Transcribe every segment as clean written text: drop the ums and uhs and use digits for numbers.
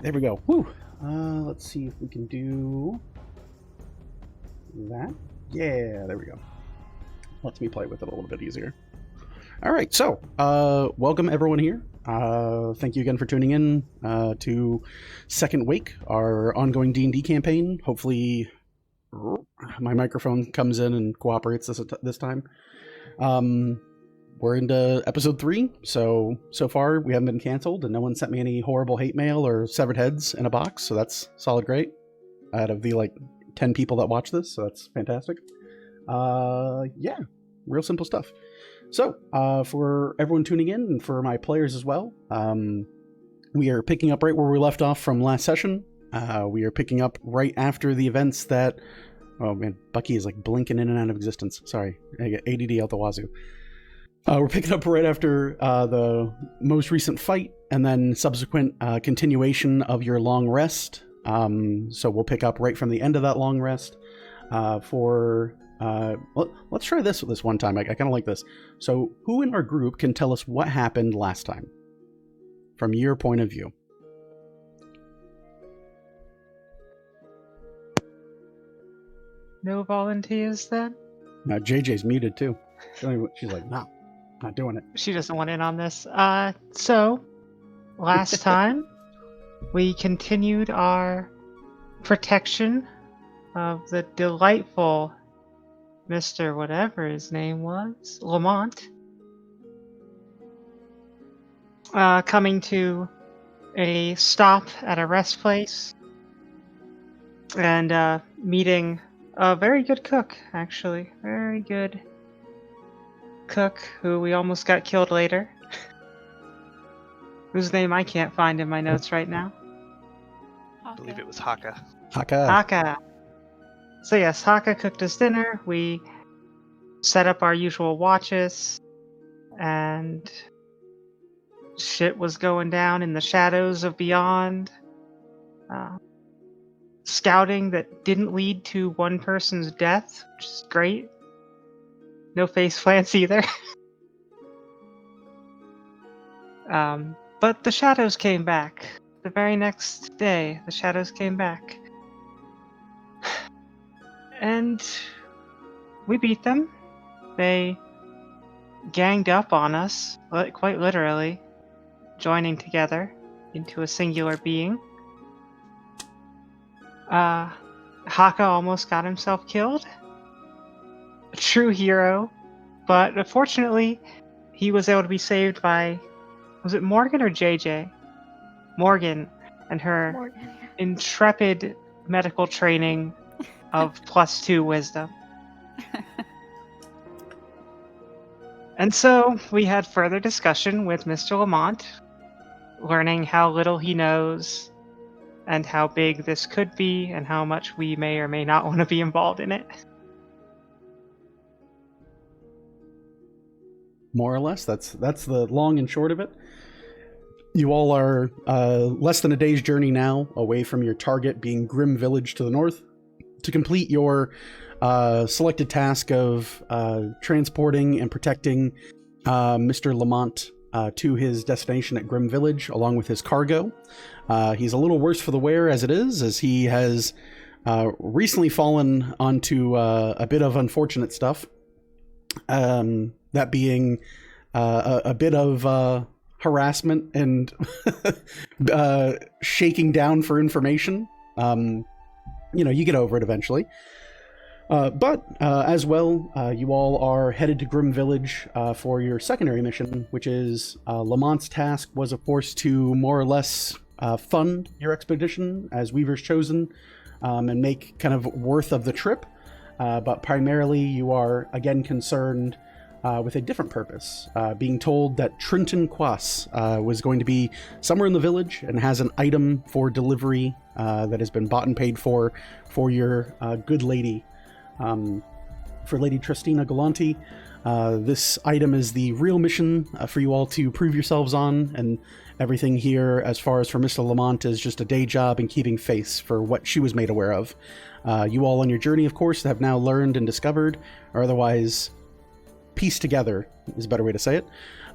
there we go. Woo. Let's see if we can do that. Yeah, there we go. Lets me play with it a little bit easier. All right, so welcome everyone here. Thank you again for tuning in to Second Wake, our ongoing D&D campaign. Hopefully my microphone comes in and cooperates this time. We're into episode 3, so far we haven't been canceled, and no one sent me any horrible hate mail or severed heads in a box, so that's solid great. Out of the 10 people that watch this, so that's fantastic. Yeah, real simple stuff. So, for everyone tuning in, and for my players as well, we are picking up right where we left off from last session. We are picking up right after the events that... Oh man, Bucky is blinking in and out of existence. Sorry, I get ADD out the wazoo. We're picking up right after the most recent fight, and then subsequent continuation of your long rest. So we'll pick up right from the end of that long rest let's try this one time. I kind of like this. So who in our group can tell us what happened last time from your point of view? No volunteers then? Now JJ's muted too. She's like, no, not doing it. She doesn't want in on this. So last time we continued our protection of the delightful Mr. whatever his name was, Lamont, coming to a stop at a rest place and meeting a very good cook, actually. Very good cook who we almost got killed later. Whose name I can't find in my notes right now. I believe it was Haka. Haka. So yes, Haka cooked us dinner. We set up our usual watches, and shit was going down in the shadows of beyond. Scouting that didn't lead to one person's death, which is great. No face plants either. But the shadows came back. The very next day, the shadows came back. And we beat them. They ganged up on us, quite literally, joining together into a singular being. Haka almost got himself killed. A true hero, but unfortunately, he was able to be saved by, was it Morgan or JJ? Morgan and her intrepid medical training of +2 wisdom. And so we had further discussion with Mr. Lamont, learning how little he knows and how big this could be and how much we may or may not want to be involved in it. More or less, that's the long and short of it. You all are less than a day's journey now away from your target, being Grim Village to the north, to complete your selected task of transporting and protecting Mr. Lamont to his destination at Grim Village, along with his cargo. He's a little worse for the wear as it is, as he has recently fallen onto a bit of unfortunate stuff. That being a bit of harassment and shaking down for information. You get over it eventually. But as well, you all are headed to Grim Village for your secondary mission, which is Lamont's task was, of course, to more or less fund your expedition as Weaver's Chosen and make kind of worth of the trip. But primarily, you are, again, concerned with a different purpose, being told that Trenton Quas was going to be somewhere in the village and has an item for delivery that has been bought and paid for your good lady, for Lady Tristina Galanti. This item is the real mission for you all to prove yourselves on, and everything here, as far as for Mr. Lamont, is just a day job and keeping face for what she was made aware of. You all on your journey, of course, have now learned and discovered, or otherwise pieced together, is a better way to say it,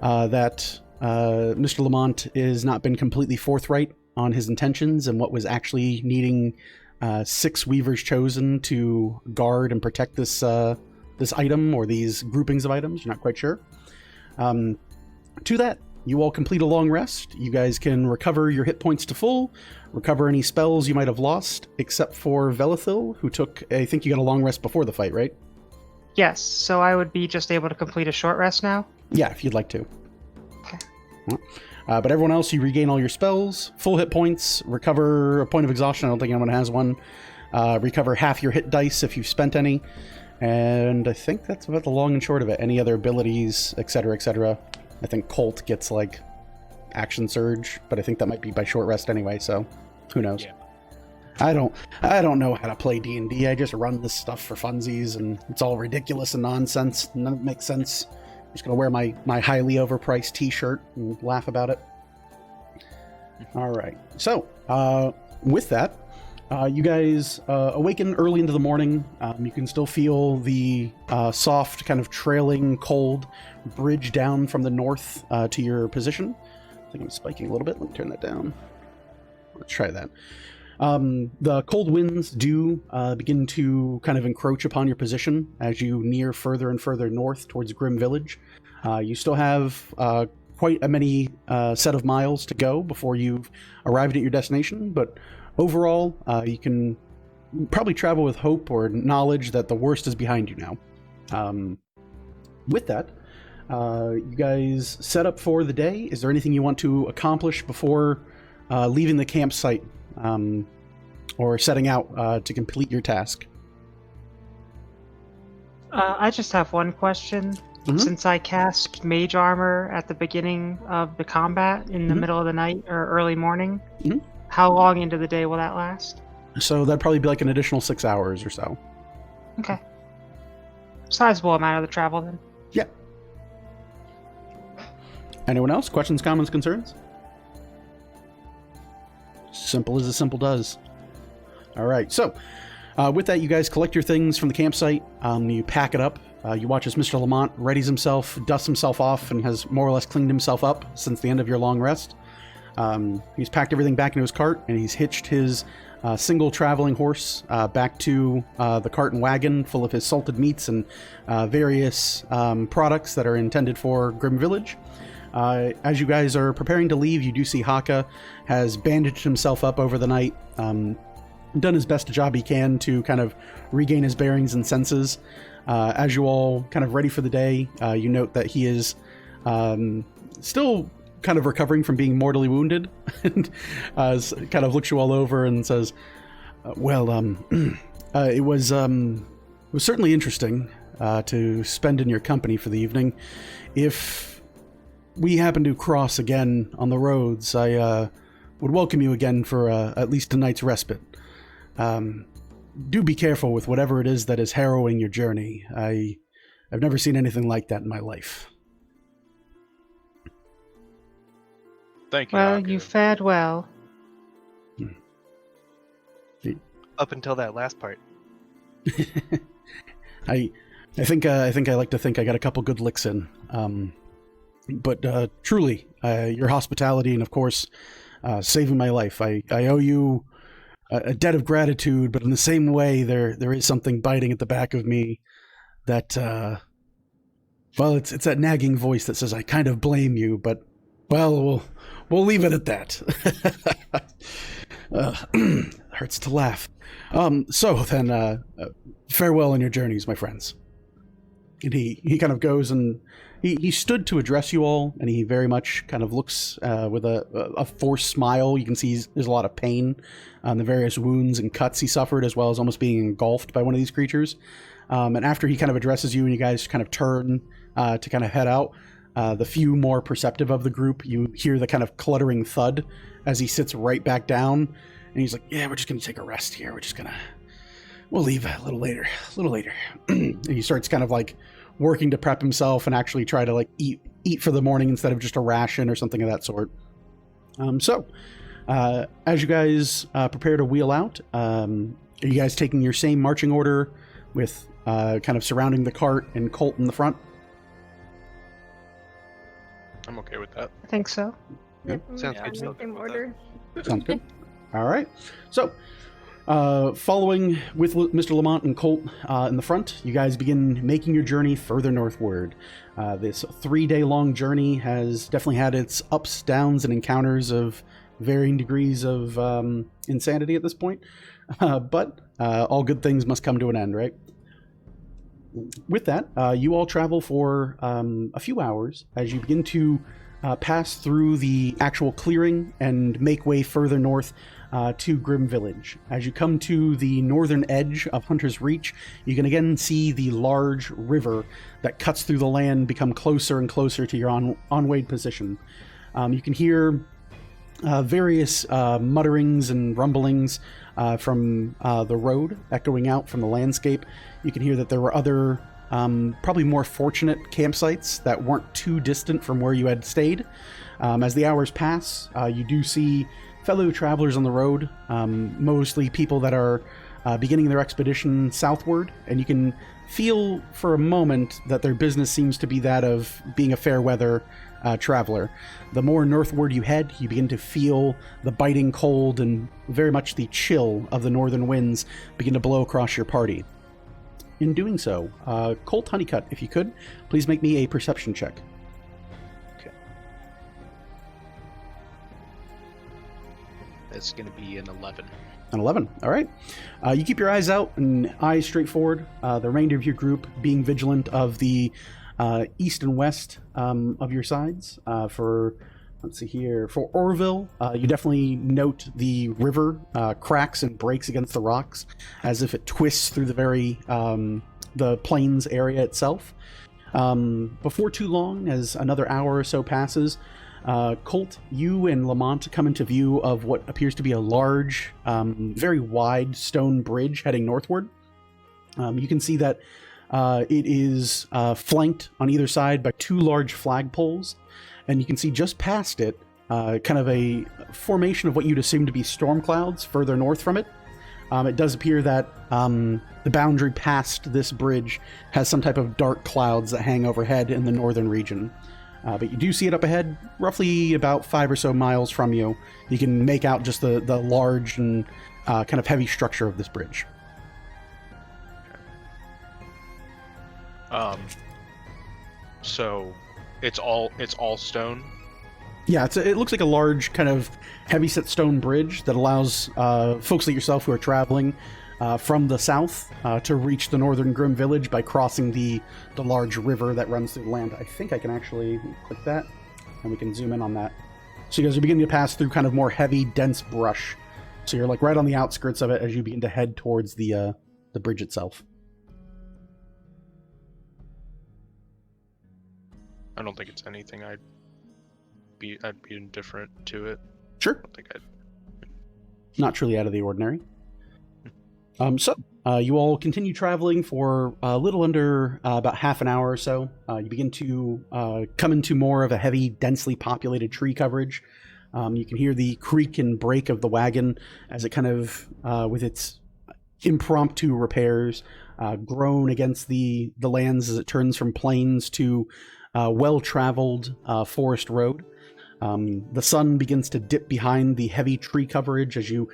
that Mr. Lamont has not been completely forthright on his intentions and what was actually needing 6 Weavers chosen to guard and protect this this item or these groupings of items. You're not quite sure. To that, you all complete a long rest. You guys can recover your hit points to full, recover any spells you might have lost, except for Velithil, who took, I think you got a long rest before the fight, right? Yes, so I would be just able to complete a short rest now? Yeah, if you'd like to. Okay. But everyone else, you regain all your spells, full hit points, recover a point of exhaustion. I don't think anyone has one. Recover half your hit dice if you've spent any. And I think that's about the long and short of it. Any other abilities, etc., etc. I think Colt gets, like, Action Surge, but I think that might be by short rest anyway, so who knows. Yeah. I don't know how to play D&D. I just run this stuff for funsies, and it's all ridiculous and nonsense. None of it makes sense. I'm just going to wear my highly overpriced t-shirt and laugh about it. All right. So, with that, you guys awaken early into the morning. You can still feel the soft, kind of trailing cold bridge down from the north to your position. I think I'm spiking a little bit. Let me turn that down. Let's try that. The cold winds do begin to kind of encroach upon your position as you near further and further north towards Grim Village. You still have quite a many set of miles to go before you've arrived at your destination, but overall, you can probably travel with hope or knowledge that the worst is behind you now. With that, you guys set up for the day. Is there anything you want to accomplish before leaving the campsite or setting out to complete your task? I just have one question. Mhm. Since I cast Mage Armor at the beginning of the combat in the Mhm. middle of the night or early morning, Mhm. how long into the day will that last? So that'd probably be like an additional 6 hours or so. Okay. Sizable amount of the travel then. Yeah. Anyone else? Questions, comments, concerns? Simple as a simple does. All right. So with that, you guys collect your things from the campsite. You pack it up. You watch as Mr. Lamont readies himself, dusts himself off, and has more or less cleaned himself up since the end of your long rest. He's packed everything back into his cart, and he's hitched his single traveling horse back to the cart and wagon full of his salted meats and various products that are intended for Grim Village. As you guys are preparing to leave, you do see Haka has bandaged himself up over the night, done his best job he can to kind of regain his bearings and senses. As you all kind of ready for the day, you note that he is still kind of recovering from being mortally wounded, and kind of looks you all over and says, it was certainly interesting to spend in your company for the evening. If we happen to cross again on the roads, I would welcome you again for at least a night's respite. Do be careful with whatever it is that is harrowing your journey. I've never seen anything like that in my life. Thank you. Well, Haka. you fared well. Up until that last part. I think I like to think I got a couple good licks in. But truly, your hospitality and of course saving my life. I owe you a debt of gratitude, but in the same way, there is something biting at the back of me that, it's that nagging voice that says I kind of blame you, but, we'll leave it at that. Hurts to laugh. So then, farewell on your journeys, my friends. And he kind of goes and he stood to address you all, and he very much kind of looks with a forced smile. You can see there's a lot of pain on the various wounds and cuts he suffered, as well as almost being engulfed by one of these creatures. And after he kind of addresses you and you guys kind of turn to kind of head out, the few more perceptive of the group, you hear the kind of cluttering thud as he sits right back down, and he's like, yeah, we're just going to take a rest here. We'll leave a little later. And he starts kind of like working to prep himself and actually try to like eat for the morning instead of just a ration or something of that sort. As you guys prepare to wheel out, are you guys taking your same marching order with kind of surrounding the cart and Colt in the front? I'm okay with that. I think so. Yep, Sounds yeah, good. same order. Sounds good. All right. So, following with Mr. Lamont and Colt in the front, you guys begin making your journey further northward. This 3-day-long journey has definitely had its ups, downs, and encounters of varying degrees of insanity at this point. But all good things must come to an end, right? With that, you all travel for a few hours as you begin to pass through the actual clearing and make way further north to Grim Village. As you come to the northern edge of Hunter's Reach, you can again see the large river that cuts through the land become closer and closer to your on-way position. You can hear various mutterings and rumblings from the road echoing out from the landscape. You can hear that there were other probably more fortunate campsites that weren't too distant from where you had stayed. As the hours pass, you do see fellow travelers on the road, mostly people that are beginning their expedition southward, and you can feel for a moment that their business seems to be that of being a fair weather traveler. The more northward you head, you begin to feel the biting cold and very much the chill of the northern winds begin to blow across your party. In doing so, Colt Honeycutt, if you could, please make me a perception check. Okay. That's going to be an 11. An 11. All right. You keep your eyes out and eyes straight forward. The remainder of your group being vigilant of the east and west of your sides. Let's see here. For Orville, you definitely note the river cracks and breaks against the rocks as if it twists through the plains area itself. Before too long, as another hour or so passes, Colt, you and Lamont come into view of what appears to be a large, very wide stone bridge heading northward. You can see that it is flanked on either side by 2 large flagpoles, and you can see just past it kind of a formation of what you'd assume to be storm clouds further north from it. It does appear that the boundary past this bridge has some type of dark clouds that hang overhead in the northern region. But you do see it up ahead, roughly about 5 or so miles from you. You can make out just the large and kind of heavy structure of this bridge. So it's all stone. Yeah, it looks like a large kind of heavy-set stone bridge that allows folks like yourself who are traveling from the south to reach the northern Grim Village by crossing the large river that runs through the land. I think I can actually click that, and we can zoom in on that. So you guys are beginning to pass through kind of more heavy, dense brush. So you're like right on the outskirts of it as you begin to head towards the bridge itself. I don't think it's anything I'd be indifferent to it. Sure. I don't think I'd. Not truly out of the ordinary. So you all continue traveling for a little under about half an hour or so. You begin to come into more of a heavy, densely populated tree coverage. You can hear the creak and break of the wagon as it kind of, with its impromptu repairs, groan against the lands as it turns from plains to well-traveled forest road. The sun begins to dip behind the heavy tree coverage as you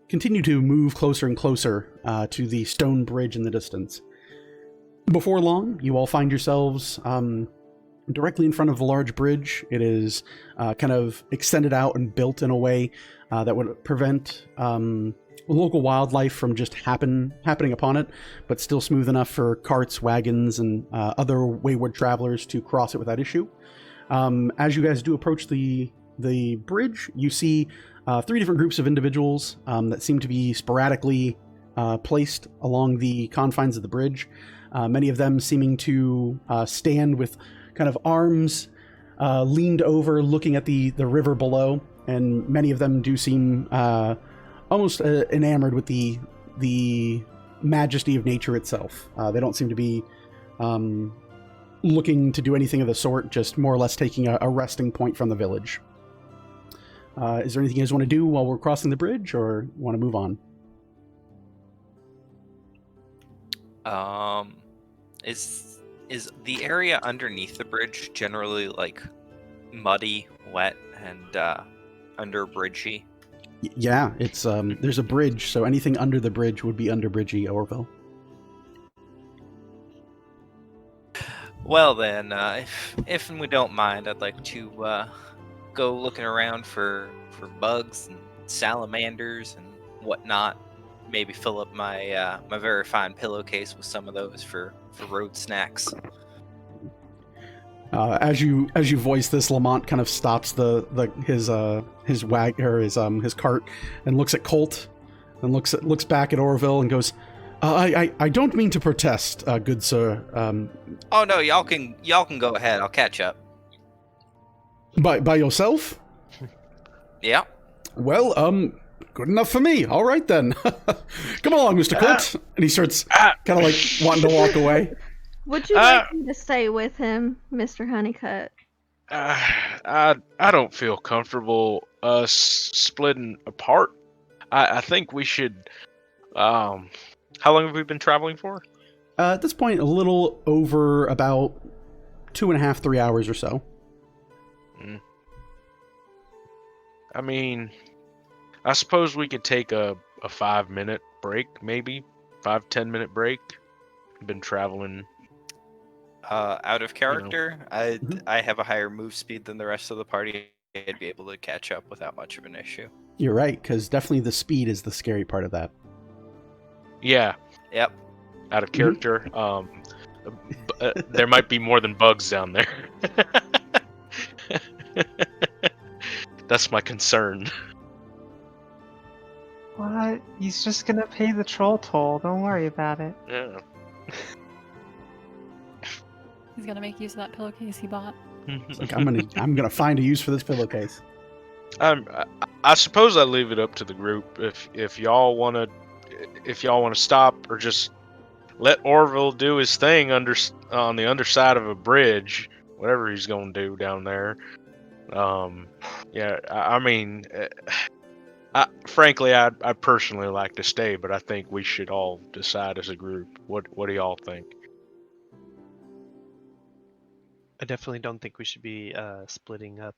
continue to move closer and closer to the stone bridge in the distance. Before long, you all find yourselves directly in front of the large bridge. It is kind of extended out and built in a way that would prevent local wildlife from just happening upon it, but still smooth enough for carts, wagons, and other wayward travelers to cross it without issue. As you guys do approach the bridge, you see 3 different groups of individuals that seem to be sporadically placed along the confines of the bridge. Many of them seeming to stand with kind of arms leaned over, looking at the river below, and many of them do seem almost enamored with the majesty of nature itself. They don't seem to be looking to do anything of the sort, just more or less taking a resting point from the village. Is there anything you guys want to do while we're crossing the bridge, or want to move on? Is the area underneath the bridge generally like muddy, wet, and under bridgey? Yeah, it's there's a bridge, so anything under the bridge would be under Bridgie, Orville. Well then, if we don't mind, I'd like to go looking around for bugs and salamanders and whatnot. Maybe fill up my my very fine pillowcase with some of those for road snacks. As you voice this, Lamont kind of stops his cart and looks at Colt and looks back at Orville and goes, I don't mean to protest, good sir. Oh no, y'all can go ahead. I'll catch up. By yourself? Yeah. Well, good enough for me. All right then. Come along, Mr. Colt. And he starts kind of like wanting to walk away. Would you like me to stay with him, Mr. Honeycutt? I don't feel comfortable us splitting apart. I think we should. How long have we been traveling for? At this point, a little over about 2.5, 3 hours or so. I mean, I suppose we could take a 5-minute break, maybe 5-10 minute break. Been traveling. Out of character, I have a higher move speed than the rest of the party. I'd be able to catch up without much of an issue. You're right, because definitely the speed is the scary part of that. Yeah. Yep. Out of character. There might be more than bugs down there. That's my concern. What? He's just gonna pay the troll toll. Don't worry about it. Yeah. He's gonna make use of that pillowcase he bought. It's like, I'm gonna find a use for this pillowcase. I suppose I leave it up to the group if y'all wanna stop or just let Orville do his thing on the underside of a bridge, whatever he's gonna do down there. Yeah, I mean, frankly, I personally like to stay, but I think we should all decide as a group. What do y'all think? I definitely don't think we should be splitting up.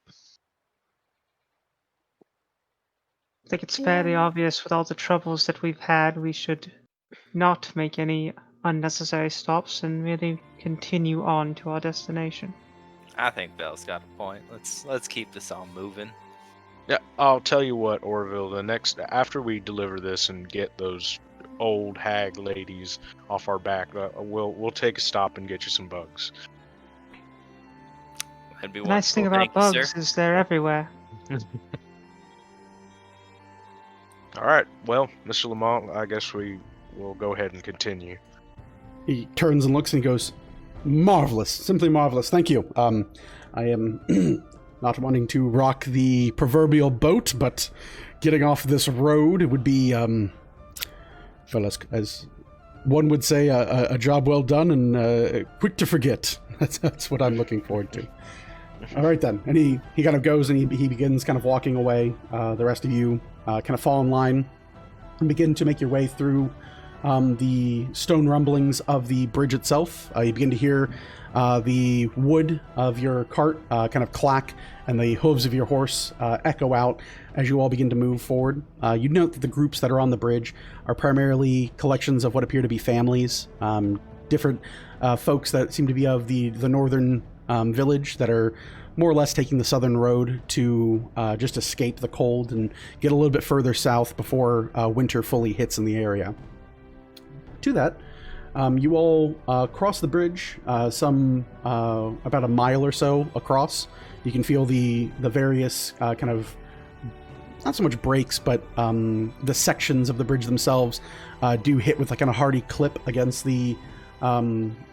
I think it's fairly obvious with all the troubles that we've had, we should not make any unnecessary stops and really continue on to our destination. I think Bell's got a point. Let's keep this all moving. Yeah, I'll tell you what, Orville. After we deliver this and get those old hag ladies off our back, we'll take a stop and get you some bugs. That'd be The nice thing wonderful. about Thank you, bugs sir. is they're everywhere. All right. Well, Mr. Lamont, I guess we will go ahead and continue. He turns and looks and goes, marvelous, simply marvelous. Thank you. I am not wanting to rock the proverbial boat, but getting off this road, it would be, well, as one would say, a job well done and quick to forget. That's what I'm looking forward to. All right, then. And he kind of goes and he begins kind of walking away. The rest of you kind of fall in line and begin to make your way through the stone rumblings of the bridge itself. You begin to hear the wood of your cart kind of clack and the hooves of your horse echo out as you all begin to move forward. You note that the groups that are on the bridge are primarily collections of what appear to be families, different folks that seem to be of the northern village that are more or less taking the southern road to just escape the cold and get a little bit further south before winter fully hits in the area. To that, you all cross the bridge some about a mile or so across. You can feel the various kind of, not so much breaks, but the sections of the bridge themselves do hit with like a hearty clip against the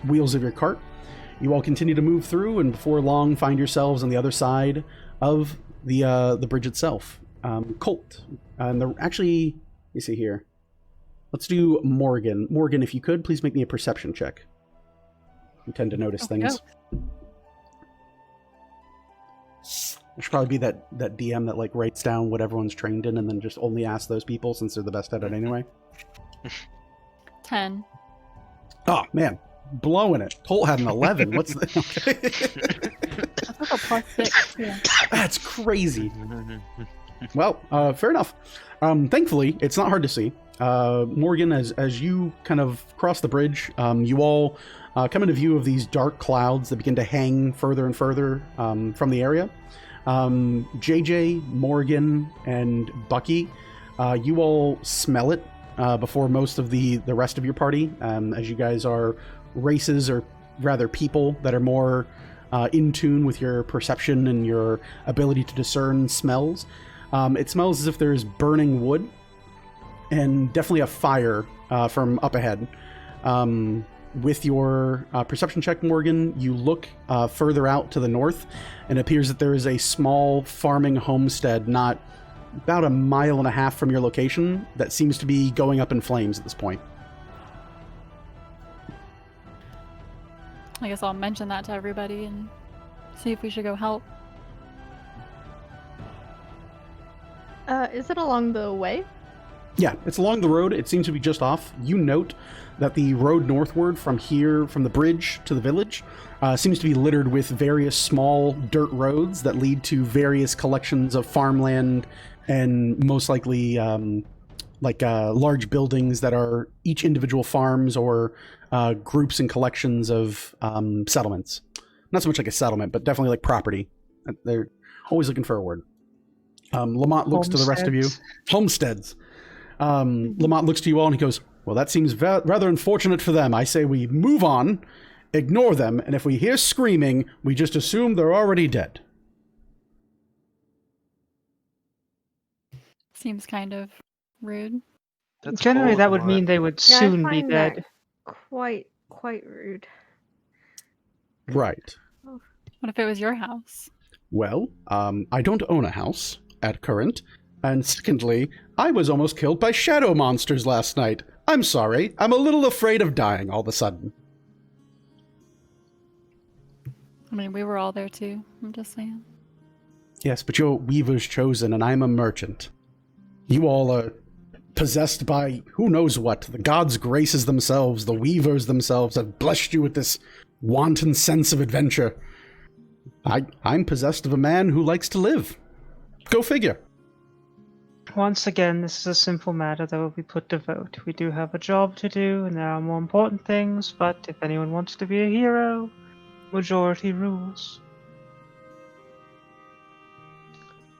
wheels of your cart. You all continue to move through, and before long find yourselves on the other side of the bridge itself. Colt, and actually, let me see here. Let's do Morgan. Morgan, if you could, please make me a perception check. You tend to notice things. No. There should probably be that DM that like writes down what everyone's trained in and then just only asks those people since they're the best at it anyway. 10. Oh, man. Blowing it. Colt had an 11. What's the... I took a +6. Yeah. That's crazy. Well, fair enough. Thankfully, it's not hard to see. Morgan, as you kind of cross the bridge, you all come into view of these dark clouds that begin to hang further and further from the area. JJ, Morgan, and Bucky, you all smell it before most of the rest of your party, as you guys are races, or rather people, that are more in tune with your perception and your ability to discern smells. It smells as if there's burning wood and definitely a fire from up ahead. With your perception check, Morgan, you look further out to the north, and it appears that there is a small farming homestead not about 1.5 miles from your location that seems to be going up in flames at this point. I guess I'll mention that to everybody and see if we should go help. Is it along the way? Yeah, it's along the road. It seems to be just off. You note that the road northward from here, from the bridge to the village, seems to be littered with various small dirt roads that lead to various collections of farmland and most likely large buildings that are each individual farms or groups and collections of settlements. Not so much like a settlement, but definitely like property. They're always looking for a word. Lamont looks to the rest of you. Homesteads. Lamont looks to you all and he goes, well, that seems rather unfortunate for them. I say we move on, ignore them, and if we hear screaming, we just assume they're already dead. Seems kind of rude. That's Generally, cold, that would Lamont. mean they would Yeah, I soon be find that dead. quite rude. Right. What if it was your house? Well, I don't own a house at current. And secondly, I was almost killed by shadow monsters last night. I'm sorry. I'm a little afraid of dying all of a sudden. I mean, we were all there too. I'm just saying. Yes, but you're Weaver's chosen and I'm a merchant. You all are possessed by who knows what. The gods' graces themselves, the Weavers themselves have blessed you with this wanton sense of adventure. I'm possessed of a man who likes to live. Go figure. Once again, this is a simple matter that will be put to vote. We do have a job to do, and there are more important things, but if anyone wants to be a hero, majority rules.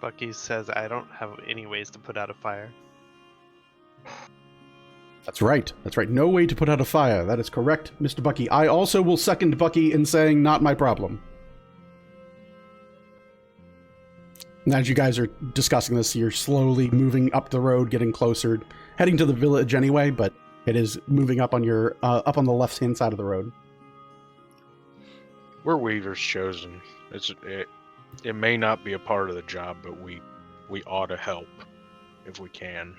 Bucky says, I don't have any ways to put out a fire. That's right. That's right. No way to put out a fire. That is correct, Mr. Bucky. I also will second Bucky in saying not my problem. And as you guys are discussing this, you're slowly moving up the road, getting closer, heading to the village anyway, but it is moving up on your up on the left-hand side of the road. We're Weaver's chosen. It may not be a part of the job, but we ought to help if we can.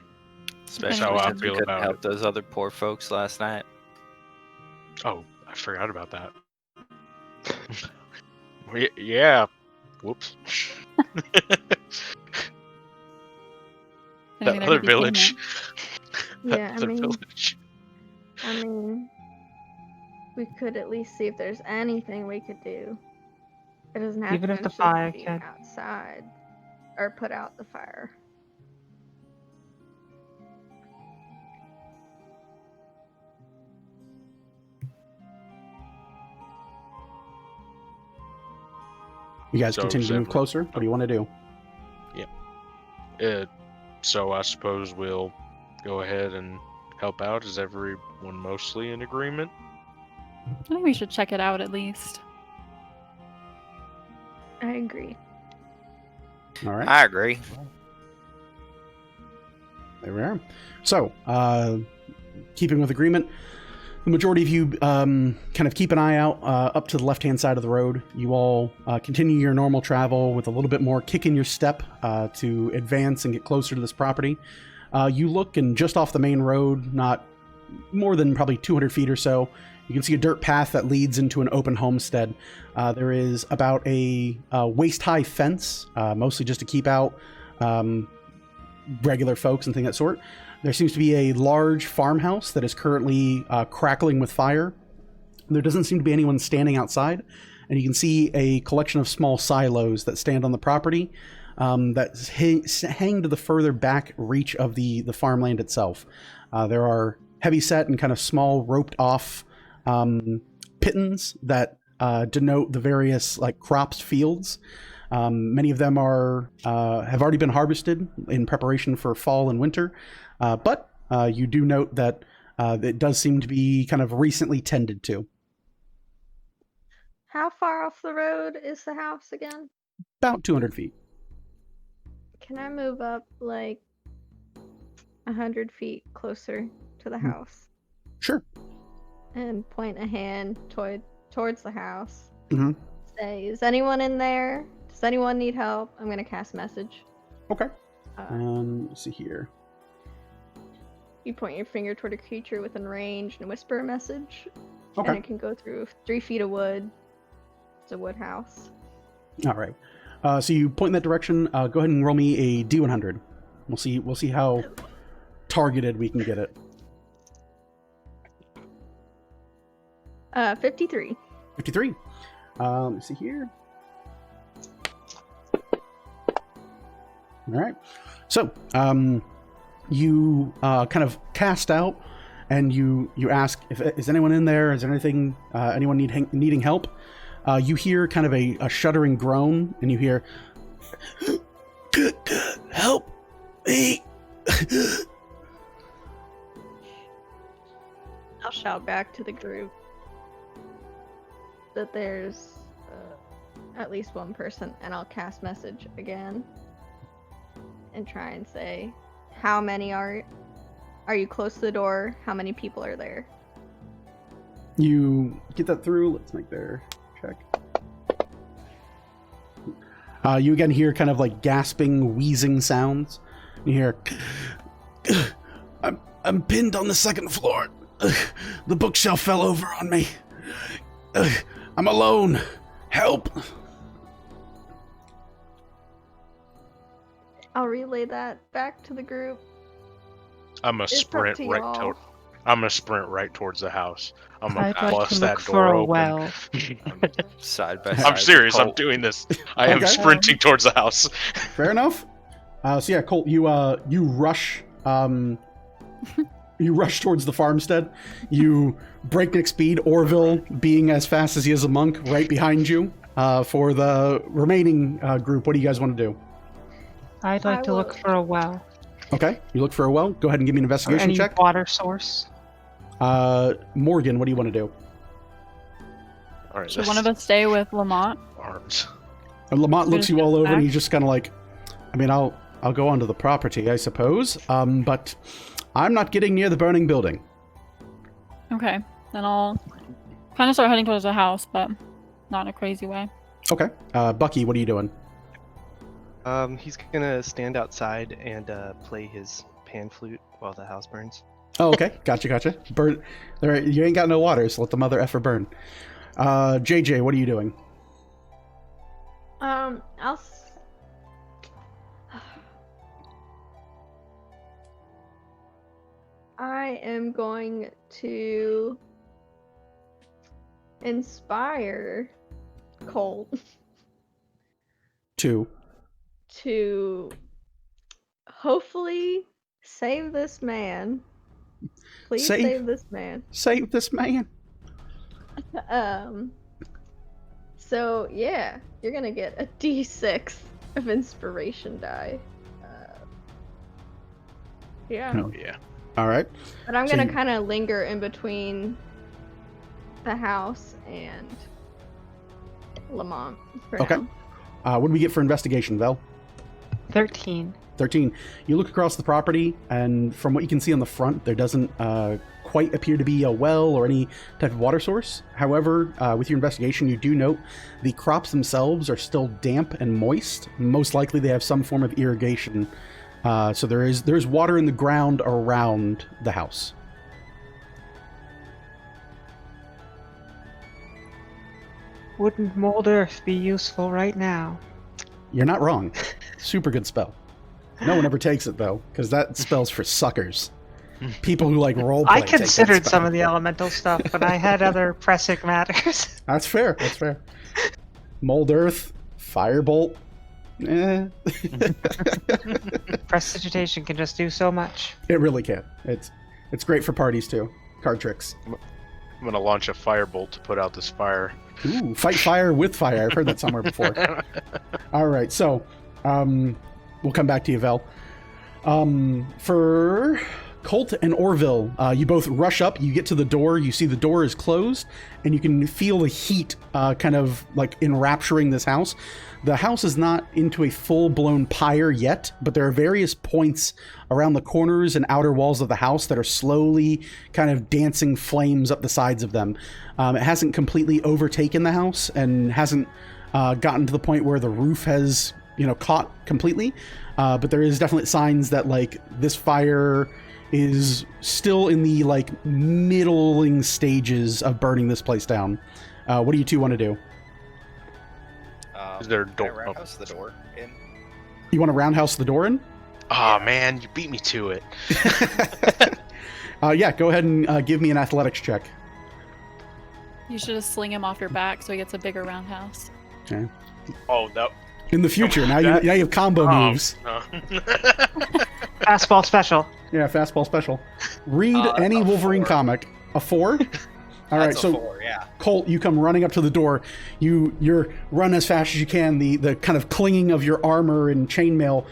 Especially how I since we feel couldn't about help it. those other poor folks last night. Oh, I forgot about that. Yeah. Whoops. I That mean, other everything came village. there. Yeah, That other village. I mean, we could at least see if there's anything we could do. It doesn't have Even to if the actually fire be can- outside or put out the fire. You guys So continue to move separate. closer. What do you want to do? So I suppose we'll go ahead and help out. Is everyone mostly in agreement? I think we should check it out at least. I agree. All right. I agree. There we are. So, keeping with agreement, the majority of you kind of keep an eye out up to the left-hand side of the road. You all continue your normal travel with a little bit more kick in your step to advance and get closer to this property. You look, and just off the main road, not more than probably 200 feet or so, you can see a dirt path that leads into an open homestead. There is about a waist-high fence, mostly just to keep out regular folks and things of that sort. There seems to be a large farmhouse that is currently crackling with fire. There doesn't seem to be anyone standing outside, and you can see a collection of small silos that stand on the property. that hang to the further back reach of the farmland itself. There are heavy-set and kind of small roped-off pittons that denote the various crops fields. Many of them have already been harvested in preparation for fall and winter, but you do note that it does seem to be kind of recently tended to. How far off the road is the house again? About 200 feet. Can I move up 100 feet closer to the house? Sure. And point a hand towards the house. Mm-hmm. Say, is anyone in there? Does anyone need help? I'm gonna cast message. Okay. Let's see here. You point your finger toward a creature within range and whisper a message. Okay. And it can go through 3 feet of wood. It's a wood house. All right. So you point in that direction. Go ahead and roll me a D100. We'll see how targeted we can get it. 53. 53. Let me see here. All right. So you kind of cast out, and you ask, is anyone in there? Is there anything? Anyone needing help? You hear kind of a shuddering groan, and you hear, help me. I'll shout back to the group that there's at least one person, and I'll cast message again and try and say, how many are you close to the door? How many people are there? You get that through. Let's make their check. You again hear kind of gasping, wheezing sounds. You hear, I'm pinned on the second floor. The bookshelf fell over on me. I'm alone. Help. I'll relay that back to the group. I'm gonna It's up sprint to right. y'all. I'm gonna sprint right towards the house. I'm gonna I'd like bust to that look for door a open. well. Side by side. I'm serious. with I'm Colt. doing this. I am Okay. sprinting towards the house. Fair enough. So yeah, Colt, you rush. You rush towards the farmstead. You breakneck speed. Orville, being as fast as he is a monk, right behind you. For the remaining group, what do you guys want to do? I'd like I to look will- for a well. Okay, you look for a well. Go ahead and give me an Or investigation any check. water source. Morgan, what do you want to do? All right. Should one of us stay with Lamont? Arms. And Lamont looks you all over, and Back. he's just kind of like, I mean, I'll go onto the property, I suppose. But I'm not getting near the burning building. Okay, then I'll kind of start heading towards the house, but not in a crazy way. Okay. Bucky, what are you doing? He's gonna stand outside and play his pan flute while the house burns. Oh, okay. Gotcha. Burn. All right, you ain't got no water, so let the mother effer burn. JJ, what are you doing? I am going to inspire Colt Two. to hopefully save this man. Please save this man. Save this man. So yeah, you're gonna get a D6 of inspiration die. Yeah. No. Yeah. All right. But I'm So gonna you- kind of linger in between the house and Lamont. for Okay. now. What do we get for investigation, Vel? 13. 13. You look across the property, and from what you can see on the front, there doesn't quite appear to be a well or any type of water source. However, with your investigation, you do note the crops themselves are still damp and moist. Most likely they have some form of irrigation. So there's water in the ground around the house. Wouldn't mold earth be useful right now? You're not wrong. Super good spell. No one ever takes it, though, because that spell's for suckers. People who like roleplay. I take that considered spell. some of the elemental stuff, but I had other pressing matters. That's fair. Mold Earth, Firebolt. Eh. Prestidigitation can just do so much. It really can. It's great for parties too. Card tricks. I'm gonna launch a firebolt to put out this fire. Ooh, fight fire with fire. I've heard that somewhere before. All right, so we'll come back to you, Vel. For Colt and Orville, you both rush up. You get to the door. You see the door is closed, and you can feel the heat kind of like enrapturing this house. The house is not into a full-blown pyre yet, but there are various points around the corners and outer walls of the house that are slowly kind of dancing flames up the sides of them. It hasn't completely overtaken the house and hasn't gotten to the point where the roof has, caught completely. But there is definitely signs that like this fire is still in the like middling stages of burning this place down. What do you two want to do? Is there a door? Roundhouse the door in? You want to roundhouse the door in? Oh man, you beat me to it. Yeah, go ahead and give me an athletics check. You should just sling him off your back so he gets a bigger roundhouse. Okay. Oh, that. In the future, now you have combo moves. No. Fastball special. Yeah, fastball special. Read any a Wolverine 4. comic. A 4? All right, That's so a 4, yeah. Colt, you come running up to the door. You're run as fast as you can. The kind of clinging of your armor and chainmail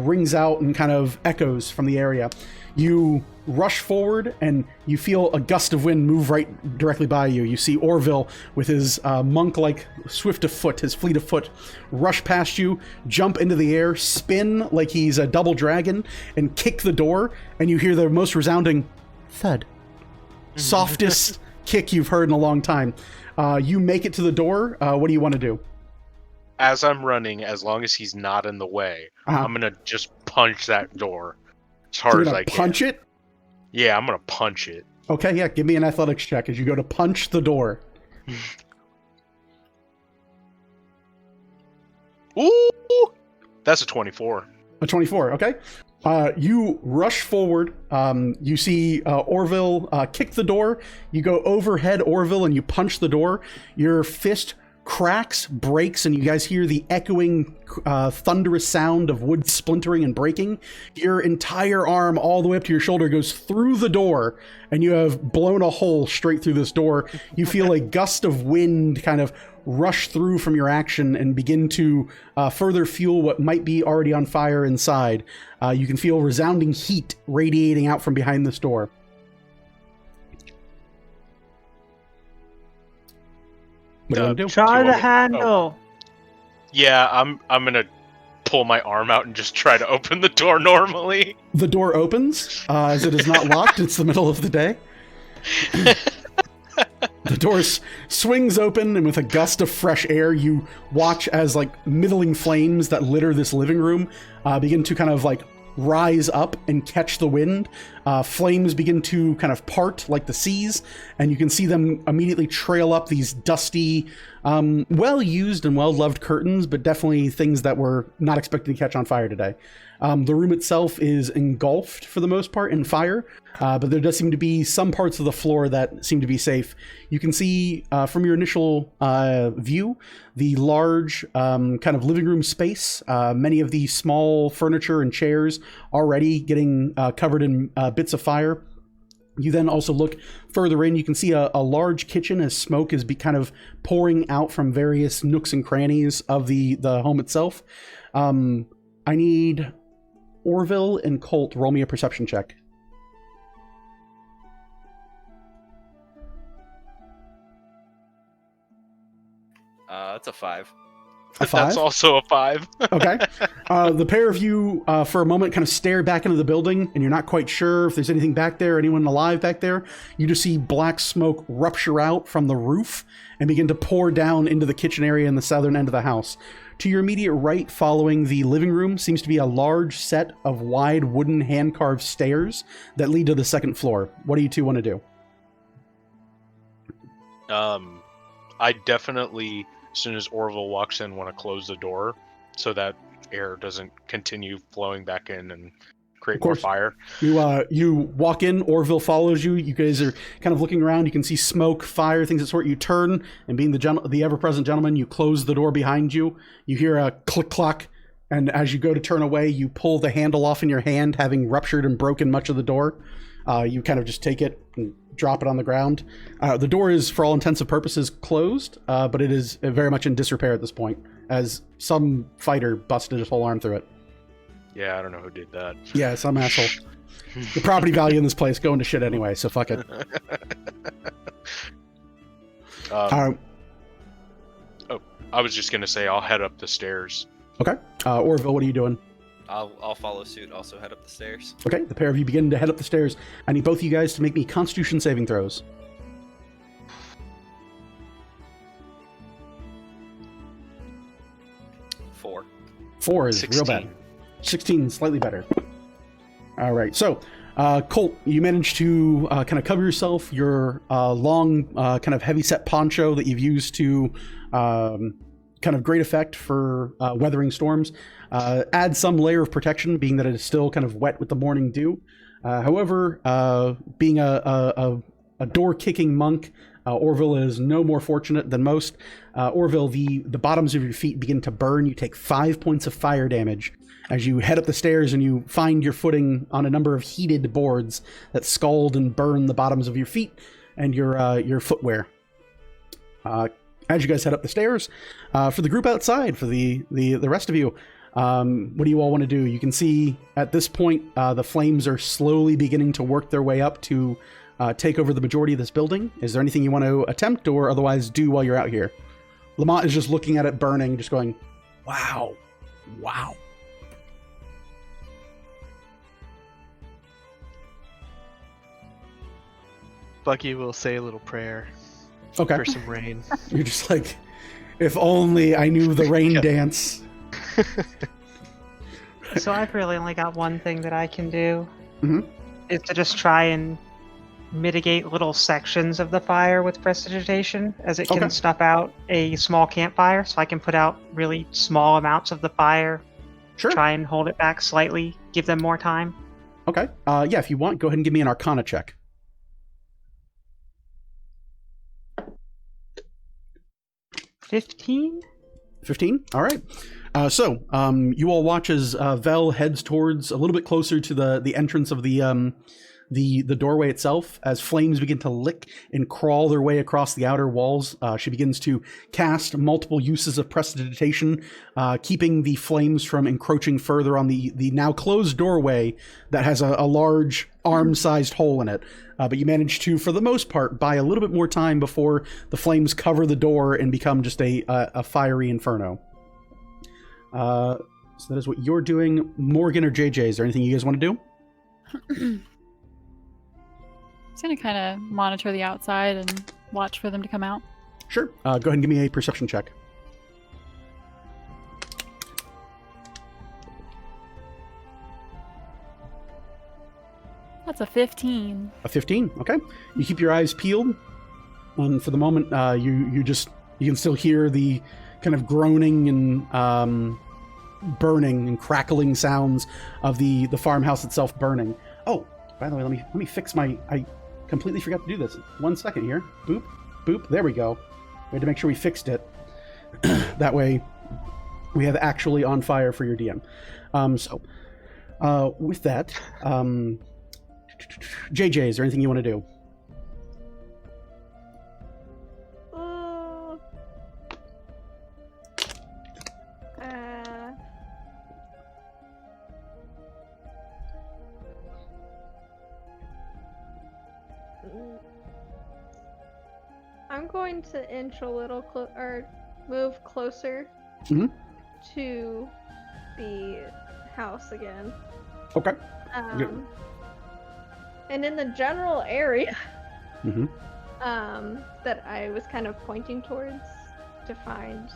rings out and kind of echoes from the area. You rush forward and you feel a gust of wind move right directly by you. You see Orville with his monk-like swift of foot, his fleet of foot, rush past you, jump into the air, spin like he's a double dragon, and kick the door. And you hear the most resounding thud. Softest kick you've heard in a long time. You make it to the door. What do you want to do? As I'm running, as long as he's not in the way, I'm gonna just punch that door as hard as I can. Punch it? Yeah, I'm gonna punch it. Okay, yeah. Give me an athletics check as you go to punch the door. Ooh, that's a 24. A 24. Okay. You rush forward. You see Orville kick the door. You go overhead Orville and you punch the door. Your fist cracks, breaks, and you guys hear the echoing, thunderous sound of wood splintering and breaking. Your entire arm, all the way up to your shoulder, goes through the door, and you have blown a hole straight through this door. You feel a gust of wind kind of rush through from your action and begin to further fuel what might be already on fire inside. You can feel resounding heat radiating out from behind this door. What do you want to do? Try want the me- handle. Yeah, I'm gonna pull my arm out and just try to open the door normally. The door opens, as it is not locked. It's the middle of the day. The door swings open, and with a gust of fresh air, you watch as like middling flames that litter this living room begin to kind of like rise up and catch the wind. Flames begin to kind of part like the seas, and you can see them immediately trail up these dusty, well-used and well-loved curtains, but definitely things that were not expected to catch on fire today. The room itself is engulfed for the most part in fire, but there does seem to be some parts of the floor that seem to be safe. You can see from your initial view the large kind of living room space, many of the small furniture and chairs already getting covered in bits of fire. You then also look further in. You can see a large kitchen as smoke is kind of pouring out from various nooks and crannies of the home itself. I need Orville and Colt roll me a perception check. That's a 5. A 5? That's also a 5. Okay. The pair of you, for a moment, kind of stare back into the building, and you're not quite sure if there's anything back there, anyone alive back there. You just see black smoke rupture out from the roof and begin to pour down into the kitchen area in the southern end of the house. To your immediate right, following the living room, seems to be a large set of wide wooden hand-carved stairs that lead to the second floor. What do you two want to do? I definitely, as soon as Orville walks in, want to close the door so that air doesn't continue flowing back in and create more fire. You walk in, Orville follows you. You guys are kind of looking around. You can see smoke, fire, things of sort. You turn, and being the ever-present gentleman, you close the door behind you. You hear a click-clock, and as you go to turn away, you pull the handle off in your hand, having ruptured and broken much of the door. You kind of just take it and drop it on the ground. The door is, for all intents and purposes, closed, but it is very much in disrepair at this point, as some fighter busted his whole arm through it. Yeah, I don't know who did that. Yeah, some asshole. The property value in this place going to shit anyway, so fuck it. I was just gonna say I'll head up the stairs. Okay. Orville, what are you doing? I'll follow suit. Also head up the stairs. Okay, the pair of you begin to head up the stairs. I need both of you guys to make me Constitution saving throws. 4. 4 is 16. real bad. 16, slightly better. All right, so Colt, you managed to kind of cover yourself. Your long, kind of heavy-set poncho that you've used to kind of great effect for weathering storms. Add some layer of protection, being that it is still kind of wet with the morning dew. However, being a door-kicking monk, Orville is no more fortunate than most. Orville, the bottoms of your feet begin to burn. You take 5 points of fire damage as you head up the stairs and you find your footing on a number of heated boards that scald and burn the bottoms of your feet and your footwear. As you guys head up the stairs, for the group outside, for the rest of you, what do you all want to do? You can see at this point the flames are slowly beginning to work their way up to take over the majority of this building. Is there anything you want to attempt or otherwise do while you're out here? Lamont is just looking at it burning, just going, wow, wow. Bucky will say a little prayer Okay. for some rain. You're just like, if only I knew the rain dance. So I've really only got one thing that I can do. Mhm. Is to just try and mitigate little sections of the fire with prestidigitation, as it can Okay. snuff out a small campfire, so I can put out really small amounts of the fire, Sure. try and hold it back slightly, give them more time. Okay. Yeah, if you want, go ahead and give me an Arcana check. 15? 15? All right. So you all watch as Vel heads towards a little bit closer to the entrance of the doorway itself. As flames begin to lick and crawl their way across the outer walls, she begins to cast multiple uses of prestidigitation, keeping the flames from encroaching further on the now closed doorway that has a large arm-sized hole in it. But you manage to, for the most part, buy a little bit more time before the flames cover the door and become just a fiery inferno. So that is what you're doing. Morgan or JJ, is there anything you guys want to do? Just gonna kind of monitor the outside and watch for them to come out. Sure. Go ahead and give me a perception check. That's a 15. A 15. Okay. You keep your eyes peeled, and for the moment, you can still hear the kind of groaning and burning and crackling sounds of the farmhouse itself burning. Oh, by the way, let me fix my. I completely forgot to do this. 1 second here. Boop, boop. There we go. We had to make sure we fixed it. That way, we have actually on fire for your DM. With that, JJ, is there anything you want to do? I'm going to inch a little or move closer Mhm. to the house again. Okay. And in the general area Mm-hmm. that I was kind of pointing towards to find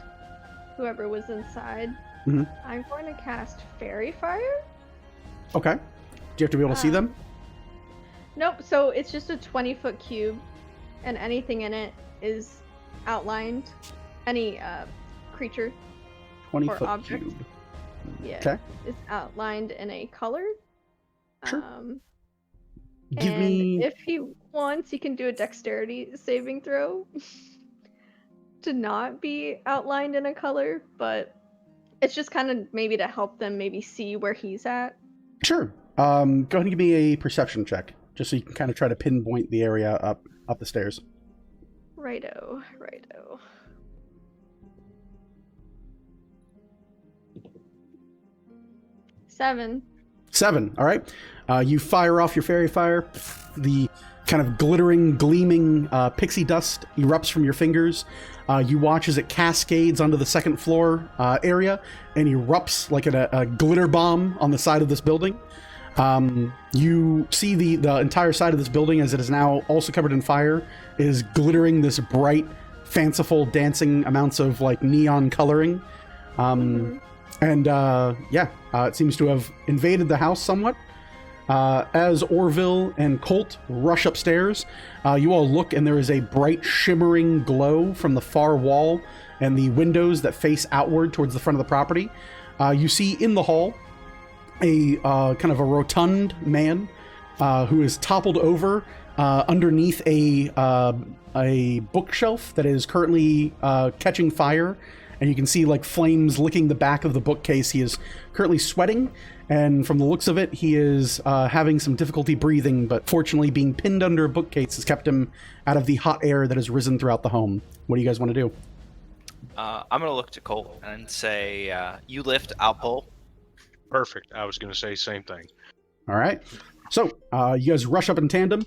whoever was inside, Mhm. I'm going to cast Fairy Fire. Okay. Do you have to be able to see them? Nope, so it's just a 20-foot cube, and anything in it is outlined. Any creature 20-foot object. cube. Yeah, Okay. is outlined in a color. Sure. Give And me. if he wants, he can do a dexterity saving throw to not be outlined in a color, but It's just kind of maybe to help them maybe see where he's at. Sure. Go ahead and give me a perception check, just so you can kind of try to pinpoint the area up the stairs. Righto. 7. 7. All right. You fire off your fairy fire. The kind of glittering, gleaming pixie dust erupts from your fingers. You watch as it cascades onto the second floor area and erupts like a glitter bomb on the side of this building. You see the entire side of this building, as it is now also covered in fire, is glittering this bright, fanciful, dancing amounts of like neon coloring. It seems to have invaded the house somewhat. As Orville and Colt rush upstairs, you all look, and there is a bright, shimmering glow from the far wall and the windows that face outward towards the front of the property. You see in the hall a kind of a rotund man who is toppled over underneath a bookshelf that is currently catching fire. And you can see like flames licking the back of the bookcase. He is currently sweating, and from the looks of it, he is having some difficulty breathing, but fortunately being pinned under a bookcase has kept him out of the hot air that has risen throughout the home. What do you guys want to do? I'm going to look to Colt and say, you lift, I'll pull. Perfect. I was going to say same thing. All right. So you guys rush up in tandem.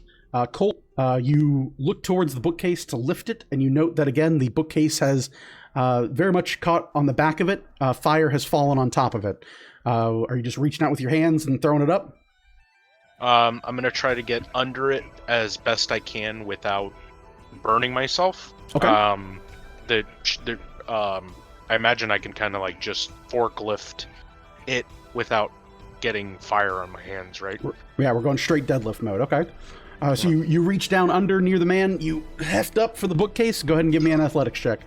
Colt, you look towards the bookcase to lift it, and you note that, again, the bookcase has very much caught on the back of it. Fire has fallen on top of it. Are you just reaching out with your hands and throwing it up? I'm going to try to get under it as best I can without burning myself. Okay. I imagine I can kind of like just forklift it without getting fire on my hands, right? Yeah, we're going straight deadlift mode. Okay. So you reach down under near the man. You heft up for the bookcase. Go ahead and give me an athletics check.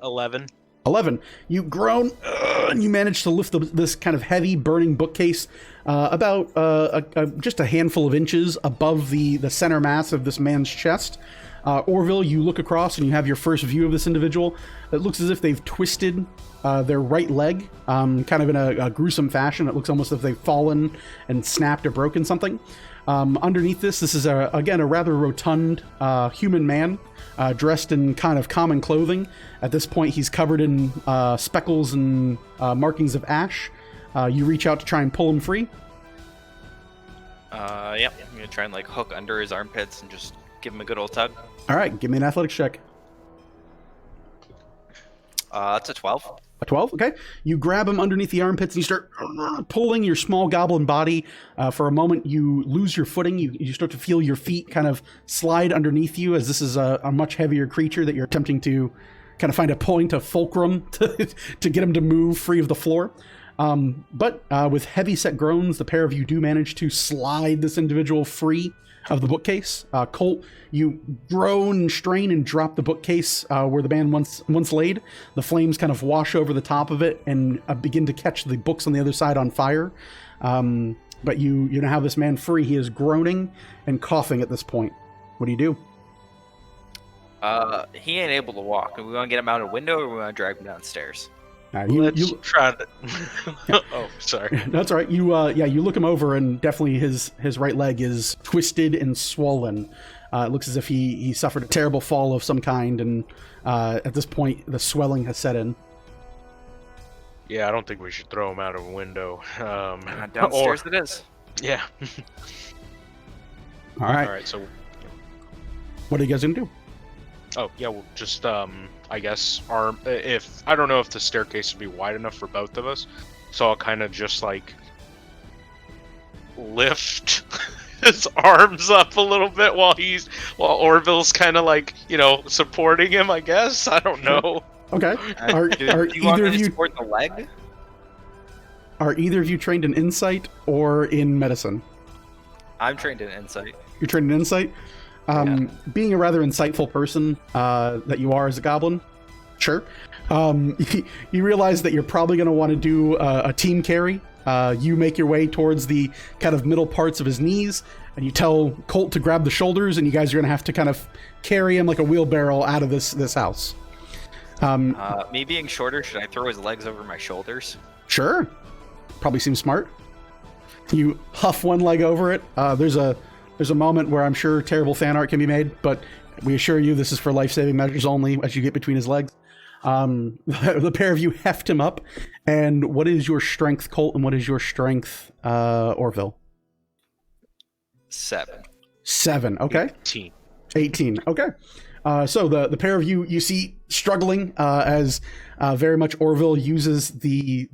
11. 11. You groan, and you manage to lift this kind of heavy, burning bookcase about just a handful of inches above the center mass of this man's chest. Orville, you look across and you have your first view of this individual. It looks as if they've twisted their right leg, kind of in a gruesome fashion. It looks almost as if they've fallen and snapped or broken something. Underneath this is, again, a rather rotund human man, dressed in kind of common clothing. At this point, he's covered in speckles and markings of ash. You reach out to try and pull him free. Yep. I'm going to try and like hook under his armpits and just give him a good old tug. All right, give me an athletics check. That's a 12. A 12? Okay. You grab him underneath the armpits and you start pulling your small goblin body. For a moment, you lose your footing. You start to feel your feet kind of slide underneath you, as this is a much heavier creature that you're attempting to kind of find a point of fulcrum to get him to move free of the floor. But with heavy set groans, the pair of you do manage to slide this individual free of the bookcase. Colt, you groan and strain and drop the bookcase where the man once laid. The flames kind of wash over the top of it and begin to catch the books on the other side on fire. But you now have this man free. He is groaning and coughing at this point. What do you do? He ain't able to walk. Do we want to get him out a window, or we want to drag him downstairs? Let's try to... Oh, sorry. That's all right. You look him over, and definitely his right leg is twisted and swollen. It looks as if he suffered a terrible fall of some kind, and at this point, the swelling has set in. Yeah, I don't think we should throw him out of a window. Downstairs it is. Yeah. All right. All right, so... What are you guys going to do? Oh, yeah, we'll just, I guess, I don't know if the staircase would be wide enough for both of us, so I'll kind of just, like, lift his arms up a little bit while Orville's kind of, like, supporting him, I guess? I don't know. Okay. Do you want me to support the leg? Are either of you trained in insight or in medicine? I'm trained in insight. You're trained in insight? Being a rather insightful person that you are as a goblin, sure. You realize that you're probably going to want to do a team carry You make your way towards the kind of middle parts of his knees, and you tell Colt to grab the shoulders, and you guys are going to have to kind of carry him like a wheelbarrow out of this house. Me being shorter, should I throw his legs over my shoulders? Sure. Probably seems smart. You huff one leg over it. There's a moment where I'm sure terrible fan art can be made, but we assure you this is for life-saving measures only as you get between his legs. The pair of you heft him up. And what is your strength, Colt, and what is your strength, Orville? 7. Okay. 18. Okay. So the pair of you see struggling as very much Orville uses the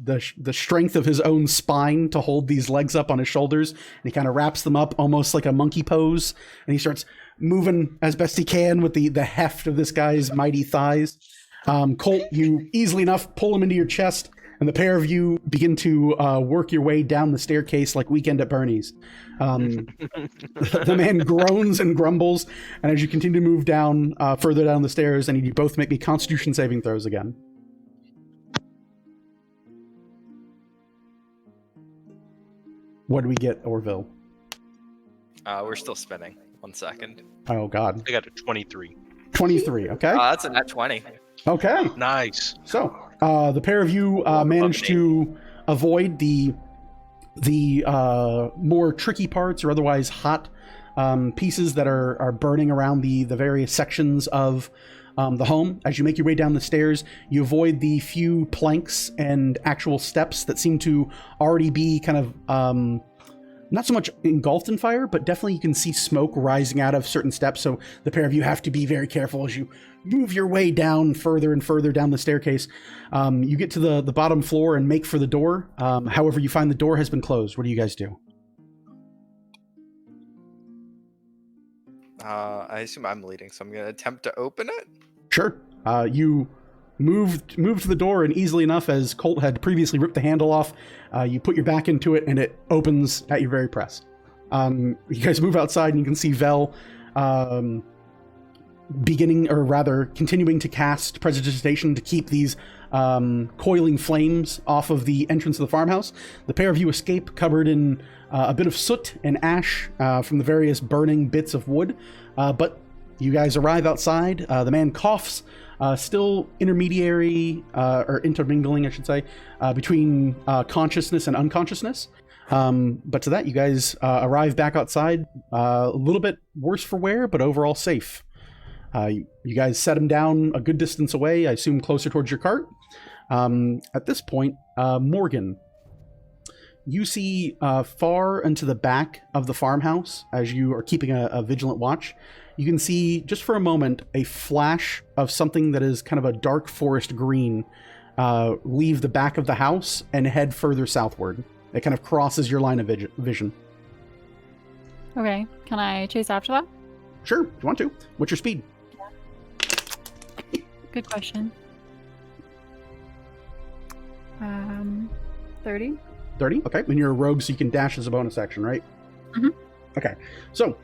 strength of his own spine to hold these legs up on his shoulders, and he kind of wraps them up almost like a monkey pose, and he starts moving as best he can with the heft of this guy's mighty thighs. Colt, you easily enough pull him into your chest, and the pair of you begin to work your way down the staircase like Weekend at Bernie's. The man groans and grumbles, and as you continue to move down, further down the stairs, I need you both make me Constitution saving throws again. What do we get, Orville? We're still spinning. 1 second. Oh, God. I got a 23. 23, okay. That's a nat 20. Okay. Nice. So, the pair of you managed to avoid the more tricky parts or otherwise hot pieces that are burning around the various sections of the home. As you make your way down the stairs, you avoid the few planks and actual steps that seem to already be kind of not so much engulfed in fire, but definitely you can see smoke rising out of certain steps. So the pair of you have to be very careful as you move your way down further and further down the staircase. You get to the bottom floor and make for the door. However, you find the door has been closed. What do you guys do? I assume I'm leading, so I'm going to attempt to open it. Sure. You move to the door, and easily enough, as Colt had previously ripped the handle off, you put your back into it, and it opens at your very press. You guys move outside, and you can see Vel continuing to cast Prestidigitation to keep these coiling flames off of the entrance of the farmhouse. The pair of you escape covered in a bit of soot and ash from the various burning bits of wood, but you guys arrive outside. The man coughs, still intermingling, I should say, between consciousness and unconsciousness. But to that, you guys arrive back outside, a little bit worse for wear, but overall safe. You guys set him down a good distance away, I assume closer towards your cart. At this point, Morgan, you see far into the back of the farmhouse, as you are keeping a vigilant watch, you can see, just for a moment, a flash of something that is kind of a dark forest green leave the back of the house and head further southward. It kind of crosses your line of vision. Okay, can I chase after that? Sure, if you want to. What's your speed? Good question. 30. 30? Okay, and you're a rogue, so you can dash as a bonus action, right? Mm-hmm. Okay, so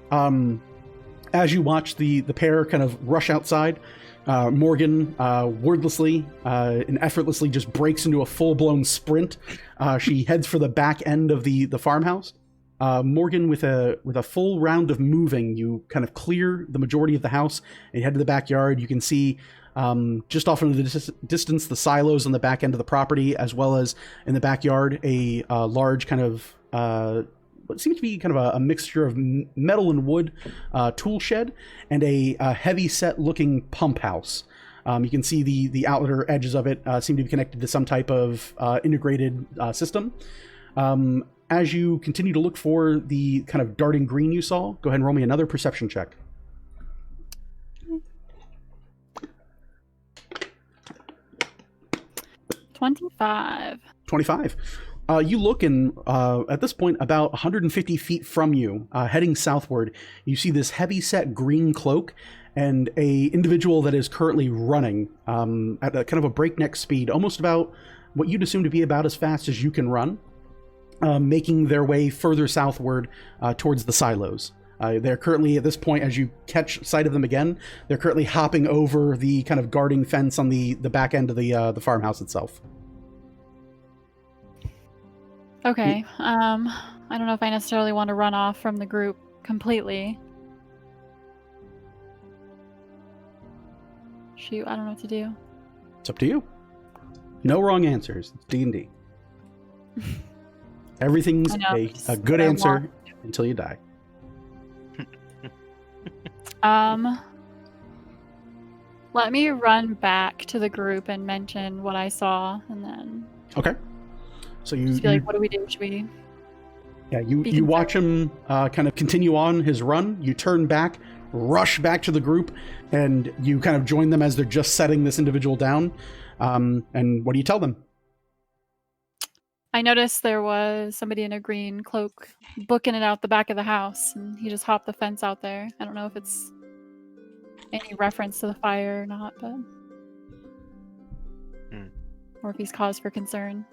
as you watch the pair kind of rush outside, Morgan wordlessly and effortlessly just breaks into a full-blown sprint. She heads for the back end of the farmhouse. Morgan, with a full round of moving, you kind of clear the majority of the house and head to the backyard. You can see just off into the distance the silos on the back end of the property, as well as in the backyard a large kind of what seems to be kind of a mixture of metal and wood tool shed and a heavy set looking pump house. You can see the outer edges of it seem to be connected to some type of integrated system. As you continue to look for the kind of darting green you saw, go ahead and roll me another perception check. 25. 25. You look, and at this point, about 150 feet from you, heading southward, you see this heavy-set green cloak and a individual that is currently running at a kind of a breakneck speed, almost about what you'd assume to be about as fast as you can run, making their way further southward towards the silos. They're currently, at this point, as you catch sight of them again, they're currently hopping over the kind of guarding fence on the back end of the farmhouse itself. Okay. I don't know if I necessarily want to run off from the group completely. Shoot, I don't know what to do. It's up to you. No wrong answers. It's D&D. Everything's I know, a just good what I answer want. until you die. Let me run back to the group and mention what I saw, and then Okay. So you, just be like, what do we do? Should we... yeah, you be watch him kind of continue on his run. You turn back, rush back to the group, and you kind of join them as they're just setting this individual down. And what do you tell them? I noticed there was somebody in a green cloak booking it out the back of the house, and he just hopped the fence out there. I don't know if it's any reference to the fire or not, but... Or if he's cause for concern.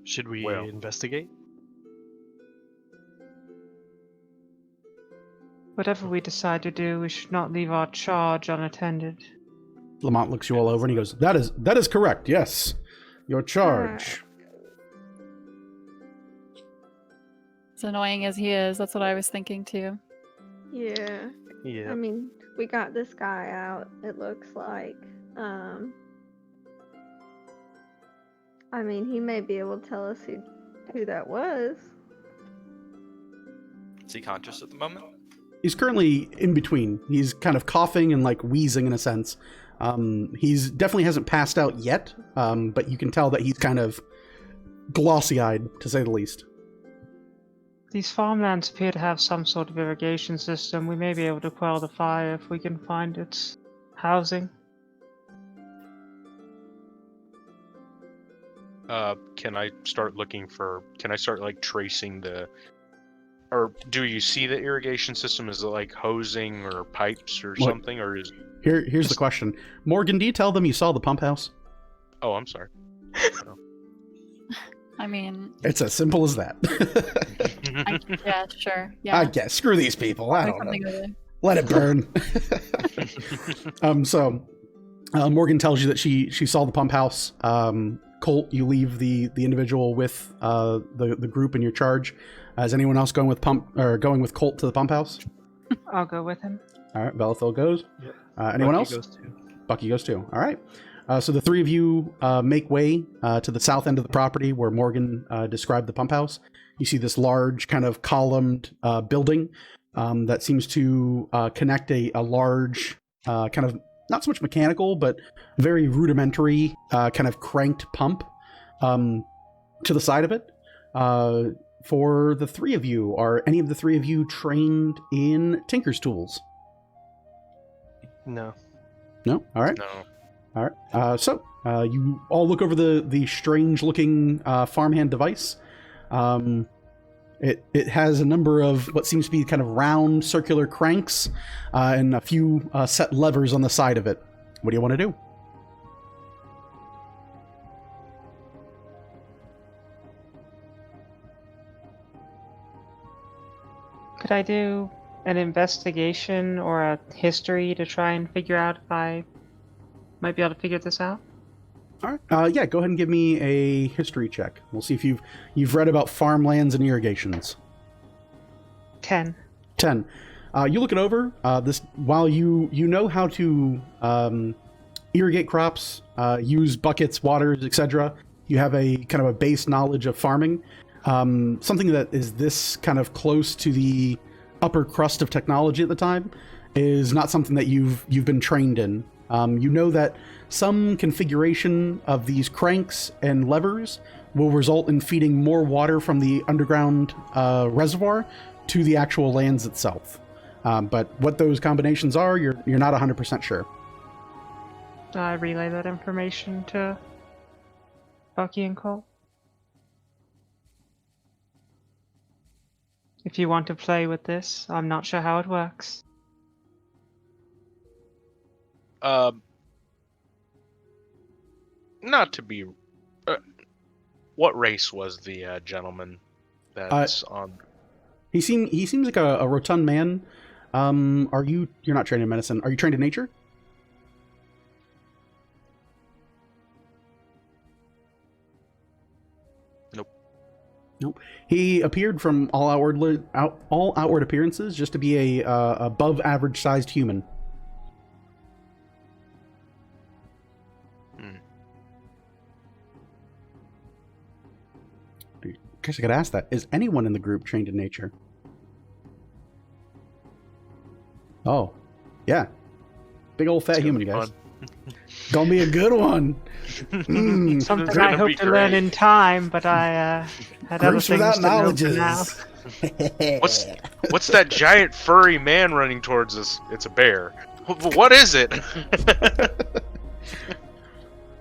Should we Well. investigate? Whatever we decide to do, we should not leave our charge unattended. Lamont looks you all over and he goes, that is correct, yes. Your charge. As annoying as he is, that's what I was thinking too. Yeah. Yeah. I mean, we got this guy out, it looks like. I mean, he may be able to tell us who that was. Is he conscious at the moment? He's currently in between. He's kind of coughing and like wheezing in a sense. He's definitely hasn't passed out yet, but you can tell that he's kind of glossy-eyed, to say the least. These farmlands appear to have some sort of irrigation system. We may be able to quell the fire if we can find its housing. Can I start like tracing or do you see the irrigation system? Is it like hosing or pipes or something, or is... Here's the question. Morgan, do you tell them you saw the pump house? Oh, I'm sorry. I mean, It's as simple as that. yeah, sure. Yeah. I guess. Screw these people. I don't know. Something with it. Let it burn. Morgan tells you that she saw the pump house. Colt, you leave the individual with the group in your charge. Is anyone else going with Colt to the pump house? I'll go with him. All right, Belethil goes. Yep. Anyone Bucky else? goes too. Bucky goes too. All right. So the three of you make way to the south end of the property where Morgan described the pump house. You see this large kind of columned building that seems to connect a large kind of not so much mechanical, but very rudimentary kind of cranked pump to the side of it. For the three of you, are any of the three of you trained in Tinker's tools? No. No? All right. No. All right. So you all look over the strange-looking farmhand device. It has a number of what seems to be kind of round, circular cranks and a few set levers on the side of it. What do you want to do? Could I do an investigation or a history to try and figure out if I might be able to figure this out? All right. Yeah, go ahead and give me a history check. We'll see if you've read about farmlands and irrigations. 10. 10. You look it over. This while you know how to irrigate crops, use buckets, waters, etc. You have a kind of a base knowledge of farming. Something that is this kind of close to the upper crust of technology at the time is not something that you've been trained in. You know that some configuration of these cranks and levers will result in feeding more water from the underground reservoir to the actual lands itself. But what those combinations are, you're not 100% sure. I relay that information to Bucky and Cole. If you want to play with this, I'm not sure how it works. Not to be... what race was the gentleman that's on... He seems like a rotund man. You're not trained in medicine. Are you trained in nature? Nope. He appeared from all outward appearances just to be a above average sized human. I guess I could ask that. Is anyone in the group trained in nature? Oh, yeah. Big old fat human, guys. Gonna be a good one. Something Gonna I hope be to learn great. in time, but I had other Groups things without to know knowledge for now. What's that giant furry man running towards us? It's a bear. What is it?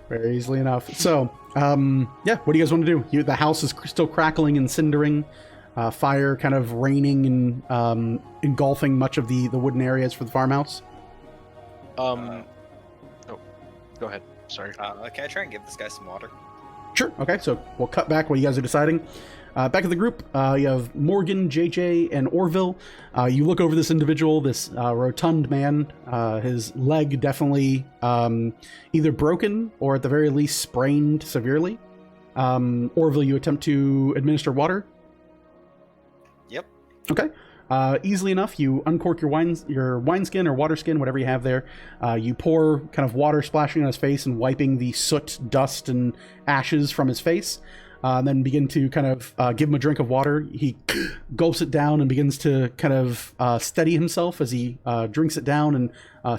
Very easily enough. So, yeah, what do you guys want to do? The house is still crackling and cindering. Fire kind of raining and engulfing much of the wooden areas for the farmhouse. Oh, go ahead. Sorry. Can I try and give this guy some water? Sure. Okay, so we'll cut back while you guys are deciding. Back at the group, you have Morgan, JJ, and Orville. You look over this individual, this rotund man. His leg definitely either broken or at the very least sprained severely. Orville, you attempt to administer water? Yep. Okay. Easily enough, you uncork your wineskin or water skin, whatever you have there. You pour kind of water splashing on his face and wiping the soot, dust, and ashes from his face. Then begin to kind of give him a drink of water. He gulps it down and begins to kind of steady himself as he drinks it down and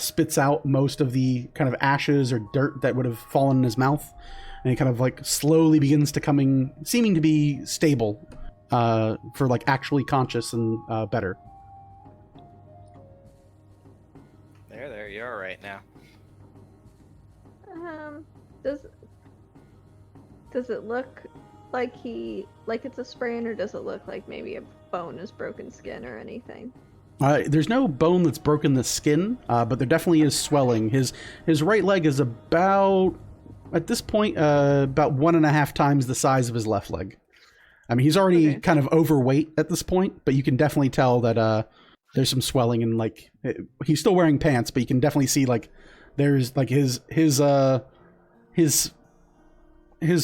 spits out most of the kind of ashes or dirt that would have fallen in his mouth. And he kind of like slowly begins to seeming to be stable for like actually conscious and better. There, you're all right now. Does it look like it's a sprain, or does it look like maybe a bone is broken skin or anything? There's no bone that's broken the skin, but there definitely is swelling. His right leg is about, at this point, about 1.5 times the size of his left leg. I mean, he's already kind of overweight at this point, but you can definitely tell that there's some swelling and like he's still wearing pants, but you can definitely see like there's like his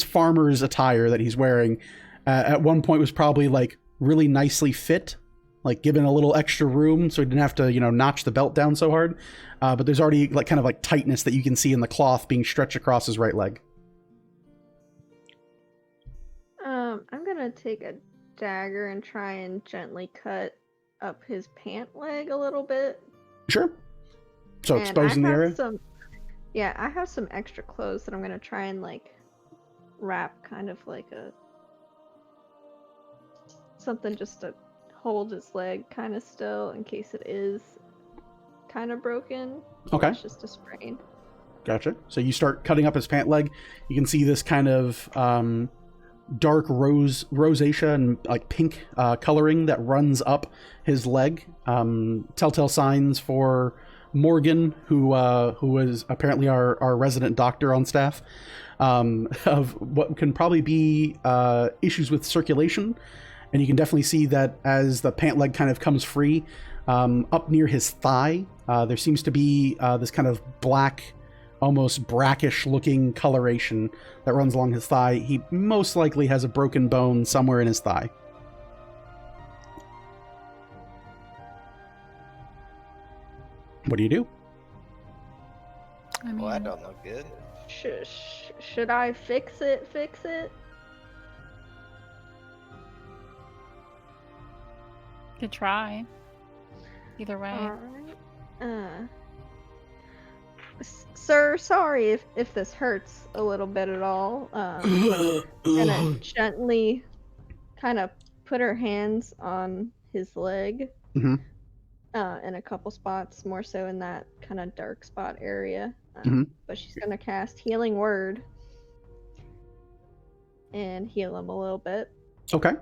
farmer's attire that he's wearing at one point was probably like really nicely fit, like given a little extra room so he didn't have to, notch the belt down so hard. But there's already like kind of like tightness that you can see in the cloth being stretched across his right leg. I'm gonna take a dagger and try and gently cut up his pant leg a little bit. Sure. So And exposing the area? I have some extra clothes that I'm gonna try and like wrap kind of like something just to hold his leg kind of still in case it is kind of broken. Okay. It's just a sprain. Gotcha. So you start cutting up his pant leg. You can see this kind of dark rosacea and like pink coloring that runs up his leg. Telltale signs for Morgan, who is apparently our resident doctor on staff, of what can probably be issues with circulation. And you can definitely see that as the pant leg kind of comes free, up near his thigh, there seems to be this kind of black, almost brackish looking coloration that runs along his thigh. He most likely has a broken bone somewhere in his thigh. What do you do? I mean, Well, that don't look good. Should I fix it? could try. Either way. Alright. Sir, sorry if this hurts a little bit at all. Gonna gently kind of put her hands on his leg. Mm-hmm. In a couple spots, more so in that kind of dark spot area. Mhm. But she's gonna cast Healing Word and heal him a little bit, Okay.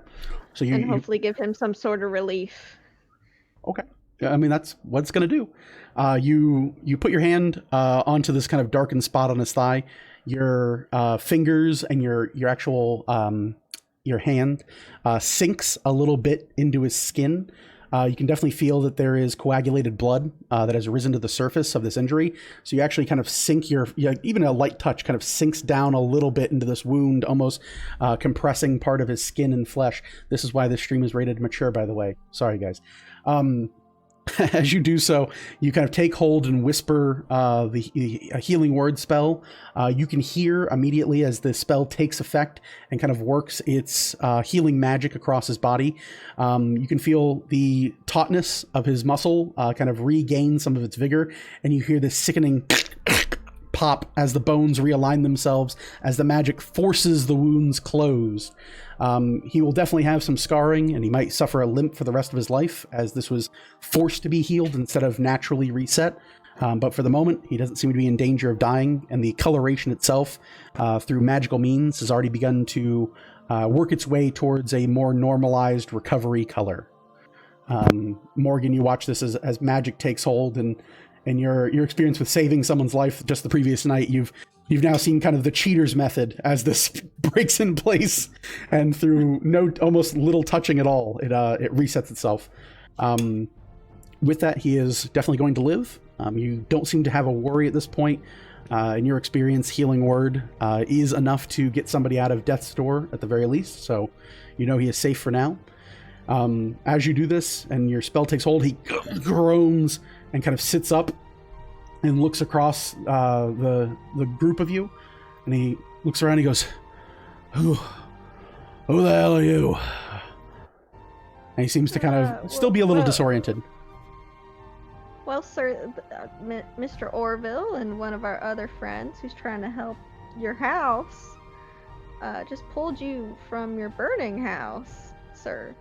So and hopefully give him some sort of relief. Okay. I mean, that's what it's going to do. You put your hand onto this kind of darkened spot on his thigh. Your fingers and your actual your hand sinks a little bit into his skin. You can definitely feel that there is coagulated blood that has risen to the surface of this injury. So you actually kind of sink even a light touch kind of sinks down a little bit into this wound, almost compressing part of his skin and flesh. This is why this stream is rated mature, by the way. Sorry, guys. As you do so, you kind of take hold and whisper a healing word spell. You can hear immediately as the spell takes effect and kind of works its healing magic across his body. You can feel the tautness of his muscle kind of regain some of its vigor, and you hear this sickening pop as the bones realign themselves, as the magic forces the wounds closed. He will definitely have some scarring, and he might suffer a limp for the rest of his life, as this was forced to be healed instead of naturally reset. But for the moment, he doesn't seem to be in danger of dying, and the coloration itself, through magical means, has already begun to work its way towards a more normalized recovery color. Morgan, you watch this as magic takes hold, and your experience with saving someone's life just the previous night, you've now seen kind of the cheater's method as this breaks in place, and through almost little touching at all, it resets itself. With that, he is definitely going to live. You don't seem to have a worry at this point. In your experience, healing word is enough to get somebody out of death's door at the very least, so you know he is safe for now. As you do this and your spell takes hold, he groans and kind of sits up and looks across the group of you, and he looks around and he goes, who the hell are you? And he seems to kind of still be a little disoriented. Well, sir, Mr. Orville and one of our other friends who's trying to help your house just pulled you from your burning house, sir.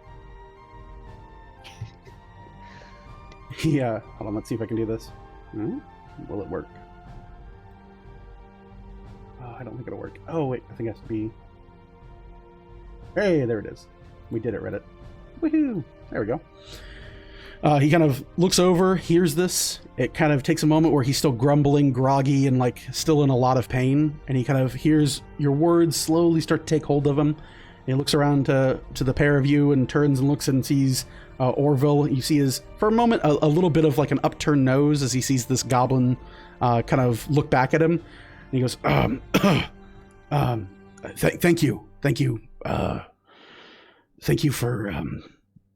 Yeah, hold on, let's see if I can do this. Will it work? Oh, I don't think it'll work. Oh, wait, I think it has to be... Hey, there it is. We did it, Reddit. Woohoo! There we go. He kind of looks over, hears this. It kind of takes a moment where he's still grumbling, groggy, and like still in a lot of pain. And he kind of hears your words slowly start to take hold of him. He looks around to the pair of you and turns and looks and sees Orville. You see his, for a moment, a little bit of like an upturned nose as he sees this goblin kind of look back at him. And he goes, thank you. Thank you for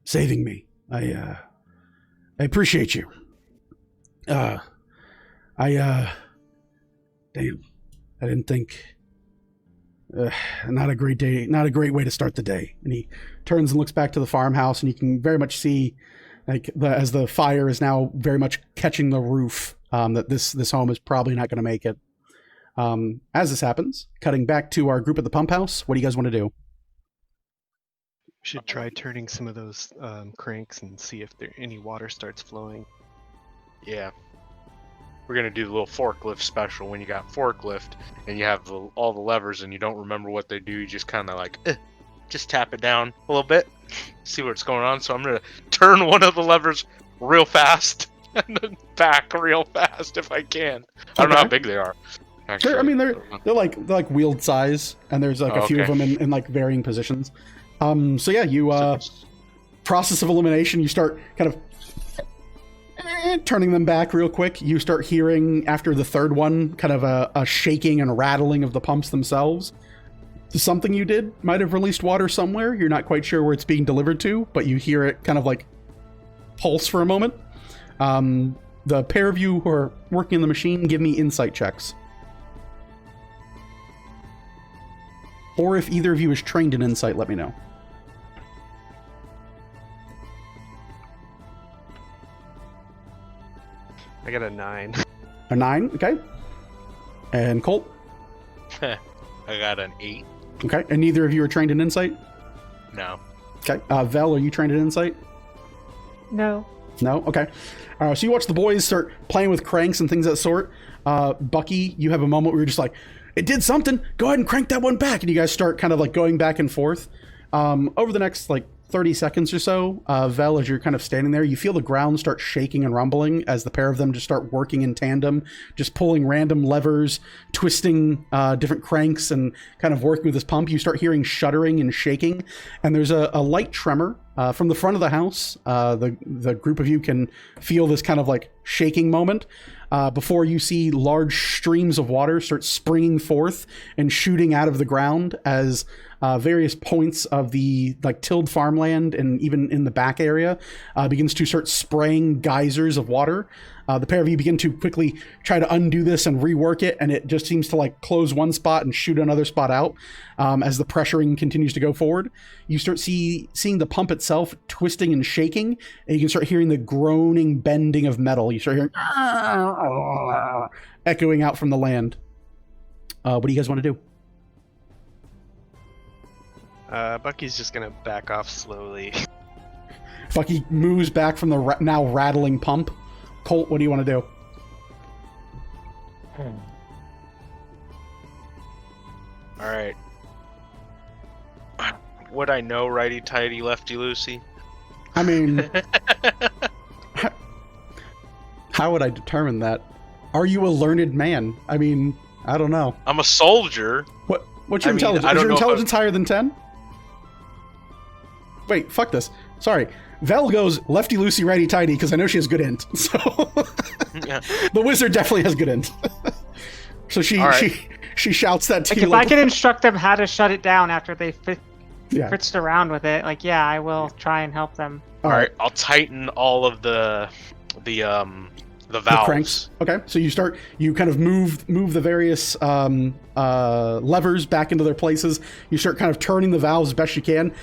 saving me. I appreciate you. Damn, I didn't think. Not a great day, not a great way to start the day. And he turns and looks back to the farmhouse, and you can very much see, like, as the fire is now very much catching the roof, that this home is probably not going to make it. As this happens, cutting back to our group at the pump house, what do you guys want to do? We should try turning some of those cranks and see if any water starts flowing. Yeah. We're going to do the little forklift special. When you got forklift and you have all the levers and you don't remember what they do, you just kind of like, just tap it down a little bit, see what's going on. So I'm going to turn one of the levers real fast and then back real fast if I can. I don't know how big they are. Actually. They're like wheeled size, and there's like a few of them in like varying positions. So yeah, you process of elimination, you start kind of turning them back real quick. You start hearing, after the third one, kind of a shaking and rattling of the pumps themselves. Something you did might have released water somewhere. You're not quite sure where it's being delivered to, but you hear it kind of like pulse for a moment. The pair of you who are working in the machine, give me insight checks. Or if either of you is trained in insight, let me know. I got a 9. A 9, okay. And Colt? I got an 8. Okay, and neither of you are trained in insight? No. Okay, Vel, are you trained in insight? No. No? Okay. So you watch the boys start playing with cranks and things of that sort. Bucky, you have a moment where you're just like, it did something, go ahead and crank that one back. And you guys start kind of like going back and forth. Over the next like 30 seconds or so, Vel, as you're kind of standing there, you feel the ground start shaking and rumbling as the pair of them just start working in tandem, just pulling random levers, twisting different cranks, and kind of working with this pump. You start hearing shuddering and shaking, and there's a light tremor From the front of the house, the group of you can feel this kind of like shaking moment before you see large streams of water start springing forth and shooting out of the ground as various points of the like tilled farmland and even in the back area begins to start spraying geysers of water. The pair of you begin to quickly try to undo this and rework it, and it just seems to like close one spot and shoot another spot out as the pressuring continues to go forward. You start seeing the pump itself twisting and shaking, and you can start hearing the groaning bending of metal. You start hearing echoing out from the land. What do you guys want to do? Bucky's just gonna back off slowly. Bucky moves back from the now rattling pump. Colt, what do you want to do? All right. Would I know righty tighty, lefty loosey? I mean, how would I determine that? Are you a learned man? I mean, I don't know. I'm a soldier. What's your I mean, intelligence? I Is don't your know if intelligence higher than 10? Wait, fuck this. Sorry. Vel goes lefty loosey, righty tighty because I know she has good int. So Yeah. the wizard definitely has good int. So she shouts that to Like you. if I can instruct them how to shut it down after they Yeah. fritzed around with it, like yeah, I will try and help them. All right. I'll tighten all of the valves. The cranks. Okay, so you kind of move the various levers back into their places. You start kind of turning the valves as best you can.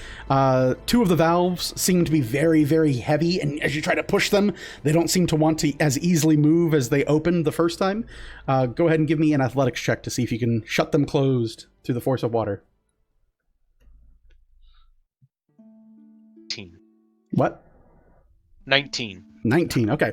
Two of the valves seem to be very, very heavy, and as you try to push them, they don't seem to want to as easily move as they opened the first time. Go ahead and give me an athletics check to see if you can shut them closed through the force of water. 19. What? 19. 19, okay.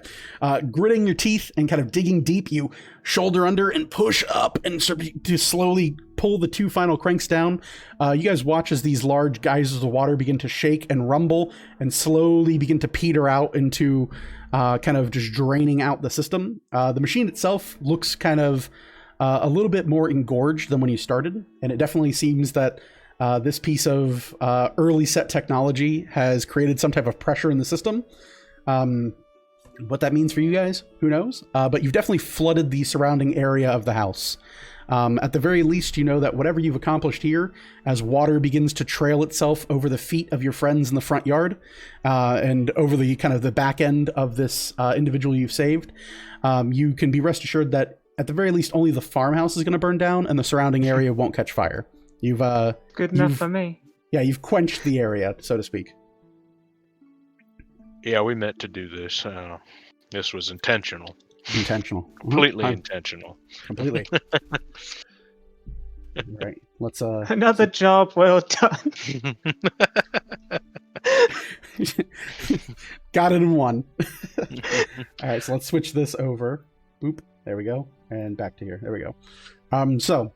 Gritting your teeth and kind of digging deep, you shoulder under and push up and start to slowly pull the two final cranks down. You guys watch as these large geysers of water begin to shake and rumble and slowly begin to peter out into kind of just draining out the system. The machine itself looks kind of a little bit more engorged than when you started, and it definitely seems that this piece of early set technology has created some type of pressure in the system. What that means for you guys, who knows? But you've definitely flooded the surrounding area of the house. At the very least, you know that whatever you've accomplished here, as water begins to trail itself over the feet of your friends in the front yard, and over the kind of the back end of this individual you've saved, you can be rest assured that at the very least, only the farmhouse is going to burn down, and the surrounding area won't catch fire. You've Good enough for me. Yeah, you've quenched the area, so to speak. Yeah, we meant to do this. This was intentional. Intentional. Completely intentional. Completely. All right. Let's Another job well done. got it in one. All right, so let's switch this over. Boop. There we go. And back to here. There we go. So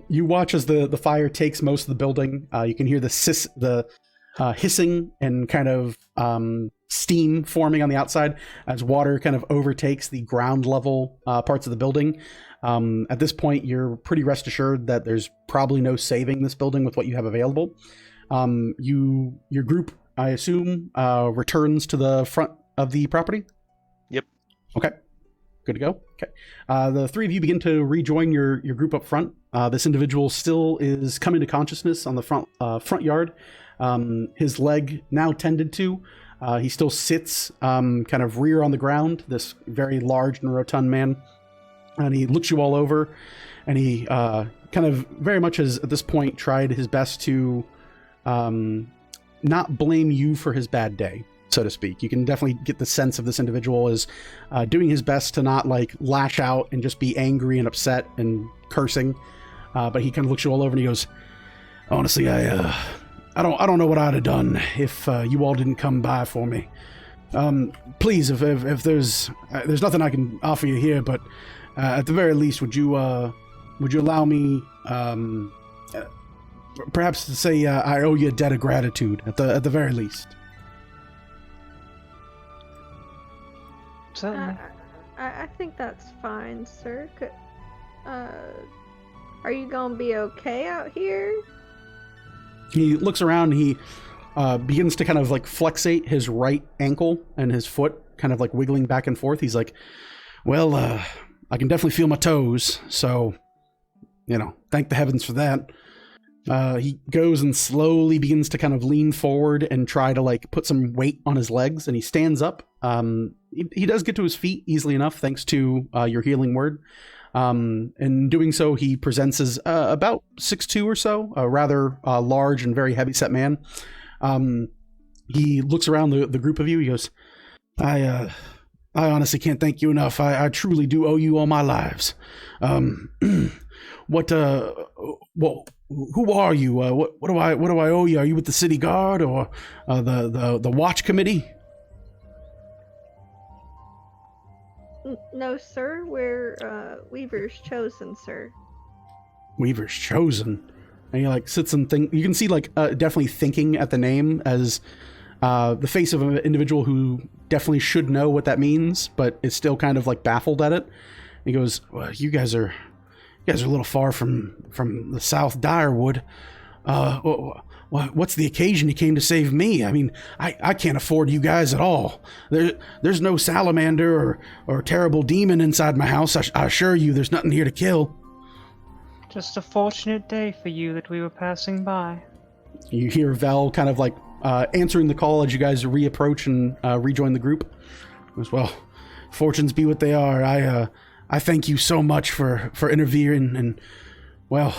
you watch as the fire takes most of the building. You can hear the hissing and kind of steam forming on the outside as water kind of overtakes the ground level parts of the building. At this point, you're pretty rest assured that there's probably no saving this building with what you have available. Your group, I assume, returns to the front of the property? Yep. Okay. Good to go? Okay. The three of you begin to rejoin your group up front. This individual still is coming to consciousness on the front yard. His leg now tended to. He still sits kind of rear on the ground, this very large and rotund man. And he looks you all over, and he kind of very much has, at this point, tried his best to not blame you for his bad day, so to speak. You can definitely get the sense of this individual as doing his best to not like lash out and just be angry and upset and cursing. But he kind of looks you all over and he goes, honestly, I don't know what I'd have done if you all didn't come by for me. Please, if there's nothing I can offer you here, but at the very least, would you allow me, perhaps to say I owe you a debt of gratitude at the very least? Certainly. I think that's fine, sir. Are you gonna be okay out here? He looks around and he begins to kind of like flexate his right ankle and his foot kind of like wiggling back and forth. He's like, well, I can definitely feel my toes, so, thank the heavens for that. He goes and slowly begins to kind of lean forward and try to like put some weight on his legs, and he stands up. He does get to his feet easily enough thanks to your healing word. In doing so, he presents as about 6'2" or so, a rather large and very heavy-set man. He looks around the group of you. He goes, I honestly can't thank you enough. I truly do owe you all my lives. Who are you? What do I owe you? Are you with the city guard or the watch committee? No, sir. We're Weaver's Chosen, sir. Weaver's Chosen. And he like sits and think. You can see like definitely thinking at the name as the face of an individual who definitely should know what that means, but is still kind of like baffled at it. He goes, well, you guys are a little far from the South Direwood. What's the occasion you came to save me? I mean, I can't afford you guys at all. There's no salamander or terrible demon inside my house. I assure you there's nothing here to kill. Just a fortunate day for you that we were passing by. You hear Vel kind of like answering the call as you guys reapproach and rejoin the group. He goes, well, fortunes be what they are. I thank you so much for intervening, and, well,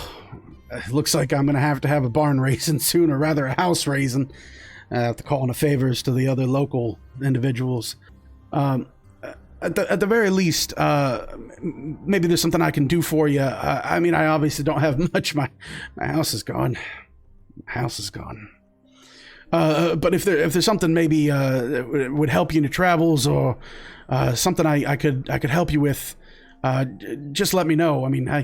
it looks like I'm going to have a barn raising soon, or rather a house raising. I have to call in a favors to the other local individuals. At the very least, maybe there's something I can do for you. I mean, I obviously don't have much. My house is gone. But if there's something maybe would help you in your travels, or something I could help you with, just let me know. I mean, I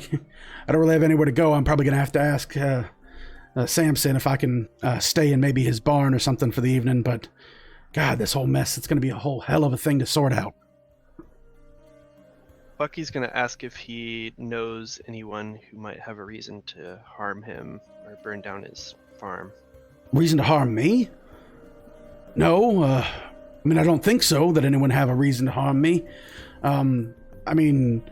don't really have anywhere to go. I'm probably gonna have to ask Samson if I can stay in maybe his barn or something for the evening. But God, this whole mess, it's gonna be a whole hell of a thing to sort out. Bucky's gonna ask if he knows anyone who might have a reason to harm him or burn down his farm. Reason to harm me? No, I mean, I don't think so, that anyone have a reason to harm me. I mean,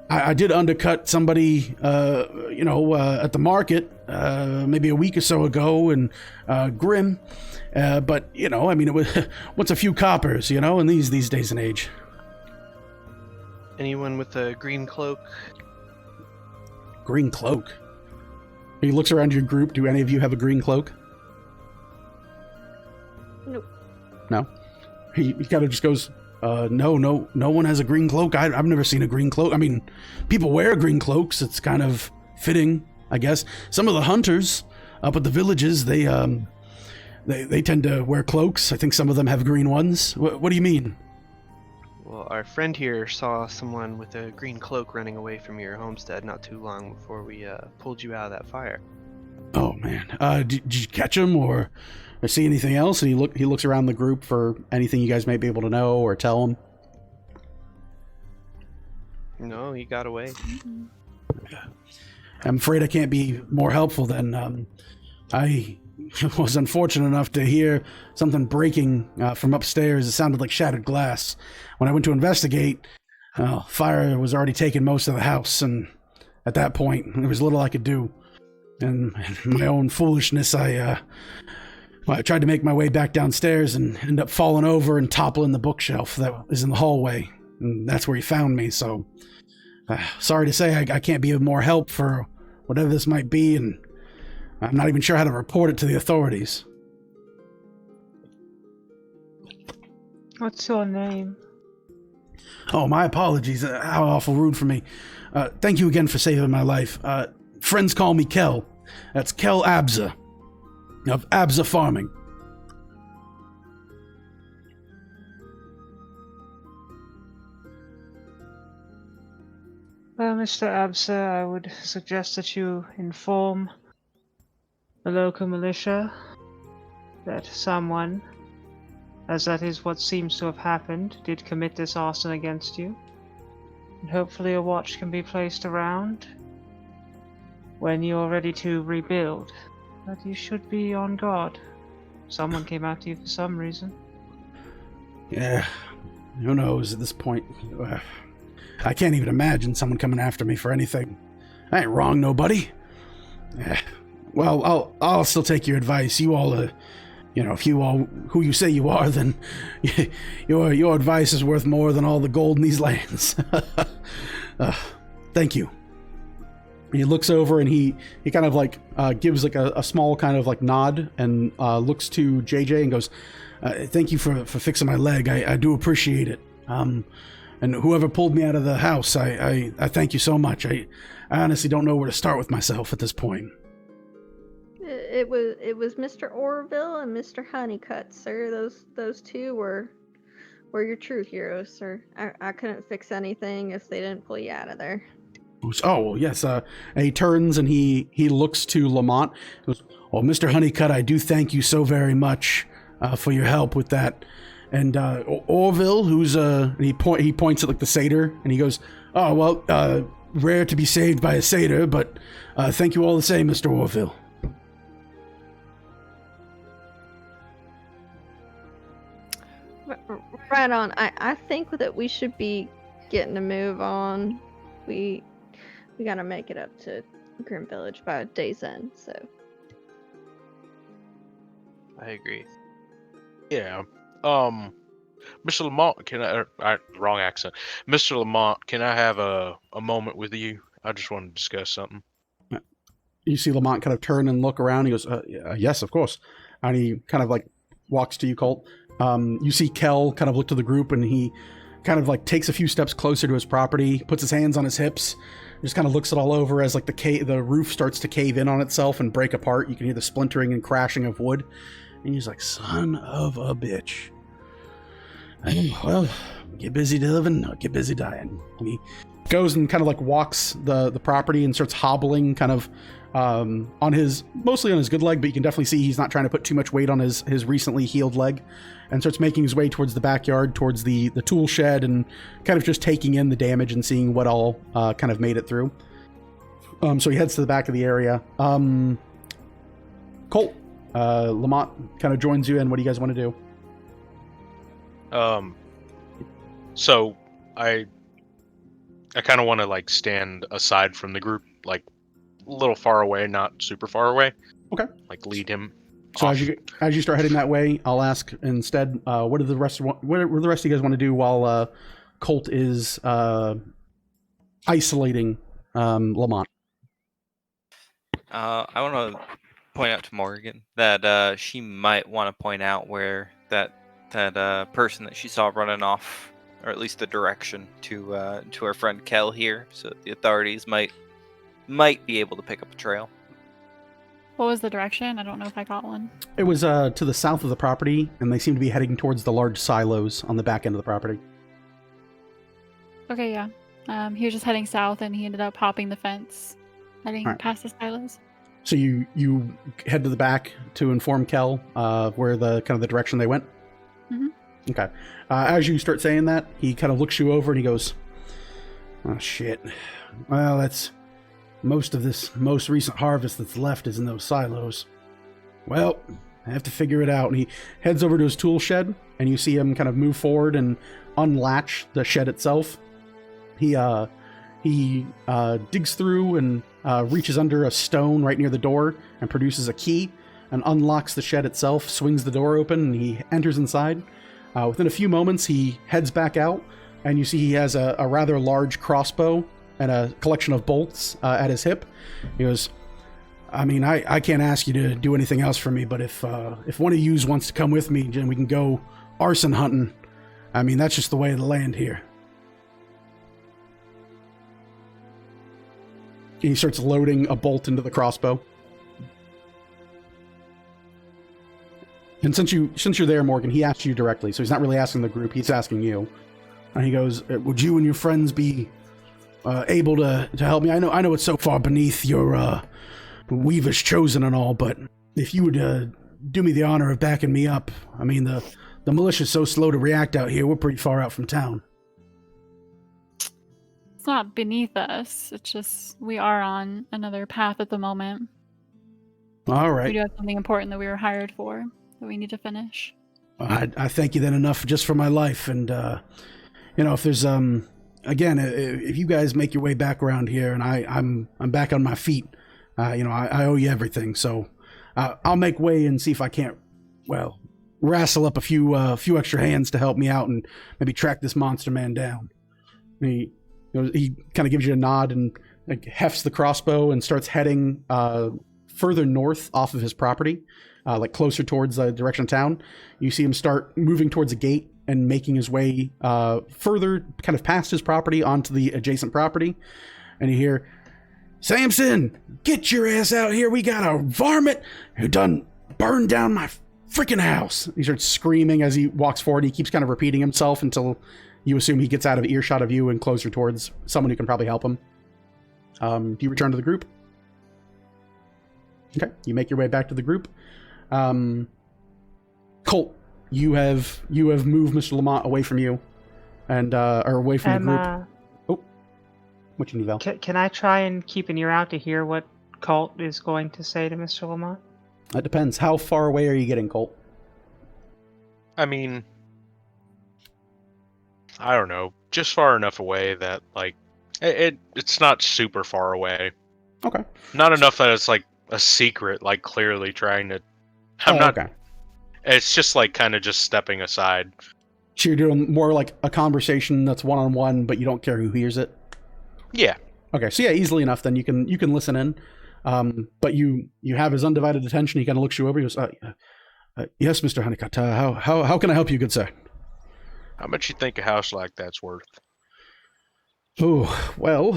I did undercut somebody, at the market, maybe a week or so ago, and Grim. But, I mean, it was, what's a few coppers, in these days and age? Anyone with a green cloak? Green cloak? He looks around your group. Do any of you have a green cloak? Nope. No? He kind of just goes, no one has a green cloak. I've never seen a green cloak. I mean, people wear green cloaks. It's kind of fitting, I guess. Some of the hunters up at the villages, they tend to wear cloaks. I think some of them have green ones. What do you mean? Well, our friend here saw someone with a green cloak running away from your homestead not too long before we pulled you out of that fire. Oh, man. Did you catch him or see anything else? And he looks around the group for anything you guys may be able to know or tell him. No, he got away. I'm afraid I can't be more helpful then. I was unfortunate enough to hear something breaking from upstairs. It sounded like shattered glass. When I went to investigate, fire was already taking most of the house, and at that point, there was little I could do. And my own foolishness, I tried to make my way back downstairs and ended up falling over and toppling the bookshelf that is in the hallway. And that's where he found me, so sorry to say I can't be of more help for whatever this might be, and I'm not even sure how to report it to the authorities. What's your name? Oh, my apologies. How awful rude for me. Thank you again for saving my life. Friends call me Kel. That's Kel Abza, of Abza Farming. Well, Mr. Absa, I would suggest that you inform the local militia that someone, as that is what seems to have happened, did commit this arson against you. And hopefully a watch can be placed around when you're ready to rebuild. But you should be on guard. someone came after you for some reason. Yeah, who knows at this point? I can't even imagine someone coming after me for anything. I ain't wrong nobody. Well, I'll still take your advice. You all, if you all who you say you are, then your advice is worth more than all the gold in these lands. Thank you. He looks over and he kind of like gives like a small kind of like nod and looks to JJ and goes, "Thank you for fixing my leg. I do appreciate it. And whoever pulled me out of the house, I thank you so much. I honestly don't know where to start with myself at this point." It was Mr. Orville and Mr. Honeycutt, sir. Those two were your true heroes, sir. I couldn't fix anything if they didn't pull you out of there. Oh, well, yes. And he turns and he looks to Lamont. He goes, "Well, Mr. Honeycutt, I do thank you so very much for your help with that. And Orville, who's and he points at like the satyr, and he goes, "Oh, well, rare to be saved by a satyr, but thank you all the same, Mr. Orville." Right on. I think that we should be getting a move on. We gotta make it up to Grim Village by day's end, so. I agree. Yeah. Mr. Lamont, wrong accent. Mr. Lamont, can I have a moment with you? I just want to discuss something. You see Lamont kind of turn and look around. He goes, "Yes, of course." And he kind of like walks to you, Colt. You see Kel kind of look to the group, and he kind of like takes a few steps closer to his property, puts his hands on his hips, just kind of looks it all over as like the roof starts to cave in on itself and break apart. You can hear the splintering and crashing of wood. And he's like, "Son of a bitch. Well, get busy living, get busy dying." And he goes and kind of like walks the property and starts hobbling kind of mostly on his good leg, but you can definitely see he's not trying to put too much weight on his recently healed leg, and starts making his way towards the backyard, towards the tool shed, and kind of just taking in the damage and seeing what all kind of made it through. So he heads to the back of the area. Colt, Lamont kind of joins you in. What do you guys want to do? So I kind of want to like stand aside from the group, like a little far away, not super far away. Okay. Like lead him. So off. as you start heading that way, I'll ask instead, what do the rest of you guys want to do while Colt is isolating Lamont? I want to point out to Morgan that she might want to point out where that person that she saw running off, or at least the direction to her friend Kel here, so that the authorities might be able to pick up a trail. What was the direction? I don't know if I got one. It was to the south of the property, and they seem to be heading towards the large silos on the back end of the property. Okay, yeah. He was just heading south, and he ended up hopping the fence, heading past the silos. So you head to the back to inform Kel where the kind of the direction they went? Mm-hmm. Okay. As you start saying that, he kind of looks you over and he goes, "Oh, shit. Well, that's most of this most recent harvest that's left is in those silos. Well, I have to figure it out." And he heads over to his tool shed, and you see him kind of move forward and unlatch the shed itself. He digs through and reaches under a stone right near the door and produces a key and unlocks the shed itself, swings the door open, and he enters inside. Within a few moments, he heads back out, and you see he has a rather large crossbow and a collection of bolts at his hip. He goes, "I mean, I can't ask you to do anything else for me, but if one of yous wants to come with me, then we can go arson hunting. I mean, that's just the way of the land here." And he starts loading a bolt into the crossbow. And since you're there, Morgan, he asked you directly, so he's not really asking the group, he's asking you. And he goes, "Would you and your friends be able to help me? I know it's so far beneath your weaver's chosen and all, but if you would do me the honor of backing me up. I mean, the militia's so slow to react out here, we're pretty far out from town." It's not beneath us. It's just we are on another path at the moment. All right. We do have something important that we were hired for. that we need to finish. I thank you then enough just for my life, and if there's again, if you guys make your way back around here, and I'm back on my feet, I owe you everything. So I'll make way and see if I can't, wrestle up a few extra hands to help me out and maybe track this monster man down. And he kind of gives you a nod and hefts the crossbow and starts heading further north off of his property. Closer towards the direction of town. You see him start moving towards a gate and making his way further, kind of past his property onto the adjacent property. And you hear, "Samson, get your ass out here. We got a varmint who done burned down my freaking house." He starts screaming as he walks forward. He keeps kind of repeating himself until you assume he gets out of earshot of you and closer towards someone who can probably help him. Do you return to the group? Okay, you make your way back to the group. Colt, you have moved Mr. Lamont away from you, and or away from the group. What you need, Val? Can I try and keep an ear out to hear what Colt is going to say to Mr. Lamont? That depends. How far away are you getting, Colt? I mean, I don't know, just far enough away that it's not super far away. Okay. Not enough that it's like a secret, like clearly trying to. I'm not. Okay. It's just kind of just stepping aside. So you're doing more like a conversation that's one-on-one, but you don't care who hears it? Yeah. Okay, so yeah, easily enough then you can listen in. But you have his undivided attention. He kind of looks you over. He goes, "Yes, Mr. Honeycutt. How can I help you, good sir?" How much you think a house like that's worth? Oh, well,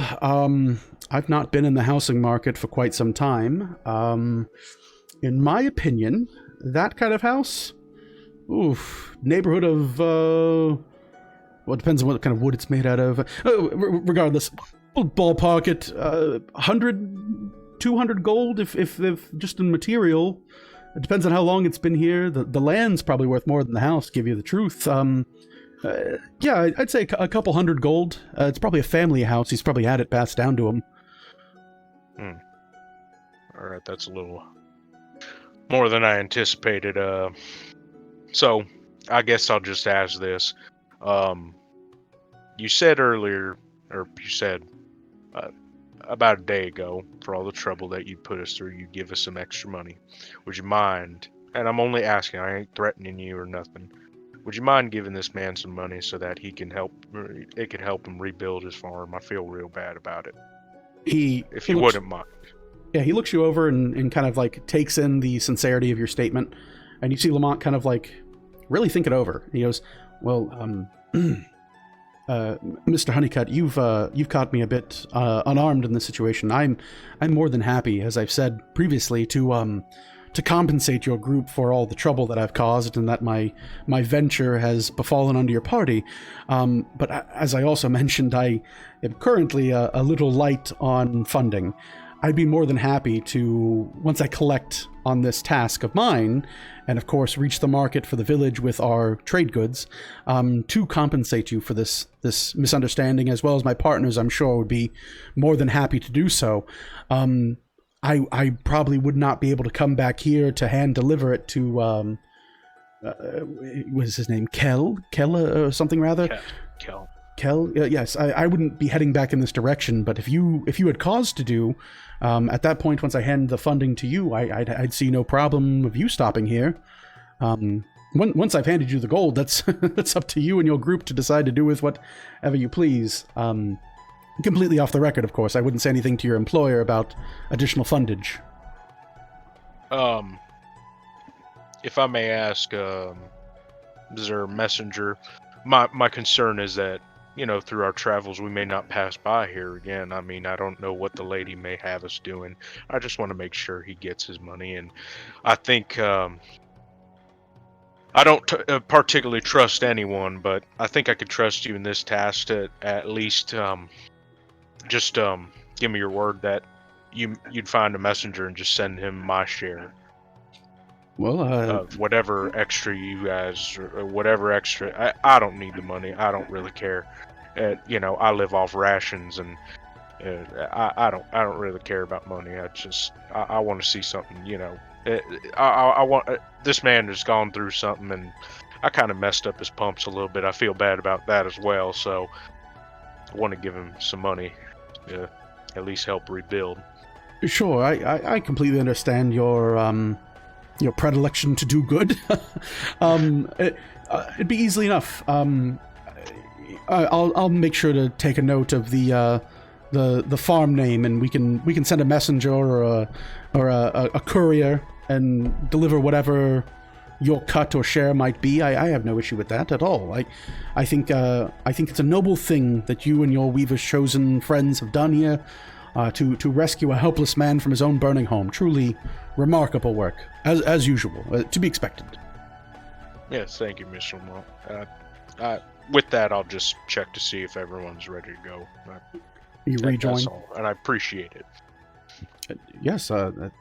I've not been in the housing market for quite some time. In my opinion, that kind of house, neighborhood of, it depends on what kind of wood it's made out of. Regardless, we'll ballpark it, 100, 200 gold if just in material. It depends on how long it's been here. The land's probably worth more than the house, to give you the truth. Yeah, I'd say a couple hundred gold. It's probably a family house. He's probably had it passed down to him. Alright, that's a little more than I anticipated. So, I guess I'll just ask this. You said earlier, or you said about a day ago, for all the trouble that you put us through, you'd give us some extra money. Would you mind, and I'm only asking, I ain't threatening you or nothing, would you mind giving this man some money so that it can help him rebuild his farm? I feel real bad about it. If you wouldn't mind. Yeah, he looks you over and kind of takes in the sincerity of your statement, and you see Lamont kind of really think it over. He goes, "Well, Mr. Honeycutt, you've caught me a bit unarmed in this situation. I'm more than happy, as I've said previously, to compensate your group for all the trouble that I've caused and that my venture has befallen under your party. But as I also mentioned, I am currently a little light on funding. I'd be more than happy to, once I collect on this task of mine, and of course reach the market for the village with our trade goods, to compensate you for this misunderstanding, as well as my partners, I'm sure, would be more than happy to do so. I probably would not be able to come back here to hand deliver it to, what is his name? Kel or something rather? Kel? Yes, I wouldn't be heading back in this direction, but if you had cause to do, at that point, once I hand the funding to you, I'd see no problem of you stopping here. Once I've handed you the gold, that's that's up to you and your group to decide to do with whatever you please. Completely off the record, of course. I wouldn't say anything to your employer about additional fundage. If I may ask, is there a messenger? My concern is that, through our travels, we may not pass by here again. I mean, I don't know what the lady may have us doing. I just want to make sure he gets his money, and I think, I don't particularly trust anyone, but I think I could trust you in this task to at least, just give me your word that you'd find a messenger and just send him my share. Well, whatever extra you guys, or whatever extra, I don't need the money. I don't really care. I live off rations, and I don't really care about money. I want to see something, I want this man has gone through something, and I kind of messed up his pumps a little bit. I feel bad about that as well, so I want to give him some money to at least help rebuild. Sure, I completely understand your predilection to do good. It'd be easily enough. I'll make sure to take a note of the farm name, and we can send a messenger or a courier and deliver whatever your cut or share might be. I have no issue with that at all. I think it's a noble thing that you and your Weaver's chosen friends have done here, to rescue a helpless man from his own burning home. Truly remarkable work, as usual, to be expected. Yes, thank you, Mr. Lamont. With that, I'll just check to see if everyone's ready to go. You rejoin, that's all, and I appreciate it. Yes,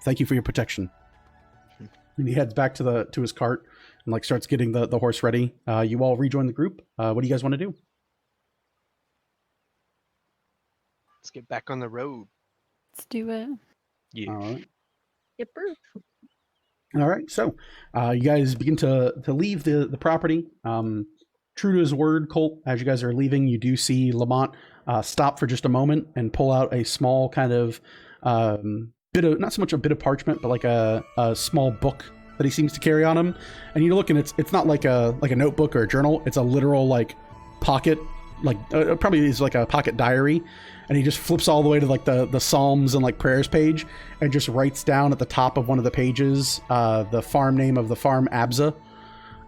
thank you for your protection. And he heads back to his cart and starts getting the horse ready. You all rejoin the group. What do you guys want to do? Let's get back on the road. Let's do it. Yeah. All right. Yep. All right. So you guys begin to leave the property. True to his word, Colt, as you guys are leaving, you do see Lamont stop for just a moment and pull out a small kind of not so much a bit of parchment, but like a small book that he seems to carry on him. And you look, and it's not like a notebook or a journal. It's a literal pocket, probably is like a pocket diary. And he just flips all the way to the Psalms and prayers page, and just writes down at the top of one of the pages the farm name of the farm, Abza.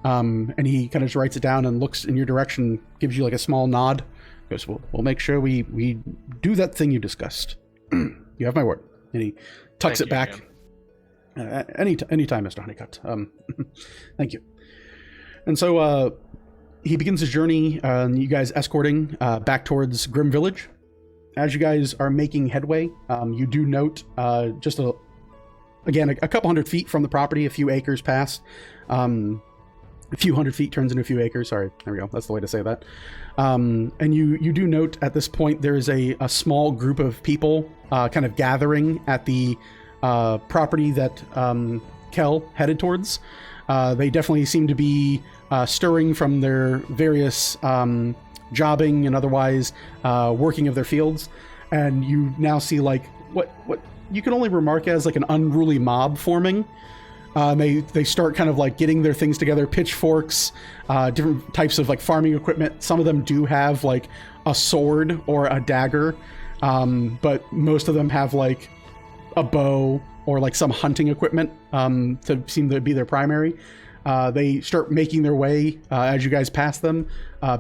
And he kind of just writes it down and looks in your direction, gives you a small nod. Goes, we'll make sure we do that thing you discussed. You have my word. And he tucks it back. Anytime, Mr. Honeycutt. Thank you. And so he begins his journey, you guys escorting back towards Grim Village. As you guys are making headway, you do note just a couple hundred feet from the property, a few acres past. A few hundred feet turns into a few acres. Sorry, there we go. That's the way to say that. And you do note at this point there is a small group of people kind of gathering at the property that Kel headed towards. They definitely seem to be stirring from their various jobbing and otherwise working of their fields. And you now see what you can only remark as an unruly mob forming. They start kind of getting their things together, pitchforks, different types of farming equipment. Some of them do have a sword or a dagger, but most of them have a bow or some hunting equipment to seem to be their primary. They start making their way as you guys pass them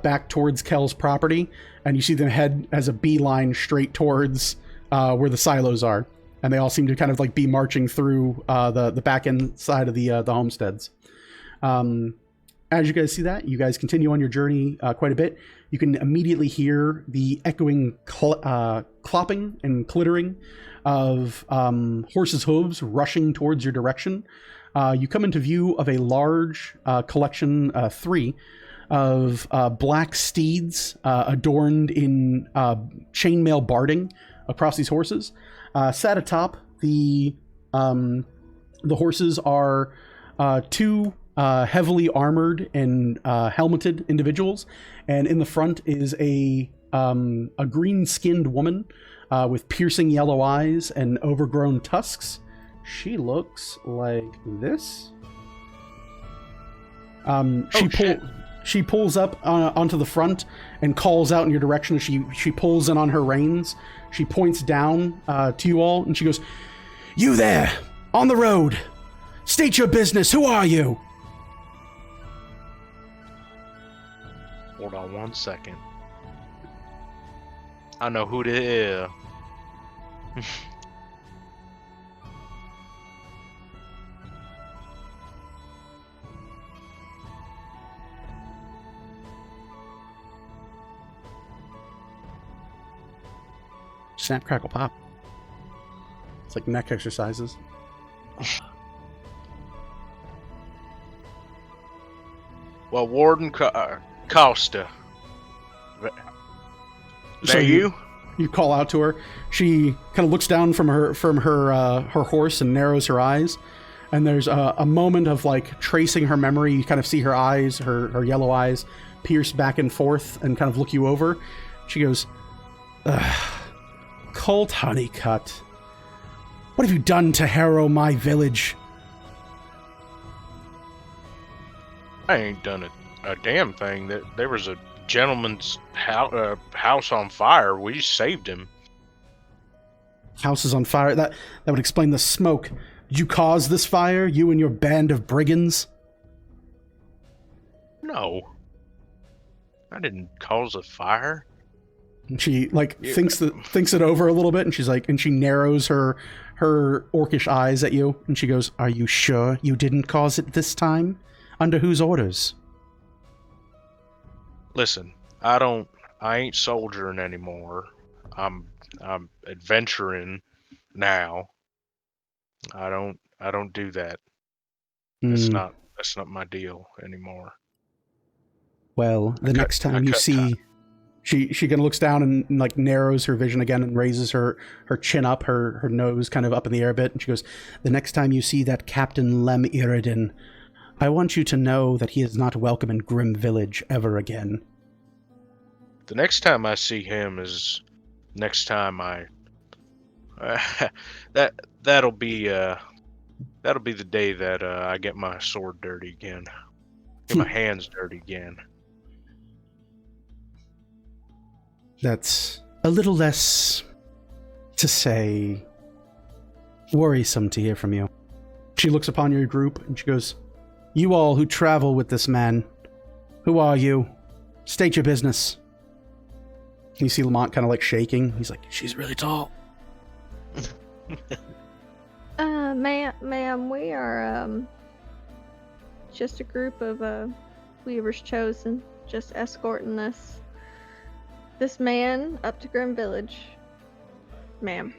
back towards Kel's property, and you see them head as a beeline straight towards where the silos are. And they all seem to kind of be marching through the back end side of the homesteads. As you guys see that, you guys continue on your journey quite a bit. You can immediately hear the echoing clopping and clittering of horses' hooves rushing towards your direction. You come into view of a large collection, 3, of black steeds adorned in chainmail barding across these horses. Sat atop the horses are 2 heavily armored and helmeted individuals, and in the front is a green-skinned woman with piercing yellow eyes and overgrown tusks. She looks like this. She pulls up onto the front and calls out in your direction as she pulls in on her reins. She points down to you all, and she goes, "You there, on the road. State your business. Who are you?" Hold on 1 second. I know who this is. Snap, crackle, pop. It's like neck exercises. Well, Warden Costa. So you? You call out to her. She kind of looks down from her horse and narrows her eyes. And there's a moment of like tracing her memory. You kind of see her eyes, her yellow eyes, pierce back and forth and kind of look you over. She goes, Colt Honeycutt, what have you done to harrow my village? I ain't done a damn thing. There was a gentleman's house on fire. We saved him. House is on fire. That would explain the smoke. Did you cause this fire, you and your band of brigands? No. I didn't cause a fire. And she like thinks it over a little bit, and she's like, and she narrows her orcish eyes at you, and she goes, "Are you sure you didn't cause it this time? Under whose orders?" Listen, I ain't soldiering anymore. I'm adventuring now. I don't do that. That's not my deal anymore. Well, the next time you see, she kind of looks down and like narrows her vision again and raises her chin up, her nose kind of up in the air a bit, and she goes, "The next time you see that Captain Lem Iridan, I want you to know that he is not welcome in Grim Village ever again." The next time I see him is next time that'll be the day that I get my sword dirty again. Get my hands dirty again. That's a little less, to say, worrisome to hear from you. She looks upon your group and she goes, "You all who travel with this man, who are you? State your business." You see Lamont kind of like shaking. He's like, "She's really tall." Ma'am, we are just a group of Weavers Chosen, just escorting this man up to Grim Village, ma'am.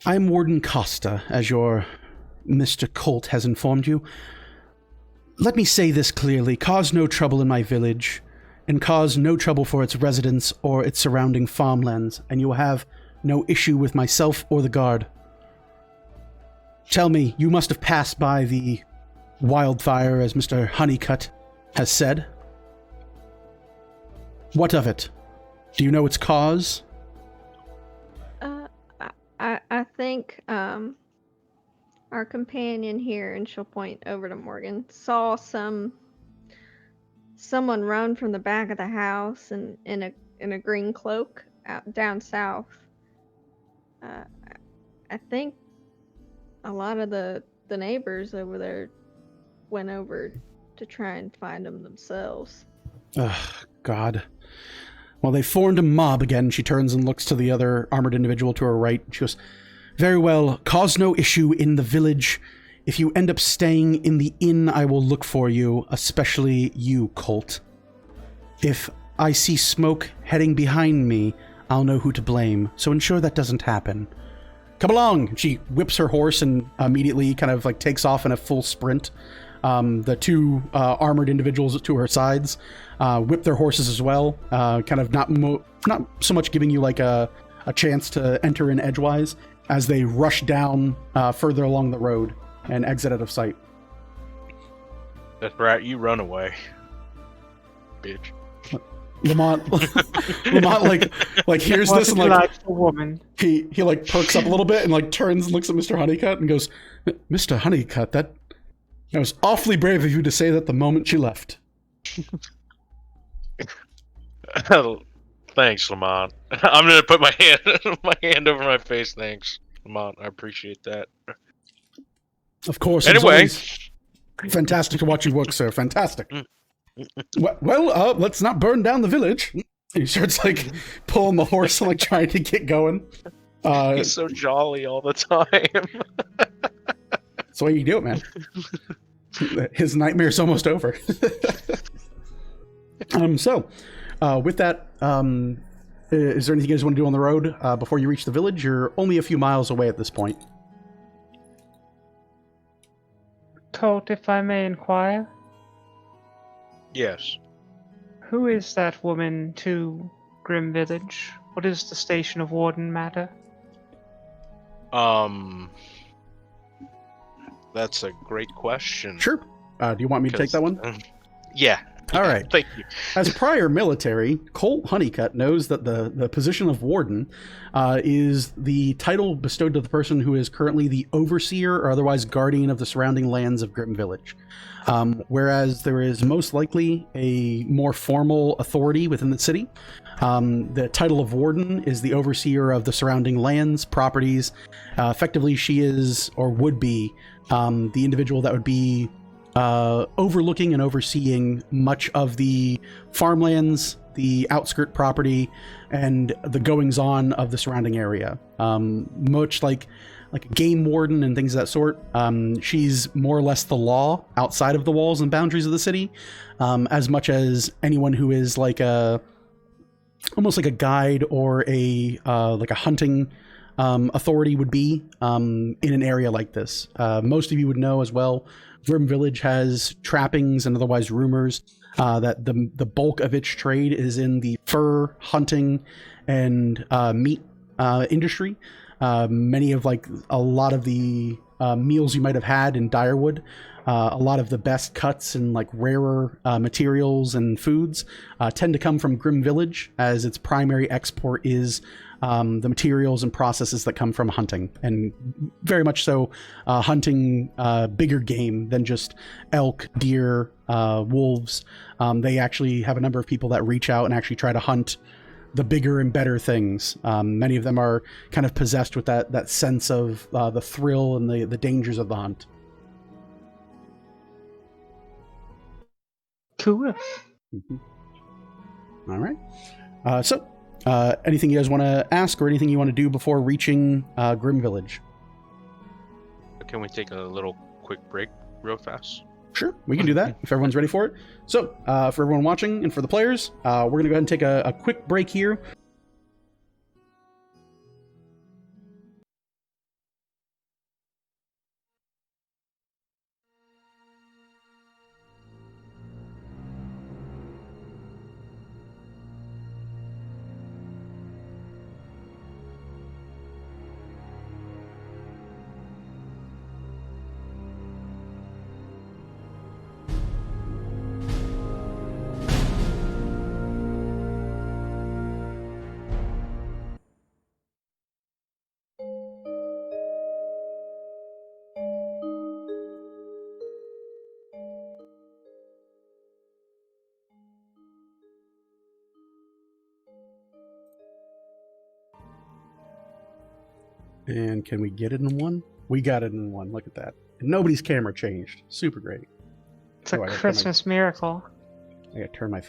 I'm Warden Costa, as your Mr. Colt has informed you. Let me say this clearly: cause no trouble in my village, and cause no trouble for its residents or its surrounding farmlands, and you will have no issue with myself or the guard. Tell me, you must have passed by the wildfire, as Mr. Honeycutt has said. What of it? Do you know its cause? I think our companion here, and she'll point over to Morgan, saw someone run from the back of the house and in a green cloak out down south. I think a lot of the neighbors over there went over to try and find him themselves. Ugh, God. Well, they formed a mob again. She turns and looks to the other armored individual to her right. She goes, "Very well, cause no issue in the village. If you end up staying in the inn, I will look for you, especially you, Colt. If I see smoke heading behind me, I'll know who to blame, so ensure that doesn't happen. Come along!" She whips her horse and immediately kind of like takes off in a full sprint. The two armored individuals to her sides whip their horses as well, kind of not so much giving you like a chance to enter in edgewise as they rush down further along the road and exit out of sight. That's right, you run away, bitch. Lamont like hears this and like a woman. He like perks up a little bit and like turns and looks at Mr. Honeycutt and goes, "Mr. Honeycutt, that was awfully brave of you to say that the moment she left." Thanks, Lamont. I'm gonna put my hand over my face. Thanks, Lamont. I appreciate that. Of course. Anyway, fantastic to watch you work, sir. Fantastic. Well, let's not burn down the village. He starts like pulling the horse and like trying to get going. He's so jolly all the time. That's the way you do it, man. His nightmare's almost over. So, with that, is there anything you guys want to do on the road before you reach the village? You're only a few miles away at this point. Colt, if I may inquire, Yes. who is that woman to Grim Village? What is the station of Warden matter? That's a great question. Sure. Do you want me to take that one? Yeah. All right. Thank you. As prior military, Colt Honeycutt knows that the position of warden is the title bestowed to the person who is currently the overseer or otherwise guardian of the surrounding lands of Grim Village. Whereas there is most likely a more formal authority within the city. The title of warden is the overseer of the surrounding lands, properties. Effectively, she is or would be the individual that would be overlooking and overseeing much of the farmlands, the outskirt property, and the goings-on of the surrounding area. Much like a game warden and things of that sort, she's more or less the law outside of the walls and boundaries of the city, as much as anyone who is like almost like a guide or a hunting authority would be in an area like this. Most of you would know as well, Grim Village has trappings and otherwise rumors that the bulk of its trade is in the fur hunting and meat industry. Many of a lot of the meals you might have had in Direwood, a lot of the best cuts and rarer materials and foods tend to come from Grim Village, as its primary export is the materials and processes that come from hunting, and very much so hunting bigger game than just elk, deer, wolves. They actually have a number of people that reach out and actually try to hunt the bigger and better things. Many of them are kind of possessed with that sense of the thrill and the dangers of the hunt. Cool. Mm-hmm. All right. So anything you guys want to ask or anything you want to do before reaching Grim Village? Can we take a little quick break real fast? Sure, we can do that if everyone's ready for it. So for everyone watching and for the players, we're going to go ahead and take a quick break here. And can we get it in one? We got it in one. Look at that. And nobody's camera changed. Super great. It's a Christmas miracle. I gotta turn my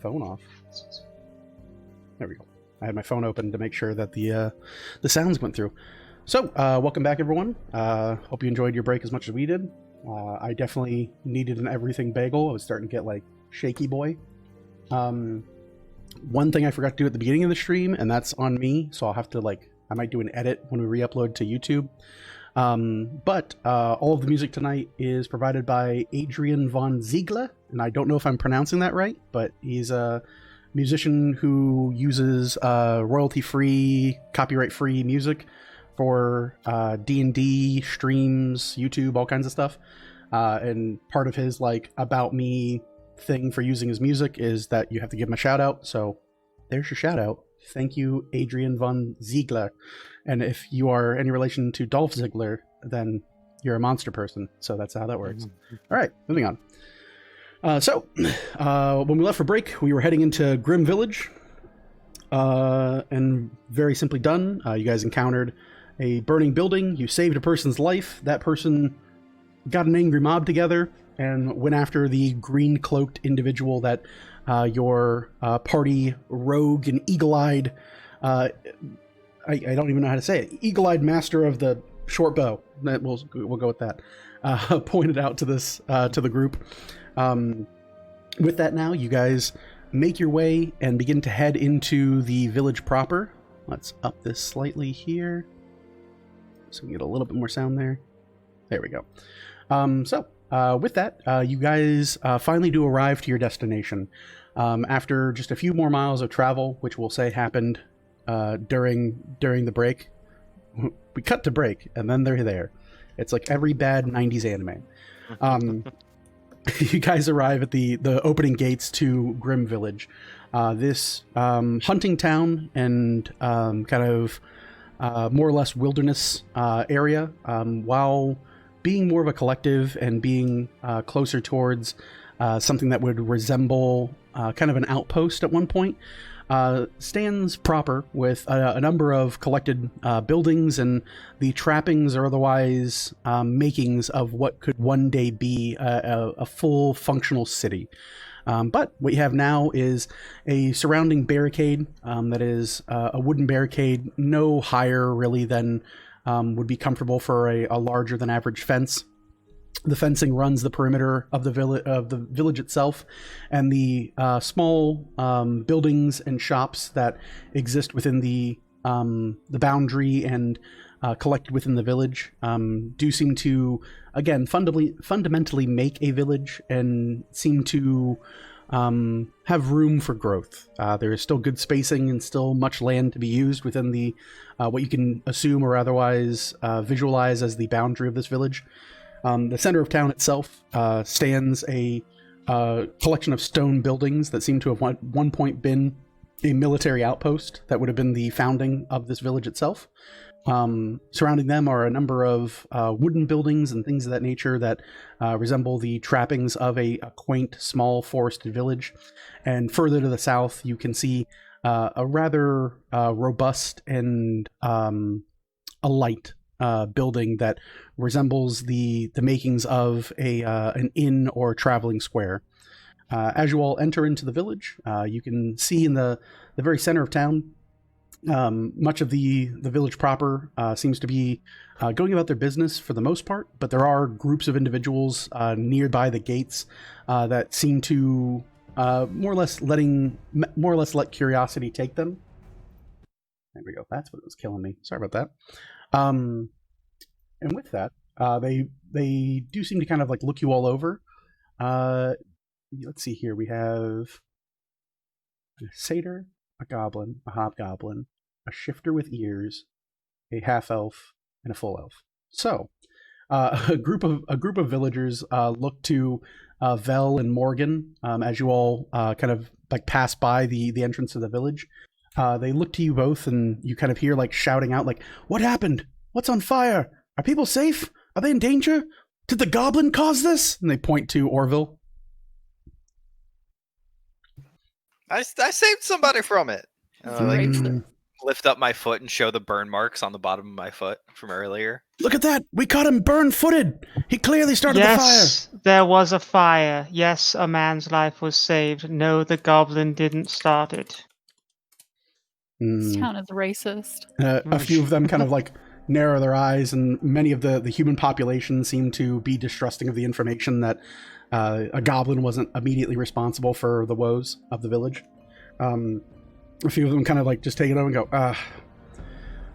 phone off. There we go. I had my phone open to make sure that the sounds went through. So, welcome back, everyone. Hope you enjoyed your break as much as we did. I definitely needed an everything bagel. I was starting to get shaky boy. One thing I forgot to do at the beginning of the stream, and that's on me, so I'll have to I might do an edit when we re-upload to YouTube. But all of the music tonight is provided by Adrian von Ziegler, and I don't know if I'm pronouncing that right, but he's a musician who uses royalty-free, copyright-free music for D&D streams, YouTube, all kinds of stuff. And part of his about me thing for using his music is that you have to give him a shout out. So there's your shout out. Thank you, Adrian von Ziegler. And if you are any relation to Dolph Ziggler, then you're a monster person. So that's how that works. All right, moving on. So when we left for break, we were heading into Grim Village. And very simply done, you guys encountered a burning building. You saved a person's life. That person got an angry mob together and went after the green-cloaked individual that your party rogue and eagle-eyed, I don't even know how to say it, eagle-eyed master of the short bow, we'll go with that, pointed out to this to the group. With that now, you guys make your way and begin to head into the village proper. Let's up this slightly here so we can get a little bit more sound there. There we go. With that, you guys finally do arrive to your destination. After just a few more miles of travel, which we'll say happened during the break. we cut to break, and then they're there. It's like every bad 90s anime. You guys arrive at the opening gates to Grim Village. This hunting town and kind of more or less wilderness area, while being more of a collective and being closer towards something that would resemble kind of an outpost at one point, stands proper with a number of collected buildings and the trappings or otherwise makings of what could one day be a full functional city. But what you have now is a surrounding barricade that is a wooden barricade, no higher really than would be comfortable for a larger than average fence. The fencing runs the perimeter of the village itself, and the small buildings and shops that exist within the boundary and collected within the village do seem to, again, fundamentally make a village and seem to have room for growth. There is still good spacing and still much land to be used within the what you can assume or otherwise visualize as the boundary of this village. The center of town itself stands a collection of stone buildings that seem to have at one point been a military outpost that would have been the founding of this village itself. Surrounding them are a number of wooden buildings and things of that nature that resemble the trappings of a quaint, small forested village. And further to the south, you can see a rather robust and a light building that resembles the makings of an inn or traveling square. As you all enter into the village, you can see in the very center of town, much of the village proper seems to be going about their business for the most part, but there are groups of individuals nearby the gates that seem to more or less let curiosity take them. There we go. That's what was killing me. Sorry about that. And with that, they do seem to kind of like look you all over. Let's see here. We have a satyr, a goblin, a hobgoblin, a shifter with ears, a half elf, and a full elf. So, a group of villagers look to Vel and Morgan as you all kind of like pass by the entrance of the village. They look to you both, and you kind of hear like shouting out, like, "What happened? What's on fire? Are people safe? Are they in danger? Did the goblin cause this?" And they point to Orville. I saved somebody from it. Lift up my foot and show the burn marks on the bottom of my foot from earlier. Look at that! We caught him burn-footed! He clearly started the fire! Yes, there was a fire. Yes, a man's life was saved. No, the goblin didn't start it. This town is racist. A few of them kind of like narrow their eyes, and many of the human population seem to be distrusting of the information that a goblin wasn't immediately responsible for the woes of the village. A few of them kind of like just take it over and go,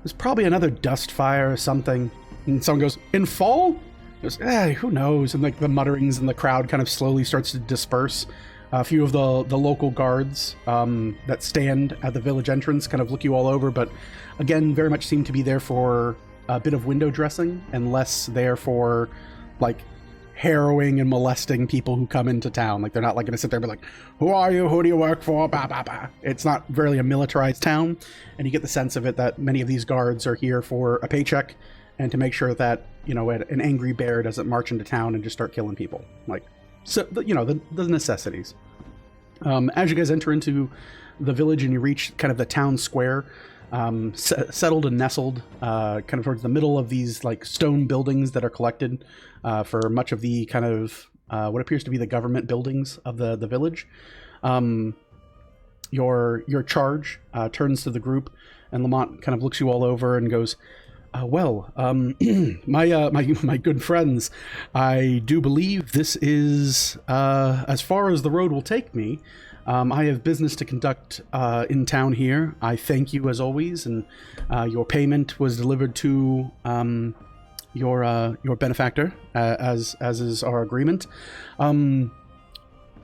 there's probably another dust fire or something. And someone goes, "In fall?" Goes, who knows? And like the mutterings and the crowd kind of slowly starts to disperse. A few of the local guards that stand at the village entrance kind of look you all over, but again, very much seem to be there for a bit of window dressing and less there for like harrowing and molesting people who come into town. Like they're not like going to sit there and be like, "Who are you? Who do you work for?" Bah, bah, bah. It's not really a militarized town, and you get the sense of it that many of these guards are here for a paycheck and to make sure that, you know, an angry bear doesn't march into town and just start killing people. Like, so, you know, the necessities. As you guys enter into the village and you reach kind of the town square, settled and nestled kind of towards the middle of these like stone buildings that are collected for much of the kind of what appears to be the government buildings of the village. Your charge turns to the group, and Lamont kind of looks you all over and goes, my good friends, I do believe this is as far as the road will take me. I have business to conduct in town here. I thank you as always, and your payment was delivered to your benefactor, as is our agreement.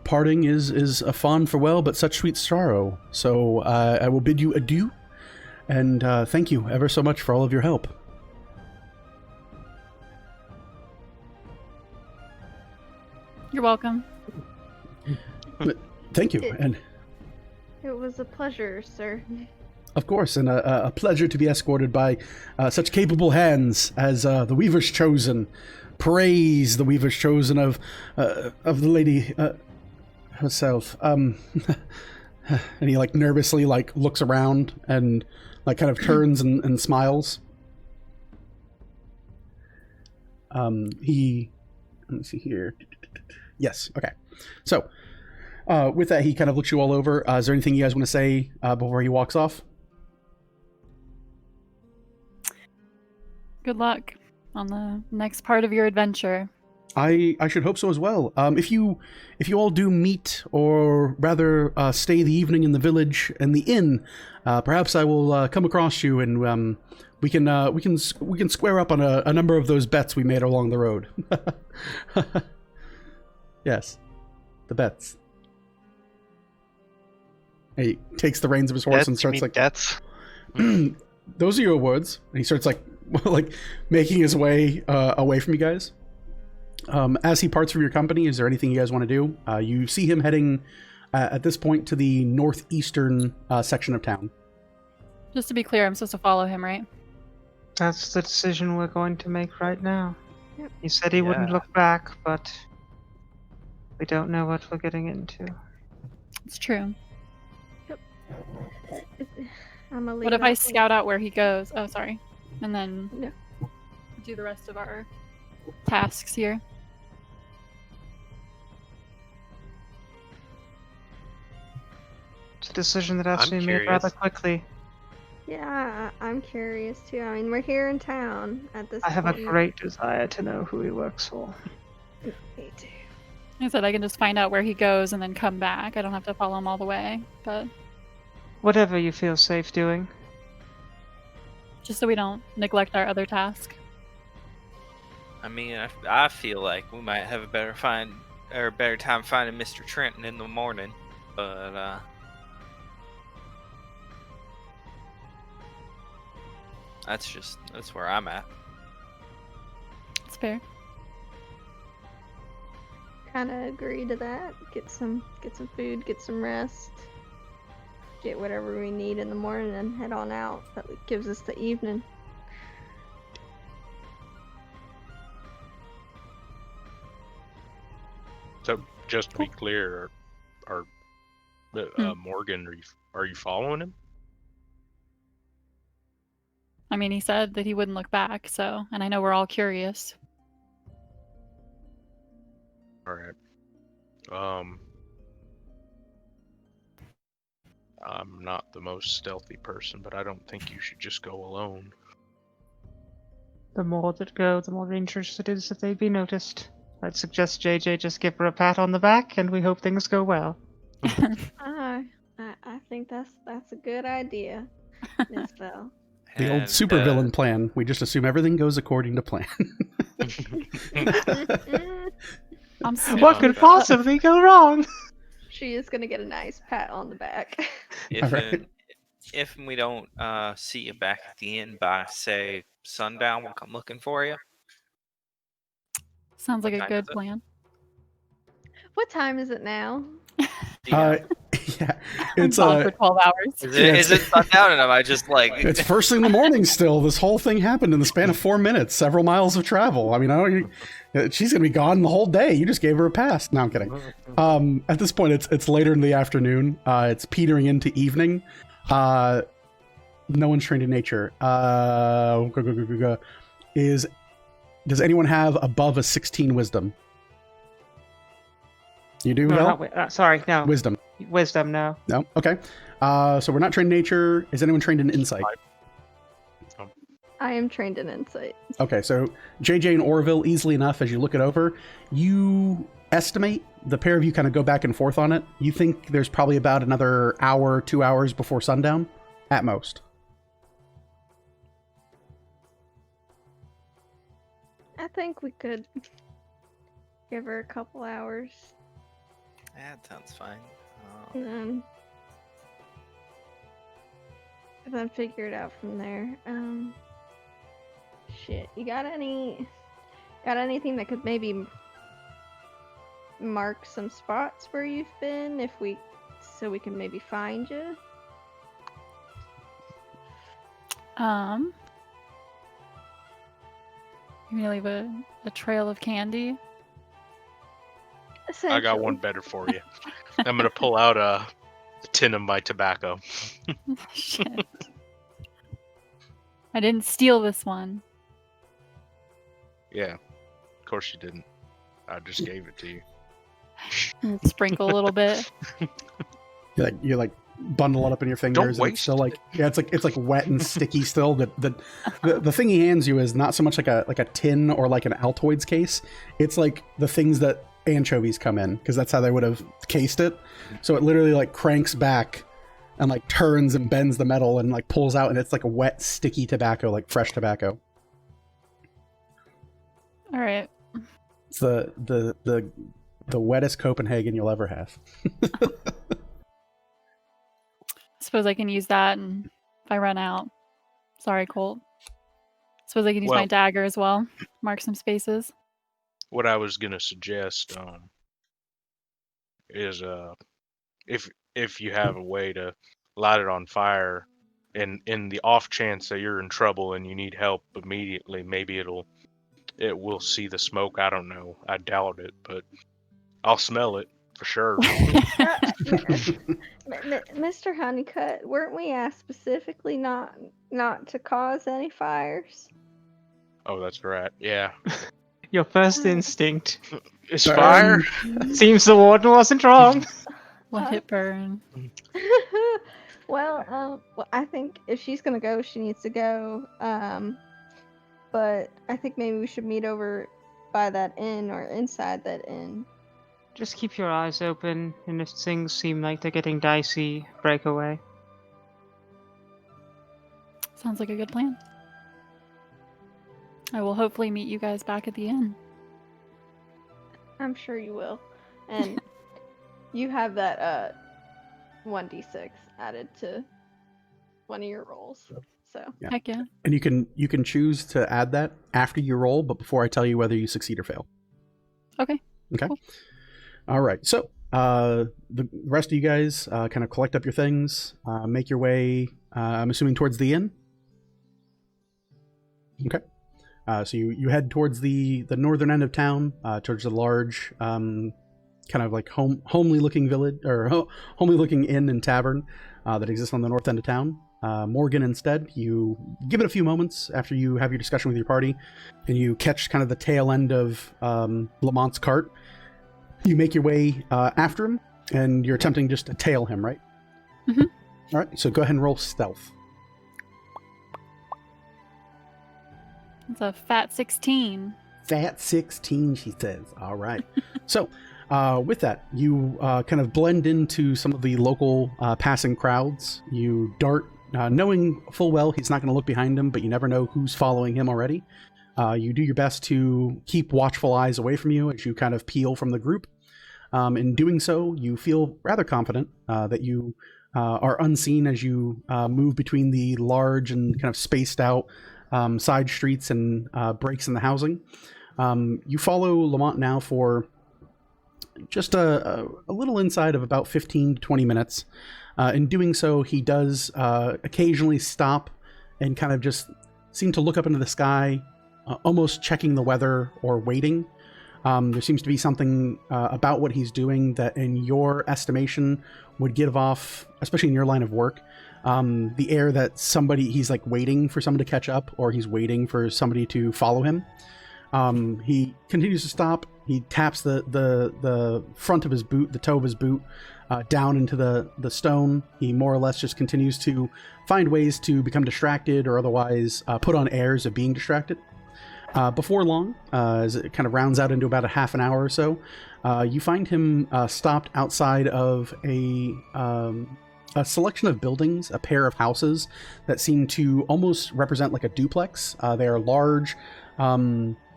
Parting is a fond farewell, but such sweet sorrow. So I will bid you adieu, and thank you ever so much for all of your help. You're welcome. Thank you, and It was a pleasure, sir. of course, and a pleasure to be escorted by such capable hands as the Weaver's Chosen. Praise the Weaver's Chosen of the lady herself. And he like nervously like looks around and like kind of turns and smiles. Let me see here. Yes, okay. So, with that, he kind of looks you all over. Is there anything you guys want to say before he walks off? Good luck on the next part of your adventure. I should hope so as well. If you all do meet, or rather stay the evening in the village and the inn, perhaps I will come across you and we can square up on a number of those bets we made along the road. Yes, the bets. He takes the reins of his horse and starts like debts. Those are your words. And he starts like making his way away from you guys. As he parts from your company, is there anything you guys want to do? You see him heading at this point to the northeastern section of town. Just to be clear, I'm supposed to follow him, right? That's the decision we're going to make right now. Yep. He said he wouldn't Yeah. look back, but we don't know what we're getting into. It's true. I'm gonna leave. What if I that scout out where he goes? Oh, sorry. And then No. do the rest of our tasks here. It's a decision that has I'm to be made rather curious. quickly. Yeah, I'm curious too. I mean, we're here in town at this I have a point. great desire to know who he works for. Me too. I said I can just find out where he goes and then come back. I don't have to follow him all the way, but Whatever you feel safe doing. just so we don't neglect our other task. I mean, I feel like we might have a better time finding Mr. Trenton in the morning, but that's where I'm at. It's fair. Kind of agree to that. Get some food, get some rest, get whatever we need in the morning, and head on out. That gives us the evening. So just to be clear, are Morgan, are you following him? I mean, he said that he wouldn't look back, so, and I know we're all curious. All right. I'm not the most stealthy person, but I don't think you should just go alone. The more that go, the more dangerous it is that they be noticed. I'd suggest JJ just give her a pat on the back, and we hope things go well. I think that's a good idea, Miss Bell. The old And, supervillain plan. We just assume everything goes according to plan. I'm so What could possibly go wrong? She is gonna get a nice pat on the back. If if we don't see you back at the inn by say sundown, we'll come looking for you. Sounds like What a time good is it? plan. What time is it now? Yeah, I'm it's gone for 12 hours. Is it sundown? And am I just like it's first thing in the morning still. This whole thing happened in the span of 4 minutes, several miles of travel. I mean, she's gonna be gone the whole day. You just gave her a pass. No, I'm kidding. At this point, it's later in the afternoon. It's petering into evening. No one's trained in nature. Does anyone have above a 16 wisdom? You do, No, Vel? not sorry, no. Wisdom. Wisdom, no. No? Okay. So we're not trained in nature. Is anyone trained in insight? I am trained in insight. Okay, so JJ and Orville, easily enough, as you look it over, you estimate, the pair of you kind of go back and forth on it. You think there's probably about another hour, 2 hours before sundown, at most. I think we could give her a couple hours that sounds fine. and then figure it out from there. Shit, you got anything that could maybe mark some spots where you've been so we can maybe find you? You mean leave a trail of candy? I got one better for you. I'm gonna pull out a tin of my tobacco. Shit. I didn't steal this one. Yeah, of course you didn't. I just gave it to you. Sprinkle a little bit. You like bundle it up in your fingers. And it's still like it's like wet and sticky still. The thing he hands you is not so much like a tin or like an Altoids case. It's like the things that anchovies come in, because that's how they would have cased it. So it literally like cranks back and like turns and bends the metal and like pulls out, and it's like a wet, sticky tobacco, like fresh tobacco. All right. It's the wettest Copenhagen you'll ever have. Suppose I can use that, and if I run out. Sorry, Colt. Suppose I can use my dagger as well. Mark some spaces. What I was gonna suggest is if you have a way to light it on fire, and in the off chance that you're in trouble and you need help immediately, maybe it will see the smoke. I don't know. I doubt it, but I'll smell it for sure. Mr. Honeycutt, weren't we asked specifically not to cause any fires? Oh, that's right. Yeah. Your first instinct is fire. Seems the warden wasn't wrong. Let it burn. Well, I think if she's gonna go, she needs to go. But I think maybe we should meet over by that inn or inside that inn. Just keep your eyes open, and if things seem like they're getting dicey, break away. Sounds like a good plan. I will hopefully meet you guys back at the inn. I'm sure you will. And you have that 1d6 added to one of your rolls. So yeah. Heck yeah. And you can choose to add that after you roll, but before I tell you whether you succeed or fail. Okay. Cool. All right. So the rest of you guys kind of collect up your things, make your way, I'm assuming, towards the inn. Okay. So you head towards the northern end of town, towards the large, kind of like homely looking village, or homely looking inn and tavern that exists on the north end of town. Morgan, instead, you give it a few moments after you have your discussion with your party, and you catch kind of the tail end of Lamont's cart. You make your way after him, and you're attempting just to tail him, right? Mm-hmm. All right, so go ahead and roll stealth. It's a fat 16. Fat 16, she says. All right. So with that, you kind of blend into some of the local passing crowds. You dart, knowing full well he's not going to look behind him, but you never know who's following him already. You do your best to keep watchful eyes away from you as you kind of peel from the group. In doing so, you feel rather confident that you are unseen as you move between the large and kind of spaced out side streets and breaks in the housing. You follow Lamont now for just a little inside of about 15 to 20 minutes. In doing so, he does occasionally stop and kind of just seem to look up into the sky, almost checking the weather or waiting. There seems to be something about what he's doing that, in your estimation, would give off, especially in your line of work, the air that he's like waiting for someone to catch up, or he's waiting for somebody to follow him. He continues to stop. He taps the front of his boot, the toe of his boot, down into the stone. He more or less just continues to find ways to become distracted or otherwise put on airs of being distracted. Before long, as it kind of rounds out into about a half an hour or so, you find him stopped outside of a selection of buildings, a pair of houses that seem to almost represent like a duplex. They are large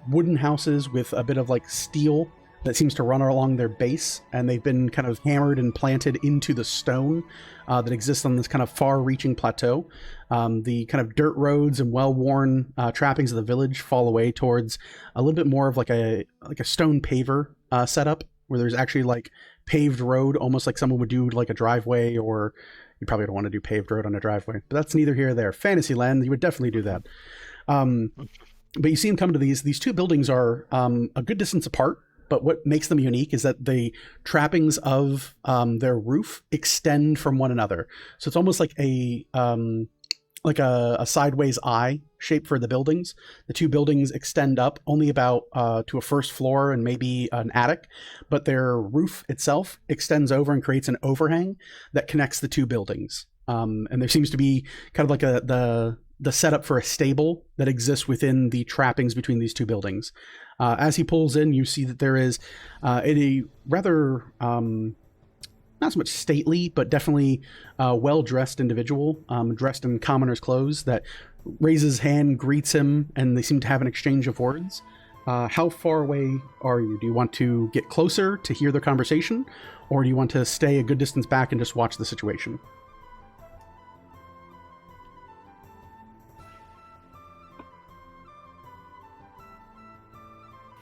wooden houses with a bit of like steel that seems to run along their base, and they've been kind of hammered and planted into the stone that exists on this kind of far-reaching plateau. The kind of dirt roads and well-worn trappings of the village fall away towards a little bit more of like a stone paver setup where there's actually like paved road, almost like someone would do like a driveway, or you probably don't want to do paved road on a driveway, but that's neither here nor there. Fantasyland, you would definitely do that. But you see them come to these two buildings are a good distance apart, but what makes them unique is that the trappings of their roof extend from one another. So it's almost like a sideways eye shape for the buildings. The two buildings extend up only about to a first floor and maybe an attic, but their roof itself extends over and creates an overhang that connects the two buildings. And there seems to be kind of like the setup for a stable that exists within the trappings between these two buildings. As he pulls in, you see that there is a rather not so much stately, but definitely well-dressed individual, dressed in commoner's clothes, that raises his hand, greets him, and they seem to have an exchange of words. How far away are you? Do you want to get closer to hear their conversation, or do you want to stay a good distance back and just watch the situation?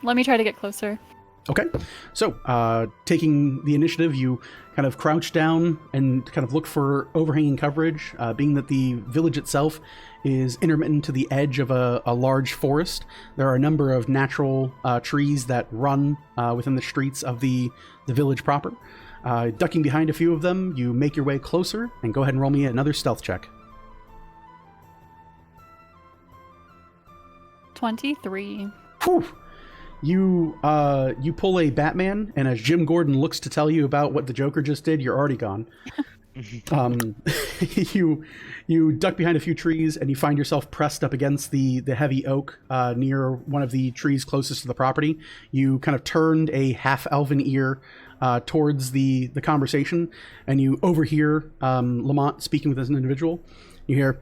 Let me try to get closer. Okay, so taking the initiative, you kind of crouch down and kind of look for overhanging coverage, being that the village itself is intermittent to the edge of a large forest. There are a number of natural trees that run within the streets of the village proper. Ducking behind a few of them, you make your way closer, and go ahead and roll me another stealth check. 23. Whew. You pull a Batman, and as Jim Gordon looks to tell you about what the Joker just did, you're already gone. You duck behind a few trees, and you find yourself pressed up against the heavy oak near one of the trees closest to the property. You kind of turned a half-elven ear towards the conversation, and you overhear Lamont speaking with this individual. You hear,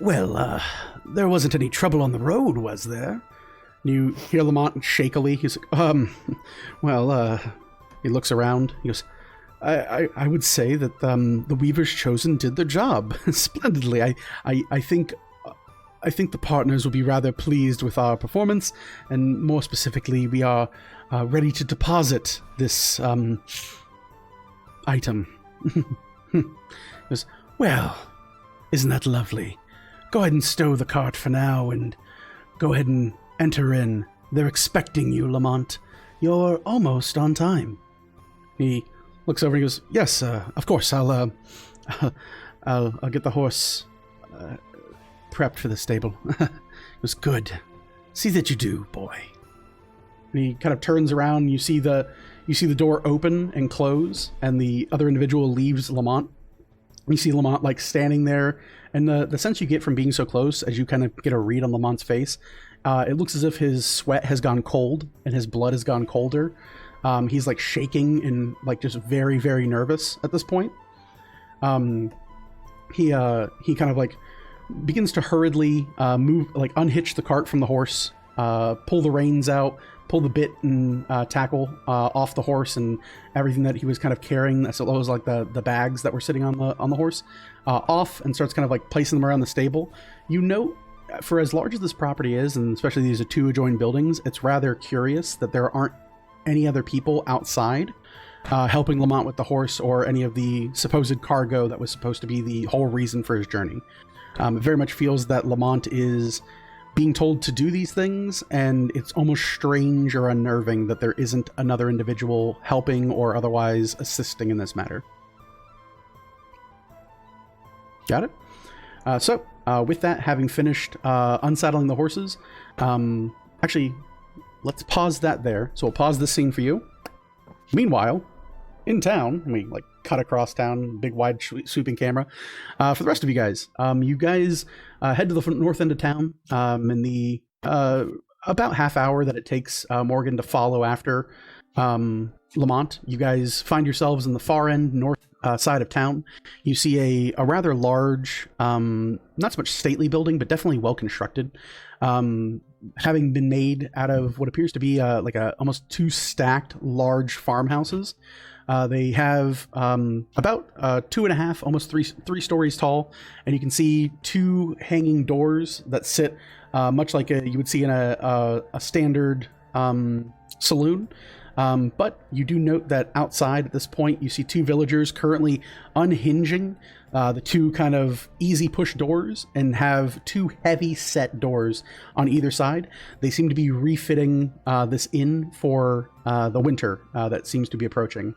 "Well, there wasn't any trouble on the road, was there?" You hear Lamont shakily. He's like, he looks around. He goes, I would say that the Weavers Chosen did their job splendidly. I think the partners will be rather pleased with our performance, and more specifically, we are ready to deposit this item. He goes, well, isn't that lovely? Go ahead and stow the cart for now, and go ahead and enter in. They're expecting you, Lamont. You're almost on time. He looks over and goes, yes, of course, I'll get the horse prepped for the stable. It was good. See that you do, boy. And he kind of turns around, and you see the door open and close, and the other individual leaves Lamont. You see Lamont like standing there, and the sense you get from being so close, as you kind of get a read on Lamont's face, it looks as if his sweat has gone cold and his blood has gone colder. He's like shaking and like just very, very nervous at this point. He kind of like begins to hurriedly move, like unhitch the cart from the horse, pull the reins out, pull the bit and tackle off the horse, and everything that he was kind of carrying, as well as like the bags that were sitting on the horse, off, and starts kind of like placing them around the stable. You note, for as large as this property is, and especially these are two adjoining buildings, it's rather curious that there aren't any other people outside helping Lamont with the horse or any of the supposed cargo that was supposed to be the whole reason for his journey. It very much feels that Lamont is being told to do these things, and it's almost strange or unnerving that there isn't another individual helping or otherwise assisting in this matter. Got it? So, with that, having finished unsaddling the horses, actually, let's pause that there. So we'll pause this scene for you. Meanwhile, in town, we like cut across town, big wide sweeping camera. For the rest of you guys head to the north end of town in the about half hour that it takes Morgan to follow after Lamont. You guys find yourselves in the far end north side of town. You see a rather large, not so much stately building, but definitely well constructed, having been made out of what appears to be like almost two stacked large farmhouses. They have about 2.5, almost three stories tall, and you can see two hanging doors that sit much like you would see in a standard saloon. But you do note that outside at this point, you see two villagers currently unhinging the two kind of easy push doors and have two heavy set doors on either side. They seem to be refitting this inn for the winter that seems to be approaching.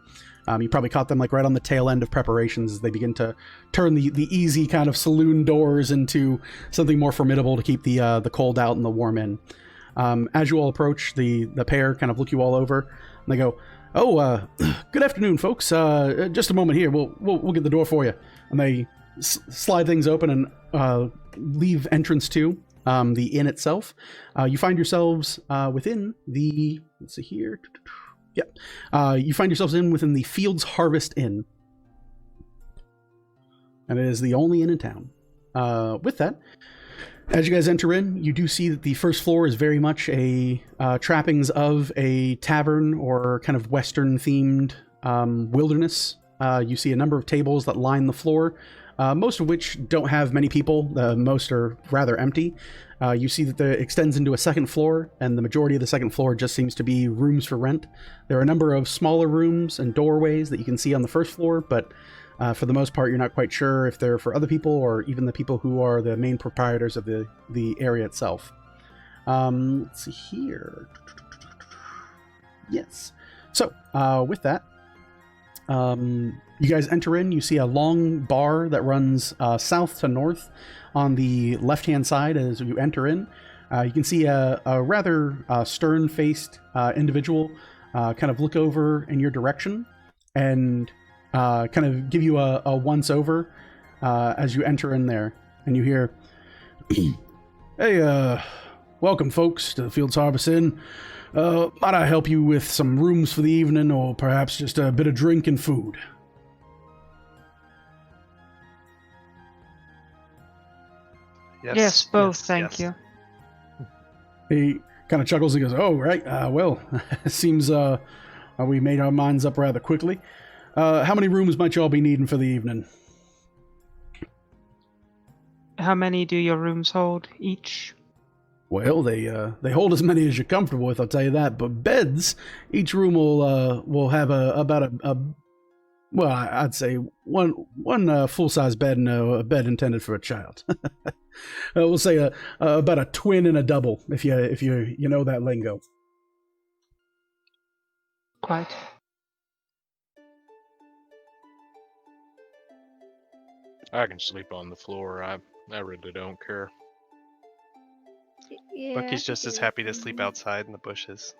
You probably caught them like right on the tail end of preparations as they begin to turn the easy kind of saloon doors into something more formidable to keep the cold out and the warm in. As you all approach, the pair kind of look you all over and they go, "Oh, good afternoon, folks. Just a moment here. We'll get the door for you." And they slide things open and leave entrance to the inn itself. You find yourselves within the, let's see here. Yep. You find yourselves within the Fields Harvest Inn. And it is the only inn in town. With that, as you guys enter in, you do see that the first floor is very much a trappings of a tavern or kind of Western themed wilderness. You see a number of tables that line the floor, most of which don't have many people. Most are rather empty. You see that it extends into a second floor, and the majority of the second floor just seems to be rooms for rent. There are a number of smaller rooms and doorways that you can see on the first floor, but for the most part, you're not quite sure if they're for other people or even the people who are the main proprietors of the area itself. Let's see here. Yes. So, with that, you guys enter in. You see a long bar that runs south to north on the left-hand side as you enter in. You can see a rather stern-faced individual kind of look over in your direction and kind of give you a once-over as you enter in there. And you hear, "Hey, welcome, folks, to the Fields Harvest Inn. Might I help you with some rooms for the evening, or perhaps just a bit of drink and food?" Yes, both, thank you. He kind of chuckles and goes, "Oh, right. Well, it seems we made our minds up rather quickly. How many rooms might y'all be needing for the evening?" How many do your rooms hold each? "Well, they hold as many as you're comfortable with, I'll tell you that. But beds, each room will have about a well, I'd say one full-size bed and a bed intended for a child. We'll say about a twin and a double, if you know that lingo." Quite. I can sleep on the floor. I really don't care. Yeah, Bucky's just as happy to sleep outside in the bushes.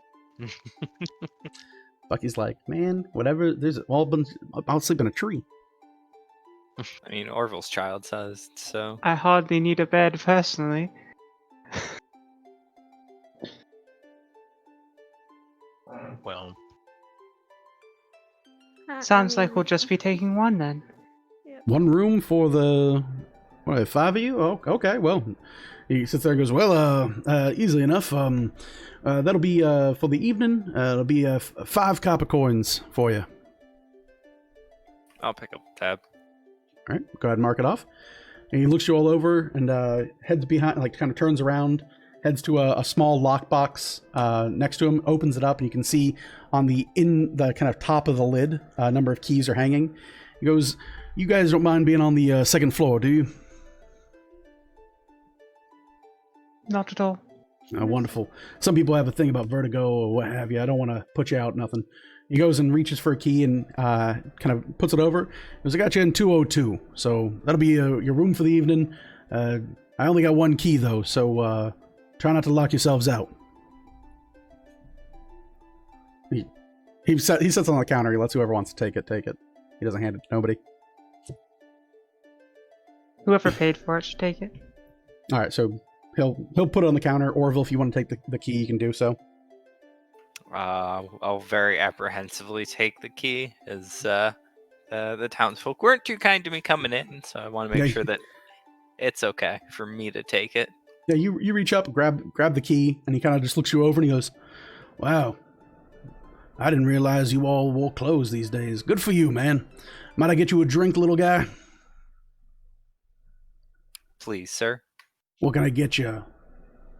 Bucky's like, "Man, whatever. I'll sleep in a tree." I mean, Orville's child-sized, so I hardly need a bed personally. Well, Sounds like we'll just be taking one then. One room for the five of you? Oh, okay. Well, he sits there and goes, "Well, easily enough. That'll be for the evening. It'll be 5 copper coins for you." I'll pick up the tab. All right, go ahead and mark it off. And he looks you all over and heads behind, like kind of turns around, heads to a small lockbox next to him, opens it up, and you can see on the kind of top of the lid, a number of keys are hanging. He goes, "You guys don't mind being on the second floor, do you?" Not at all. Oh, wonderful. Some people have a thing about vertigo or what have you. I don't want to put you out, nothing. He goes and reaches for a key and kind of puts it over. He goes, "I got you in 202, so that'll be your room for the evening. I only got one key, though, so try not to lock yourselves out." He sits on the counter. He lets whoever wants to take it. He doesn't hand it to nobody. Whoever paid for it should take it. All right, so he'll put it on the counter. Orville, if you want to take the key, you can do so. I'll very apprehensively take the key, as the townsfolk weren't too kind to me coming in, so I want to make sure that it's okay for me to take it. Yeah, you reach up, grab the key, and he kind of just looks you over and he goes, "Wow, I didn't realize you all wore clothes these days. Good for you, man. Might I get you a drink, little guy?" Please, sir. "What can I get you?"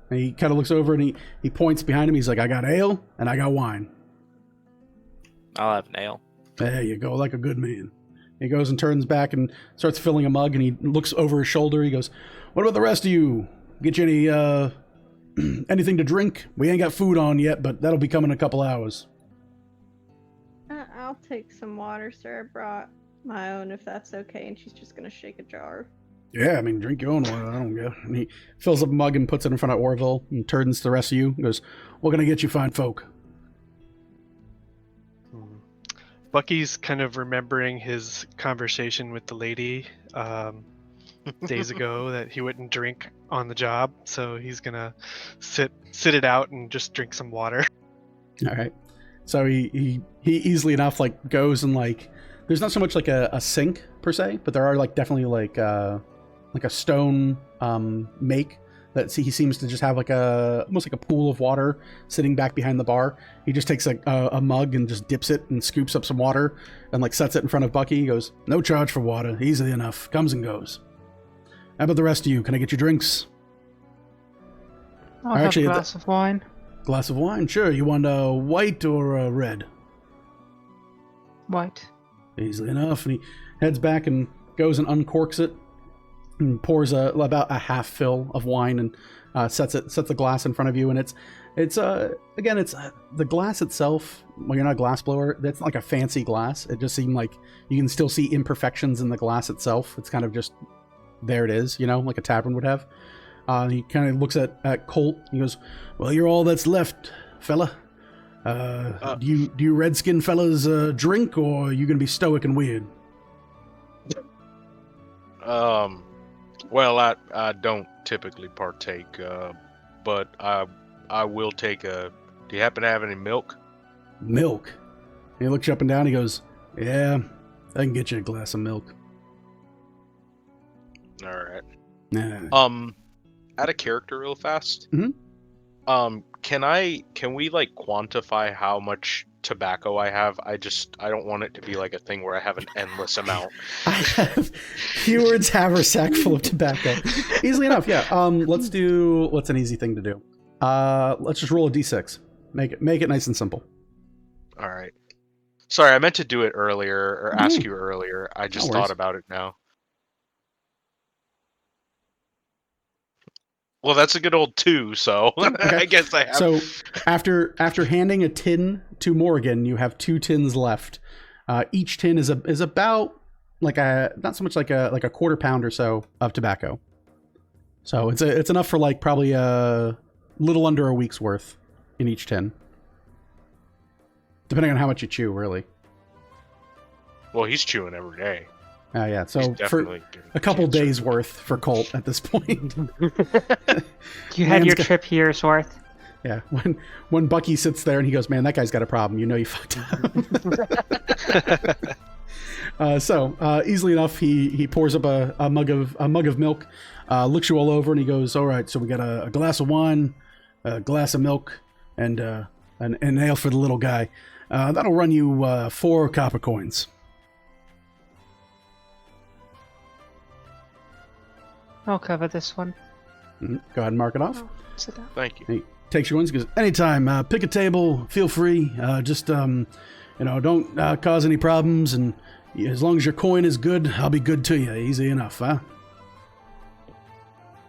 And he kind of looks over and he points behind him. He's like, "I got ale and I got wine." I'll have an ale. There you go, like a good man. He goes and turns back and starts filling a mug, and he looks over his shoulder. He goes, "What about the rest of you? Get you any anything to drink? We ain't got food on yet, but that'll be coming in a couple hours." I'll take some water, sir. I brought my own, if that's okay. And she's just gonna shake a jar. Yeah, I mean, drink your own water. I don't care. And he fills up a mug and puts it in front of Orville and turns to the rest of you. He goes, "What can I get you fine folk?" Bucky's kind of remembering his conversation with the lady days ago that he wouldn't drink on the job, so he's gonna sit it out and just drink some water. All right. So he easily enough like goes and like there's not so much like a sink per se, but there are like definitely like a stone make that he seems to just have like almost like a pool of water sitting back behind the bar. He just takes a mug and just dips it and scoops up some water and like sets it in front of Bucky. He goes, "No charge for water, easily enough, comes and goes. How about the rest of you? Can I get you drinks?" I'll have a glass of wine. Glass of wine, sure. You want a white or a red? White. Easily enough. And he heads back and goes and uncorks it and pours about a half fill of wine and sets the glass in front of you. And it's again, it's the glass itself. Well, you're not a glass blower. That's not like a fancy glass. It just seemed like you can still see imperfections in the glass itself. It's kind of just there. It is, like a tavern would have. He kind of looks at Colt. He goes, "Well, you're all that's left, fella. Do you redskin fellas drink, or are you gonna be stoic and weird?" Well, I don't typically partake, but I will take a. Do you happen to have any milk? Milk. He looks you up and down. He goes, "Yeah, I can get you a glass of milk." All right. Nah. Out of character, real fast. Mm-hmm. Can we like quantify how much tobacco I have? I don't want it to be like a thing where I have an endless amount. I have Heward's haversack full of tobacco. Easily enough, yeah. What's an easy thing to do? Let's just roll a d6. Make it nice and simple. All right. Sorry, I meant to do it earlier or ask you earlier. I just thought about it now. Well, that's a good old 2, so okay. I guess I have. So after handing a tin to Morgan, you have 2 tins left. Each tin is about like not so much like a quarter pound or so of tobacco. So it's enough for like probably a little under a week's worth in each tin, depending on how much you chew, really. Well, he's chewing every day. Yeah, so for a couple days worth for Colt at this point. You had your trip year's worth. Yeah, when Bucky sits there and he goes, "Man, that guy's got a problem. You know you fucked up." So easily enough, he pours up a mug of milk, looks you all over, and he goes, "All right, so we got a glass of wine, a glass of milk, and an ale for the little guy. That'll run you 4 copper coins." I'll cover this one. Go ahead and mark it off. Sit down. Thank you. He takes your ones. He goes, "Anytime, pick a table. Feel free. Just don't cause any problems. And as long as your coin is good, I'll be good to you. Easy enough, huh?"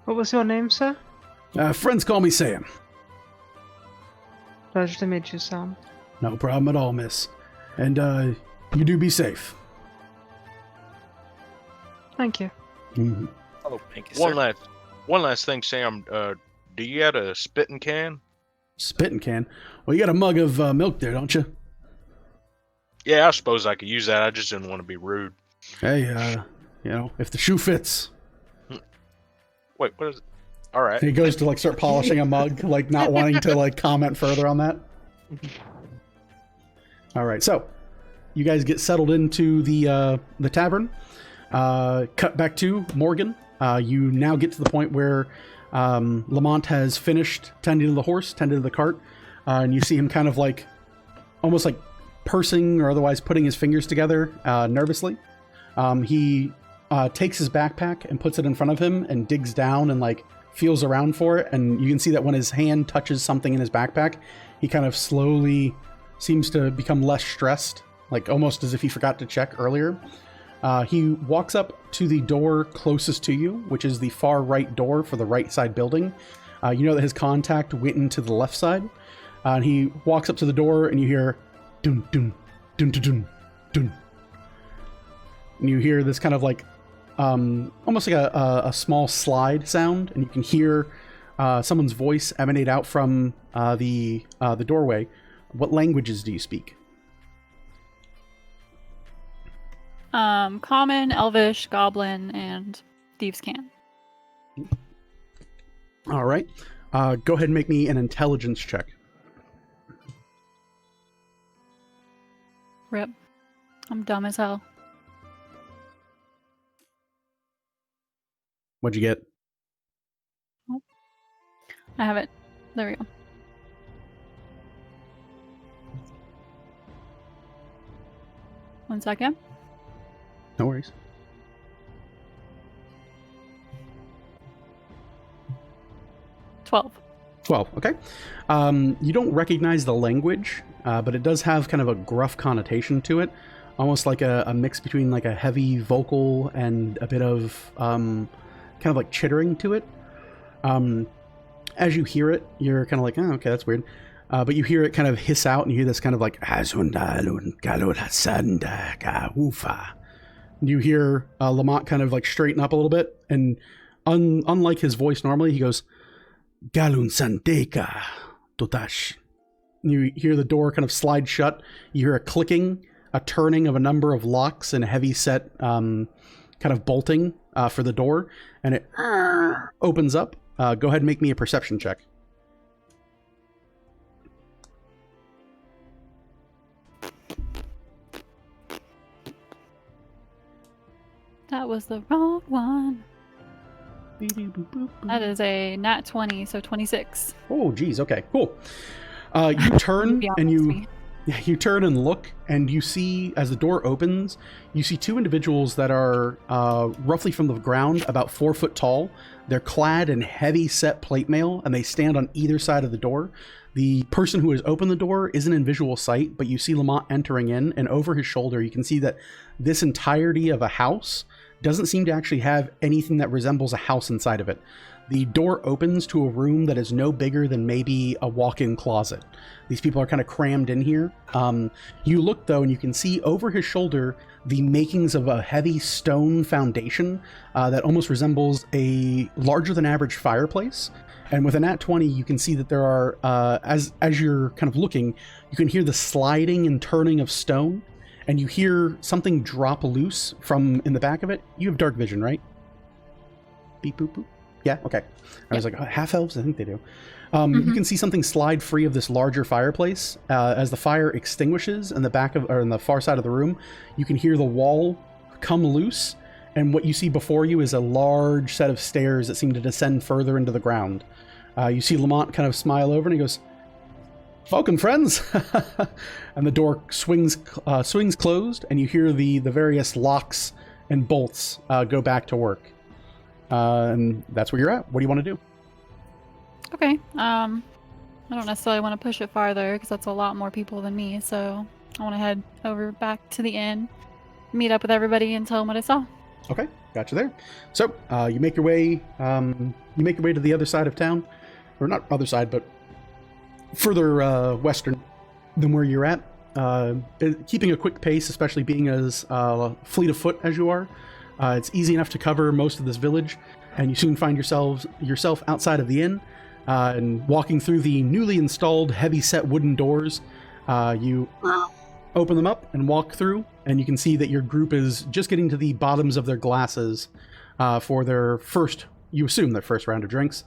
What was your name, sir? Friends call me Sam. Pleasure to meet you, Sam. No problem at all, miss. And you do be safe. Thank you. Mm-hmm. Oh, thank you, sir. One last thing, Sam. Do you got a spitting can? Spitting can? Well, you got a mug of milk there, don't you? Yeah, I suppose I could use that. I just didn't want to be rude. Hey, if the shoe fits. Wait, what is it? All right. He goes to start polishing a mug, not wanting to comment further on that. All right, so you guys get settled into the tavern. Cut back to Morgan. You now get to the point where Lamont has finished tending to the horse, tending to the cart, and you see him kind of almost pursing or otherwise putting his fingers together nervously. He takes his backpack and puts it in front of him and digs down and feels around for it, and you can see that when his hand touches something in his backpack, he kind of slowly seems to become less stressed, like almost as if he forgot to check earlier. He walks up to the door closest to you, which is the far right door for the right side building. You know that his contact went into the left side. And he walks up to the door, and you hear dun dun dun dun dun dun. And you hear this kind of like almost like a small slide sound, and you can hear someone's voice emanate out from the doorway. What languages do you speak? Common, Elvish, Goblin, and Thieves' Cant. All right. Go ahead and make me an intelligence check. Rip. I'm dumb as hell. What'd you get? Oh, I have it. There we go. One second. No worries. $12. 12, okay. You don't recognize the language, but it does have kind of a gruff connotation to it. Almost like a mix between like a heavy vocal and a bit of kind of like chittering to it. As you hear it, you're kind of like, oh, okay, that's weird. But you hear it kind of hiss out, and you hear this kind of like, and you hear Lamont kind of like straighten up a little bit, and unlike his voice normally, he goes, Galun Sandeka Totash. You hear the door kind of slide shut. You hear a clicking, a turning of a number of locks, and a heavy set kind of bolting for the door, and it opens up. Go ahead and make me a perception check. That was the wrong one. That is a nat 20, so 26. Oh, geez. Okay, cool. You turn and you turn and look, and you see, as the door opens, you see two individuals that are roughly from the ground, about 4 foot tall. They're clad in heavy set plate mail, and they stand on either side of the door. The person who has opened the door isn't in visual sight, but you see Lamont entering in, and over his shoulder, you can see that this entirety of a house doesn't seem to actually have anything that resembles a house inside of it. The door opens to a room that is no bigger than maybe a walk-in closet. These people are kind of crammed in here. You look, though, and you can see over his shoulder the makings of a heavy stone foundation that almost resembles a larger-than-average fireplace. And with a nat 20, you can see that there are, as you're kind of looking, you can hear the sliding and turning of stone, and you hear something drop loose from in the back of it. You have dark vision, right? Beep, boop, boop. Yeah, okay. I was like, half elves? I think they do. You can see something slide free of this larger fireplace. As the fire extinguishes in the back of, or in the far side of the room, you can hear the wall come loose, and what you see before you is a large set of stairs that seem to descend further into the ground. You see Lamont kind of smile over, and he goes, "Welcome, friends!" And the door swings closed, and you hear the various locks and bolts go back to work. And that's where you're at. What do you want to do? Okay. I don't necessarily want to push it farther because that's a lot more people than me. So I want to head over back to the inn, meet up with everybody, and tell them what I saw. Okay, got you there. So you make your way. You make your way to the other side of town, or not other side, but further western than where you're at. Keeping a quick pace, especially being as fleet of foot as you are. It's easy enough to cover most of this village, and you soon find yourself outside of the inn, and walking through the newly installed heavy-set wooden doors. You open them up and walk through, and you can see that your group is just getting to the bottoms of their glasses for their first, you assume, their first round of drinks.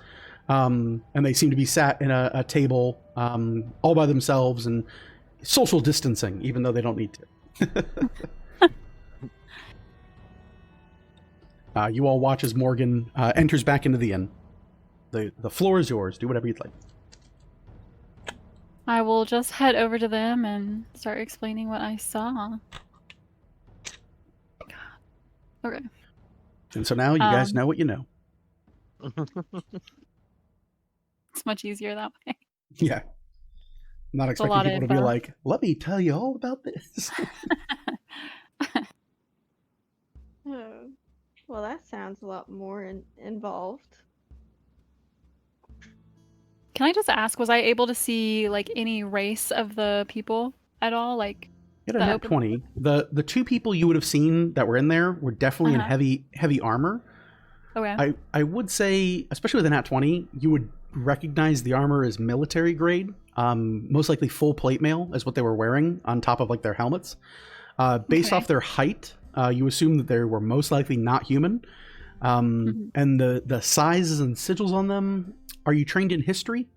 And they seem to be sat in a table all by themselves and social distancing, even though they don't need to. You all watch as Morgan enters back into the inn. The floor is yours. Do whatever you'd like. I will just head over to them and start explaining what I saw. Okay. And so now you guys know what you know. It's much easier that way. Yeah. not It's a expecting lot of people to be info. like, let me tell you all about this. Oh, well, that sounds a lot more involved. Can I just ask, was I able to see like any race of the people at all? Like, Get a The nat open- 20. The two people you would have seen that were in there were definitely in heavy armor. okay. I would say, especially with a nat 20, you would recognize the armor as military grade. Most likely full plate mail is what they were wearing on top of like their helmets. Based Okay. off their height, you assume that they were most likely not human. Mhm. And the sizes and sigils on them. Are you trained in history?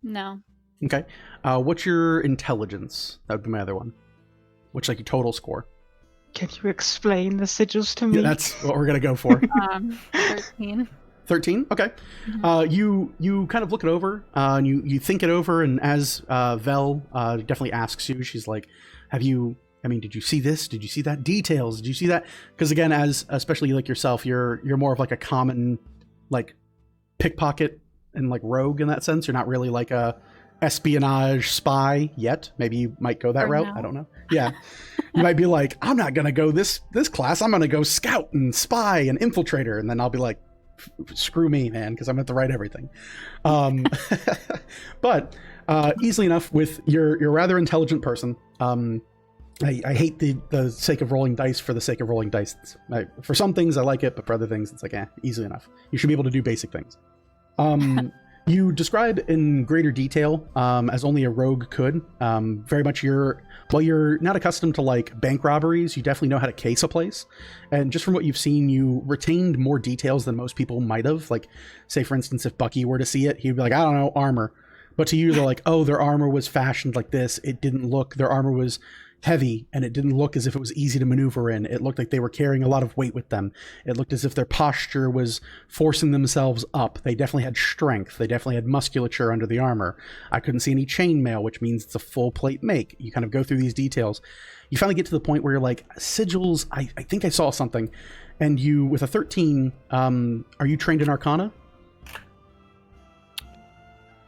No. Okay. What's your intelligence? That would be my other one. What's like your total score? Can you explain the sigils to me? Yeah, that's what we're gonna go for. 13. 13. Okay. You kind of look it over, and you think it over, and as Vel definitely asks you, she's like, "Have you? I mean, did you see this? Did you see that? Details? Did you see that?" Because again, as especially like yourself, you're more of like a common like pickpocket and like rogue in that sense. You're not really like a espionage spy yet. Maybe you might go that For route. now. I don't know. Yeah. You might be like, I'm not gonna go this class. I'm gonna go scout and spy and infiltrator, and then I'll be like, screw me, man, because I'm going to write everything. But easily enough, with you're a rather intelligent person. I hate the sake of rolling dice for the sake of rolling dice. For some things I like it, but for other things it's like, easily enough. You should be able to do basic things. You describe in greater detail, as only a rogue could. Very much while you're not accustomed to like bank robberies, you definitely know how to case a place. And just from what you've seen, you retained more details than most people might have. Like, say for instance, if Bucky were to see it, he'd be like, I don't know, armor. But to you, they're like, oh, their armor was fashioned like this. It didn't look, their armor was heavy, and it didn't look as if it was easy to maneuver in. It looked like they were carrying a lot of weight with them. It looked as if their posture was forcing themselves up. They definitely had strength. They definitely had musculature under the armor. I couldn't see any chainmail, which means it's a full plate make. You kind of go through these details. You finally get to the point where you're like, sigils, I think I saw something. And you, with a 13, are you trained in Arcana?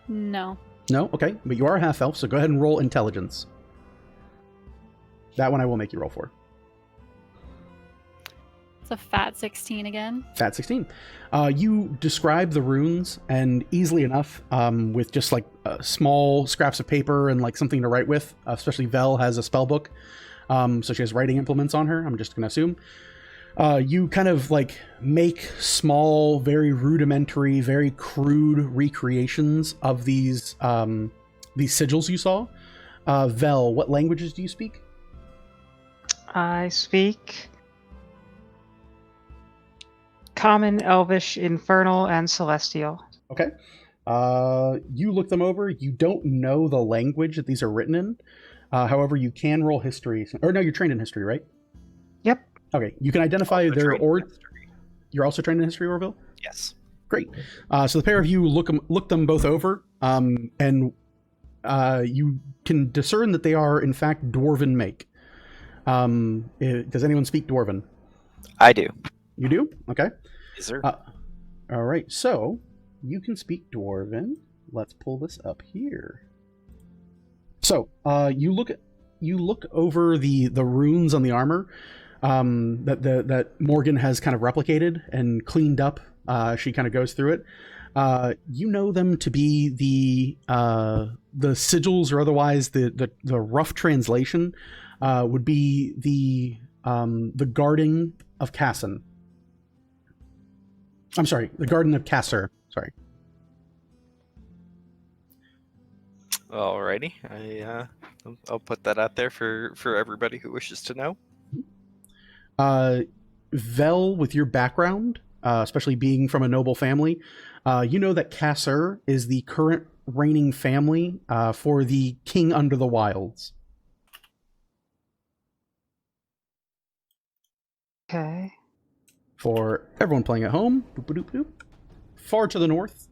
No. No? Okay. But you are a half-elf, so go ahead and roll intelligence. That one I will make you roll for. It's a fat 16 again. Fat 16. You describe the runes, and easily enough, with just like small scraps of paper and like something to write with, especially Vel has a spell book, so she has writing implements on her, I'm just going to assume. You kind of like make small, very rudimentary, very crude recreations of these sigils you saw. Vel, what languages do you speak? I speak Common, Elvish, Infernal, and Celestial. Okay. You look them over. You don't know the language that these are written in. However, you can roll history. Or no, you're trained in history, right? Yep. Okay. You can identify Also their trained in or. history. You're also trained in history, Orville? Yes. Great. So the pair of you look them both over, and you can discern that they are in fact Dwarven make. Does anyone speak Dwarven? I do. You do? Okay. Is there? All right. So you can speak Dwarven. Let's pull this up here. So you look over the runes on the armor that Morgan has kind of replicated and cleaned up. She kind of goes through it. You know them to be the sigils, or otherwise the rough translation would be the guarding of Casson. I'm sorry, the Garden of Kasser. Sorry. Alrighty. I'll put that out there for everybody who wishes to know. Vel, with your background, especially being from a noble family, you know that Kasser is the current reigning family for the King Under the Wilds. Okay. For everyone playing at home, far to the north,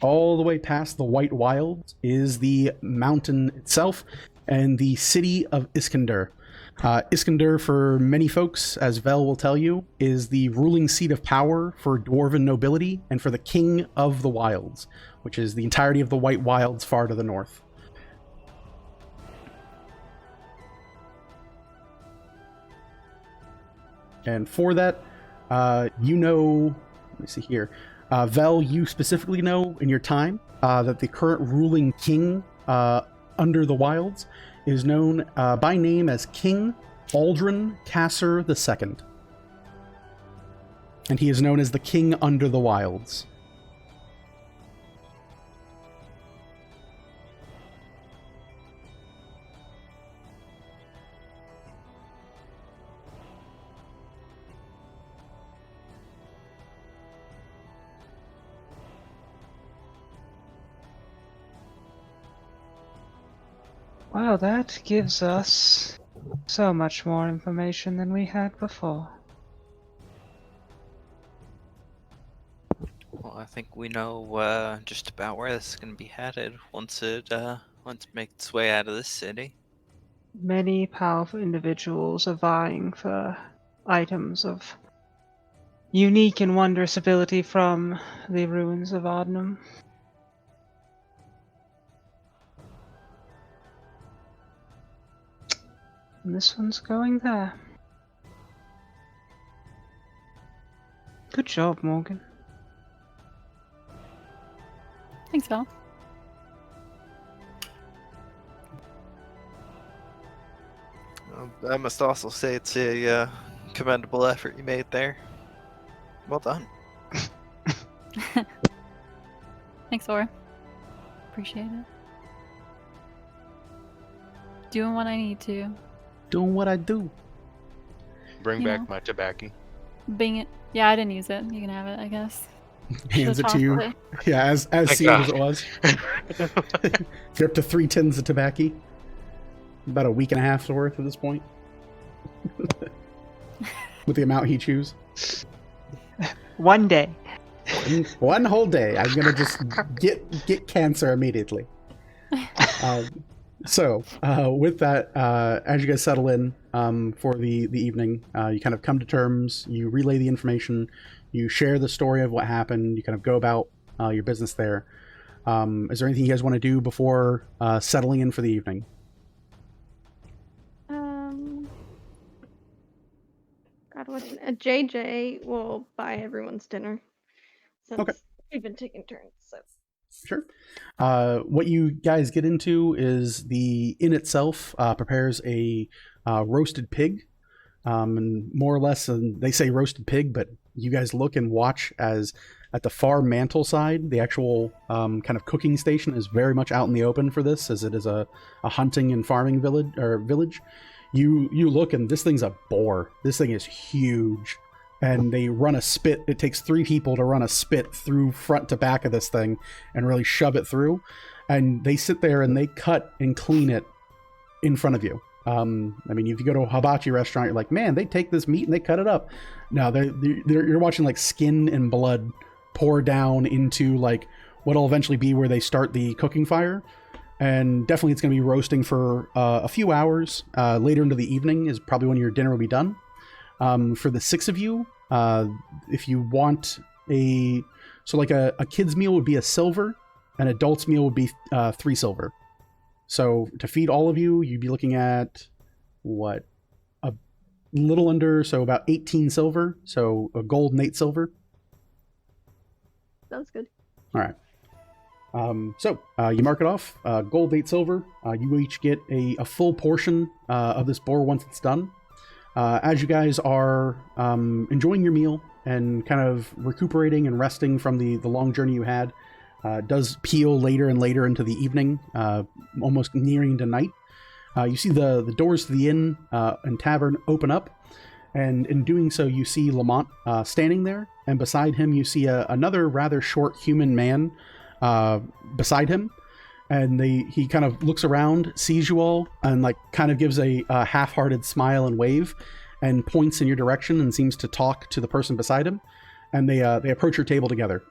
all the way past the White Wilds, is the mountain itself and the city of Iskander. Iskander, for many folks, as Vel will tell you, is the ruling seat of power for Dwarven nobility and for the King of the Wilds, which is the entirety of the White Wilds far to the north. And for that, you know, let me see here, Vel, you specifically know in your time that the current ruling king under the Wilds is known by name as King Aldrin Kasser II. And he is known as the King under the Wilds. Well, that gives us so much more information than we had before. Well, I think we know just about where this is going to be headed once it makes its way out of this city. Many powerful individuals are vying for items of unique and wondrous ability from the ruins of Ardnum. And this one's going there. Good job, Morgan. Thanks, Val. I must also say it's a commendable effort you made there. Well done. Thanks, Laura. Appreciate it. Doing what I need to. Doing what I do. Bring You back know. my tobacco. Bing it. Yeah, I didn't use it. You can have it, I guess. Hands it Should've to you. tossed it. Yeah, as Thank sealed as God. it was. You're up to 3 tins of tobacco. About a week and a half's worth at this point. With the amount he chews. One day. One whole day. I'm gonna just get cancer immediately. With that, as you guys settle in for the evening, you kind of come to terms, you relay the information, you share the story of what happened, you kind of go about your business there. Is there anything you guys want to do before settling in for the evening? God, what's JJ will buy everyone's dinner. Since Okay. we've been taking turns, so. Sure. What you guys get into is the inn itself prepares a roasted pig. And more or less, they say roasted pig, but you guys look and watch as at the far mantle side, the actual kind of cooking station is very much out in the open for this, as it is a hunting and farming village. You look and this thing's a boar. This thing is huge. And they run a spit. It takes 3 people to run a spit through front to back of this thing and really shove it through. And they sit there and they cut and clean it in front of you. I mean, if you go to a hibachi restaurant, you're like, man, they take this meat and they cut it up. No, you're watching like skin and blood pour down into like what'll eventually be where they start the cooking fire. And definitely it's going to be roasting for a few hours. Later into the evening is probably when your dinner will be done. For the 6 of you, if you want a kid's meal would be a silver, an adult's meal would be 3 silver. So to feed all of you, you'd be looking at what, a little under, so about 18 silver, so a gold and 8 silver. Sounds good. All right. You mark it off, gold, 8 silver. You each get a full portion of this boar once it's done. As you guys are enjoying your meal and kind of recuperating and resting from the long journey you had, does peel later and later into the evening, almost nearing to night. You see the doors to the inn and tavern open up, and in doing so, you see Lamont standing there, and beside him, you see another rather short human man beside him. And he kind of looks around, sees you all, and like kind of gives a half-hearted smile and wave, and points in your direction and seems to talk to the person beside him. And they approach your table together.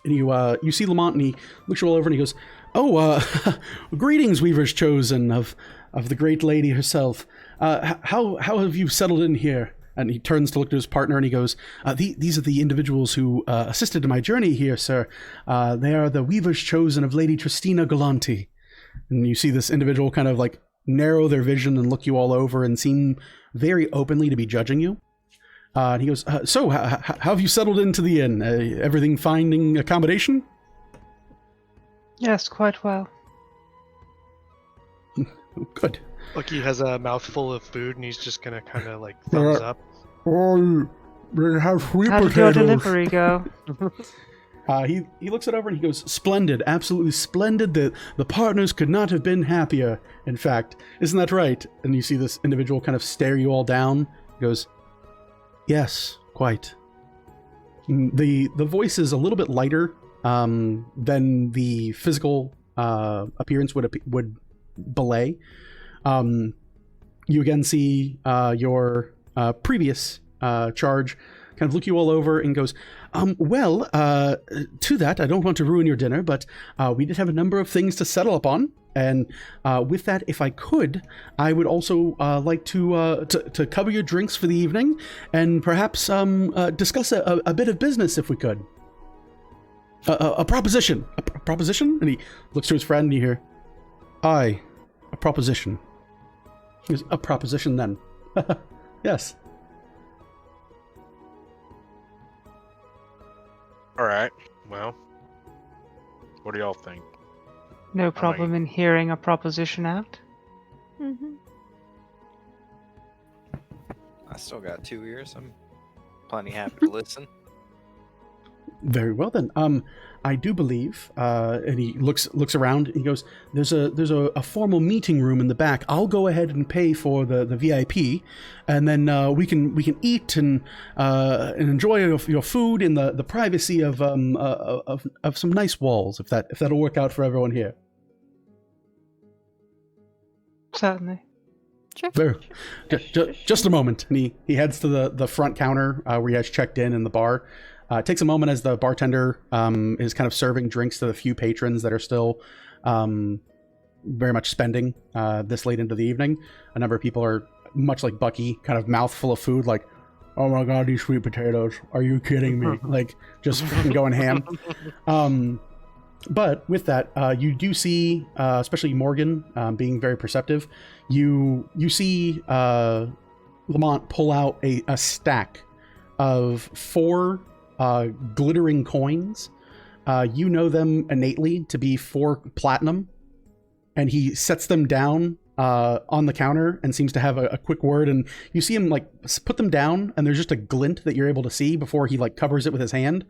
And you see Lamont, and he looks you all over, and he goes, Oh, greetings, Weaver's Chosen, of the great lady herself. How have you settled in here? And he turns to look to his partner and he goes, these are the individuals who assisted in my journey here, sir. They are the Weaver's Chosen of Lady Tristina Galanti. And you see this individual kind of like narrow their vision and look you all over and seem very openly to be judging you. And he goes, so, how have you settled into the inn? Everything finding accommodation? Yes, quite well. Good. Lucky has a mouthful of food and he's just gonna kind of like thumbs up. Oh, they have sweet How did your delivery go? He looks it over and he goes, splendid, absolutely splendid. The partners could not have been happier, in fact. Isn't that right? And you see this individual kind of stare you all down. He goes, yes, quite. The voice is a little bit lighter than the physical appearance would belay. You again see your previous charge kind of look you all over and goes, to that, I don't want to ruin your dinner, but we did have a number of things to settle upon. And with that, if I could, I would also like to cover your drinks for the evening and perhaps discuss a bit of business if we could. A proposition. A proposition? And he looks to his friend and you hear, aye, a proposition. He goes, a proposition then. Yes. All right. Well, what do y'all think? No problem in hearing a proposition out. Mm-hmm. I still got 2 ears. I'm plenty happy to listen. Very well then. I do believe, and he looks around. And he goes, "There's a formal meeting room in the back. I'll go ahead and pay for the VIP, and then we can eat and enjoy your food in the privacy of some nice walls. If that'll work out for everyone here." Certainly. Sure. Very. Just a moment. And he heads to the front counter where he has checked in the bar. It takes a moment as the bartender is kind of serving drinks to the few patrons that are still very much spending this late into the evening. A number of people are, much like Bucky, kind of mouthful of food, like, oh my god, these sweet potatoes. Are you kidding me? Like, just fucking going ham. But with that, you do see, especially Morgan being very perceptive, you see Lamont pull out a stack of 4 glittering coins. You know them innately to be 4 platinum, and he sets them down on the counter and seems to have a quick word, and you see him like put them down, and there's just a glint that you're able to see before he like covers it with his hand.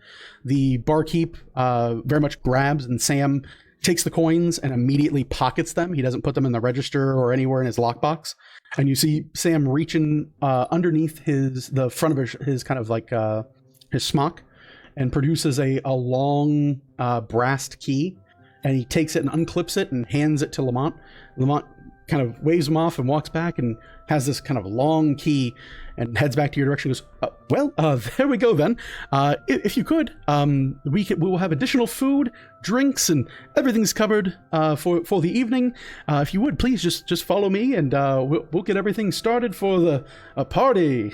The barkeep very much grabs, and Sam takes the coins and immediately pockets them. He doesn't put them in the register or anywhere in his lockbox. And you see Sam reaching underneath the front of his kind of like his smock, and produces a long brassed key, and he takes it and unclips it and hands it to Lamont. Lamont kind of waves him off and walks back and has this kind of long key and heads back to your direction and goes, there we go then. If you could, we will have additional food, drinks, and everything's covered for the evening. If you would, please just follow me, and we'll get everything started for a party.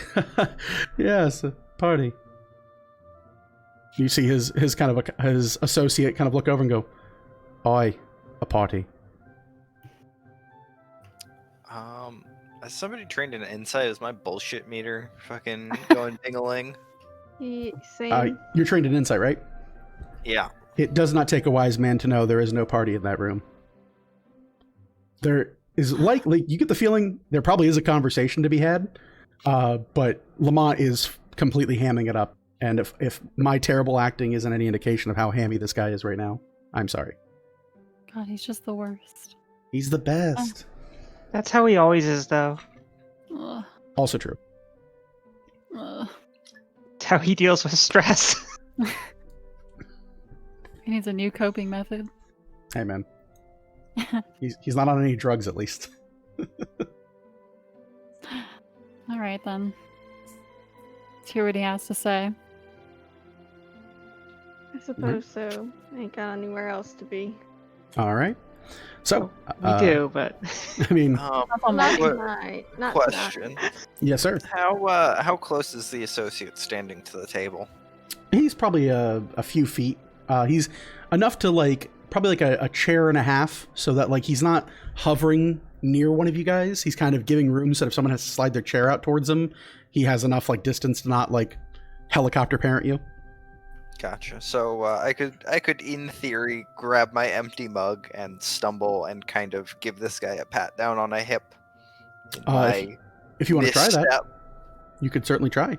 Yes, a party. You see his associate kind of look over and go, "Aye, a party." Has somebody trained in insight? Is my bullshit meter fucking going ding-a-ling? Same. You're trained in insight, right? Yeah. It does not take a wise man to know there is no party in that room. There is likely, you get the feeling there probably is a conversation to be had, but Lamont is completely hamming it up. And if my terrible acting isn't any indication of how hammy this guy is right now, I'm sorry. God, he's just the worst. He's the best. That's how he always is, though. Ugh. Also true. Ugh. It's how he deals with stress. He needs a new coping method. Hey, man. He's not on any drugs, at least. All right, then. Let's hear what he has to say. I suppose so. Ain't got anywhere else to be. All right. So We do, but I mean, Not What- tonight. Not question. tonight. yes, sir. How close is the associate standing to the table? He's probably a few feet. He's enough to like probably like a chair and a half, so that like he's not hovering near one of you guys. He's kind of giving room so that if someone has to slide their chair out towards him, he has enough like distance to not like helicopter parent you. Gotcha. So I could in theory grab my empty mug and stumble and kind of give this guy a pat down on a hip. in my If you want to try that, misstep. you could certainly try.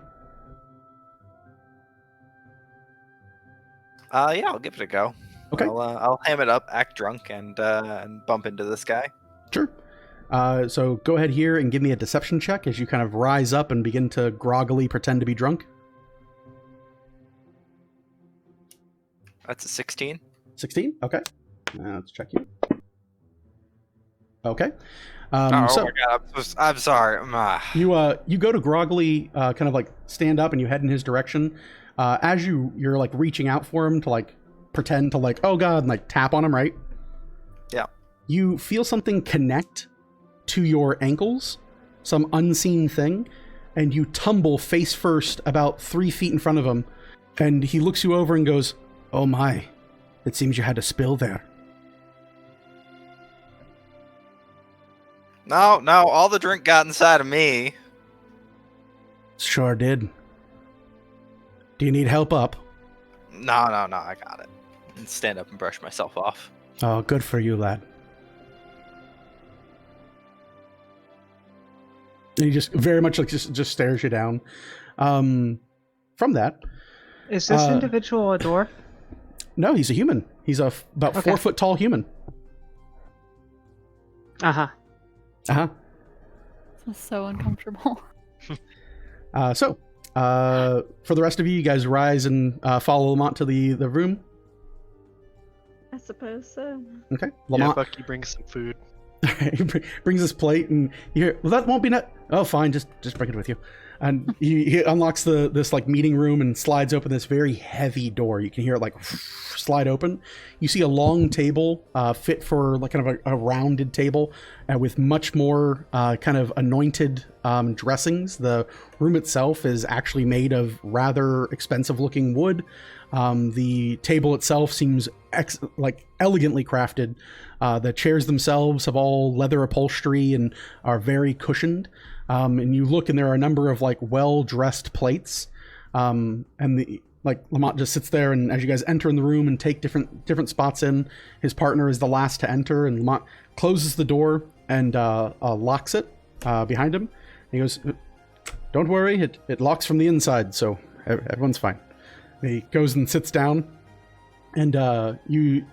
Yeah, I'll give it a go. Okay. I'll ham it up, act drunk, and bump into this guy. Sure. So go ahead here and give me a deception check as you kind of rise up and begin to groggily pretend to be drunk. That's a 16. 16? Okay. Let's check you. Okay. Oh So my god, I'm sorry. you go to groggily kind of like stand up and you head in his direction. As you're like reaching out for him to like pretend to like, oh god, and like tap on him, right? Yeah. You feel something connect to your ankles, some unseen thing, and you tumble face first about 3 feet in front of him, and he looks you over and goes, oh my, it seems you had a spill there. No, all the drink got inside of me. Sure did. Do you need help up? No, I got it. And stand up and brush myself off. Oh, good for you, lad. And he just very much like just stares you down. From that, is this individual a dwarf? no, he's a human. He's about Okay. 4 foot tall human. Uh-huh. This is so uncomfortable. So, for the rest of you, you guys rise and follow Lamont to the room. I suppose so. Okay, Yeah, Lamont Bucky brings some food. he brings this plate, and you hear, well, that won't be net. Oh, fine, just bring it with you. And he unlocks this like meeting room and slides open this very heavy door. You can hear it like slide open. You see a long table fit for like kind of a rounded table with much more kind of anointed dressings. The room itself is actually made of rather expensive looking wood. The table itself seems like elegantly crafted. The chairs themselves have all leather upholstery and are very cushioned. And you look, and there are a number of like well-dressed plates. And Lamont just sits there, and as you guys enter in the room and take different spots in, his partner is the last to enter, and Lamont closes the door and locks it behind him. And he goes, "Don't worry, it locks from the inside, so everyone's fine." And he goes and sits down, and you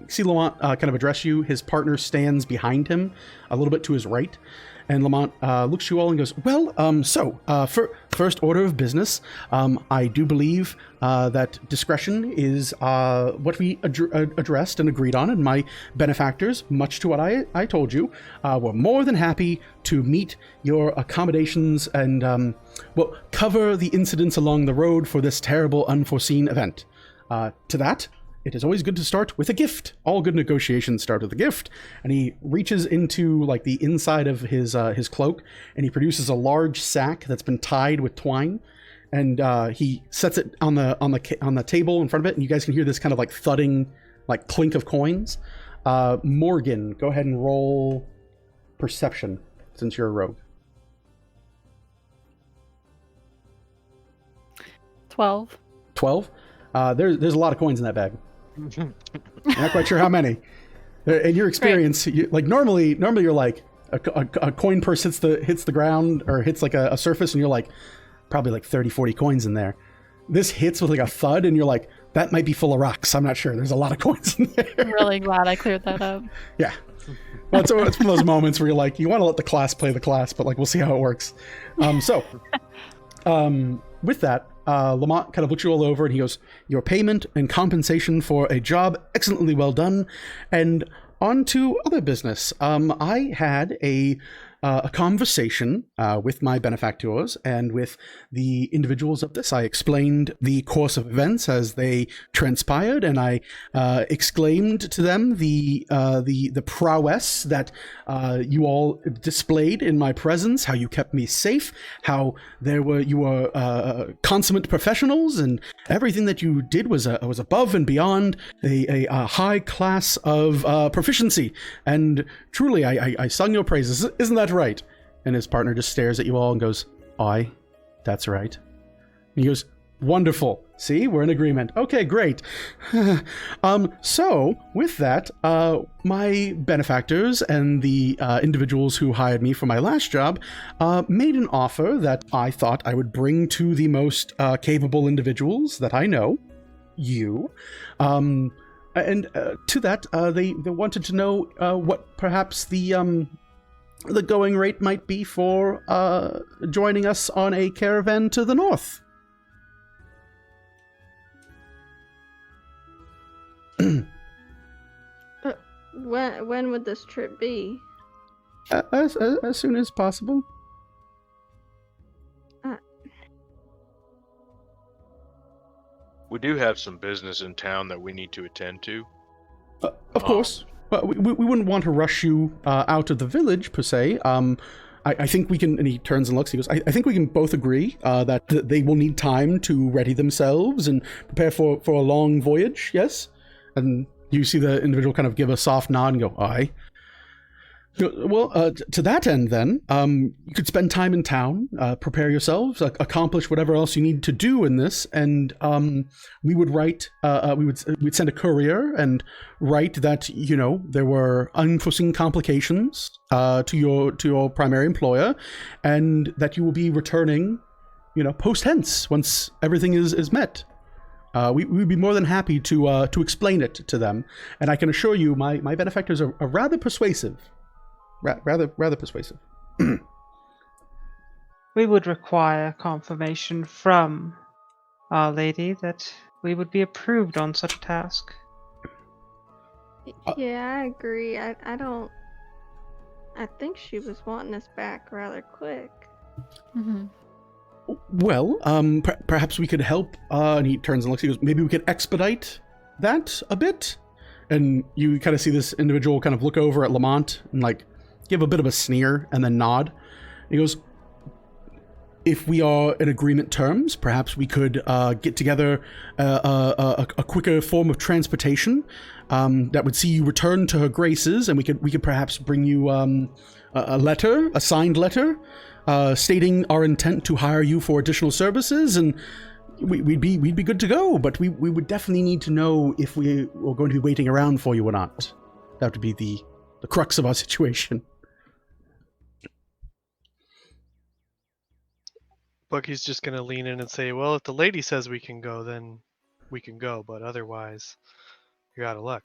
see Lamont kind of address you. His partner stands behind him, a little bit to his right. And Lamont looks to you all and goes, well, for first order of business, I do believe that discretion is what we addressed and agreed on, and my benefactors, much to what I told you, were more than happy to meet your accommodations and, cover the incidents along the road for this terrible unforeseen event. To that, it is always good to start with a gift. All good negotiations start with a gift. And he reaches into like the inside of his cloak, and he produces a large sack that's been tied with twine, and he sets it on the table in front of it. And you guys can hear this kind of like thudding, like clink of coins. Morgan, go ahead and roll perception since you're a rogue. 12. 12. There's a lot of coins in that bag. Not quite sure how many. In your experience, normally you're like a coin purse hits the ground or hits like a surface, and you're like probably like 30-40 coins in there. This hits with like a thud, and you're like, that might be full of rocks. I'm not sure. There's a lot of coins in there. I'm really glad I cleared that up. Yeah. Well, it's one of those moments where you're like, you want to let the class play the class, but like we'll see how it works. With that, Lamont kind of looks you all over, and he goes, your payment and compensation for a job excellently well done, and on to other business. I had a a conversation with my benefactors and with the individuals of this. I explained the course of events as they transpired, and I exclaimed to them the prowess that you all displayed in my presence, how you kept me safe, how you were consummate professionals, and everything that you did was above and beyond a high class of proficiency. And truly, I sung your praises. Isn't that right? And his partner just stares at you all and goes, aye, that's right. And he goes, wonderful. See, we're in agreement. Okay, great. So, with that, my benefactors and the individuals who hired me for my last job made an offer that I thought I would bring to the most capable individuals that I know, you. And to that, they wanted to know what perhaps the going rate might be for joining us on a caravan to the north. When would this trip be? As soon as possible. We do have some business in town that we need to attend to. Of course. We wouldn't want to rush you out of the village, per se. I think we can, and he turns and looks, he goes, I think we can both agree that they will need time to ready themselves and prepare for a long voyage, yes? And you see the individual kind of give a soft nod and go, aye. Well, to that end, then, you could spend time in town, prepare yourselves, accomplish whatever else you need to do in this, and we would write. We'd send a courier and write that there were unforeseen complications to your primary employer, and that you will be returning, post hence once everything is met. We'd be more than happy to explain it to them, and I can assure you, my benefactors are rather persuasive. Rather persuasive. We would require confirmation from Our Lady that we would be approved on such a task. Yeah, I agree. I think she was wanting us back rather quick. Mm-hmm. Well, perhaps we could help. And he turns and looks. He goes, maybe we could expedite that a bit. And you kind of see this individual kind of look over at Lamont and give a bit of a sneer and then nod. He goes, if we are in agreement terms, perhaps we could get together a quicker form of transportation that would see you return to her graces, and we could perhaps bring you a signed letter, stating our intent to hire you for additional services, and we'd be good to go. But we would definitely need to know if we were going to be waiting around for you or not. That would be the crux of our situation. Bucky's just going to lean in and say, well, if the lady says we can go, then we can go. But otherwise, you're out of luck.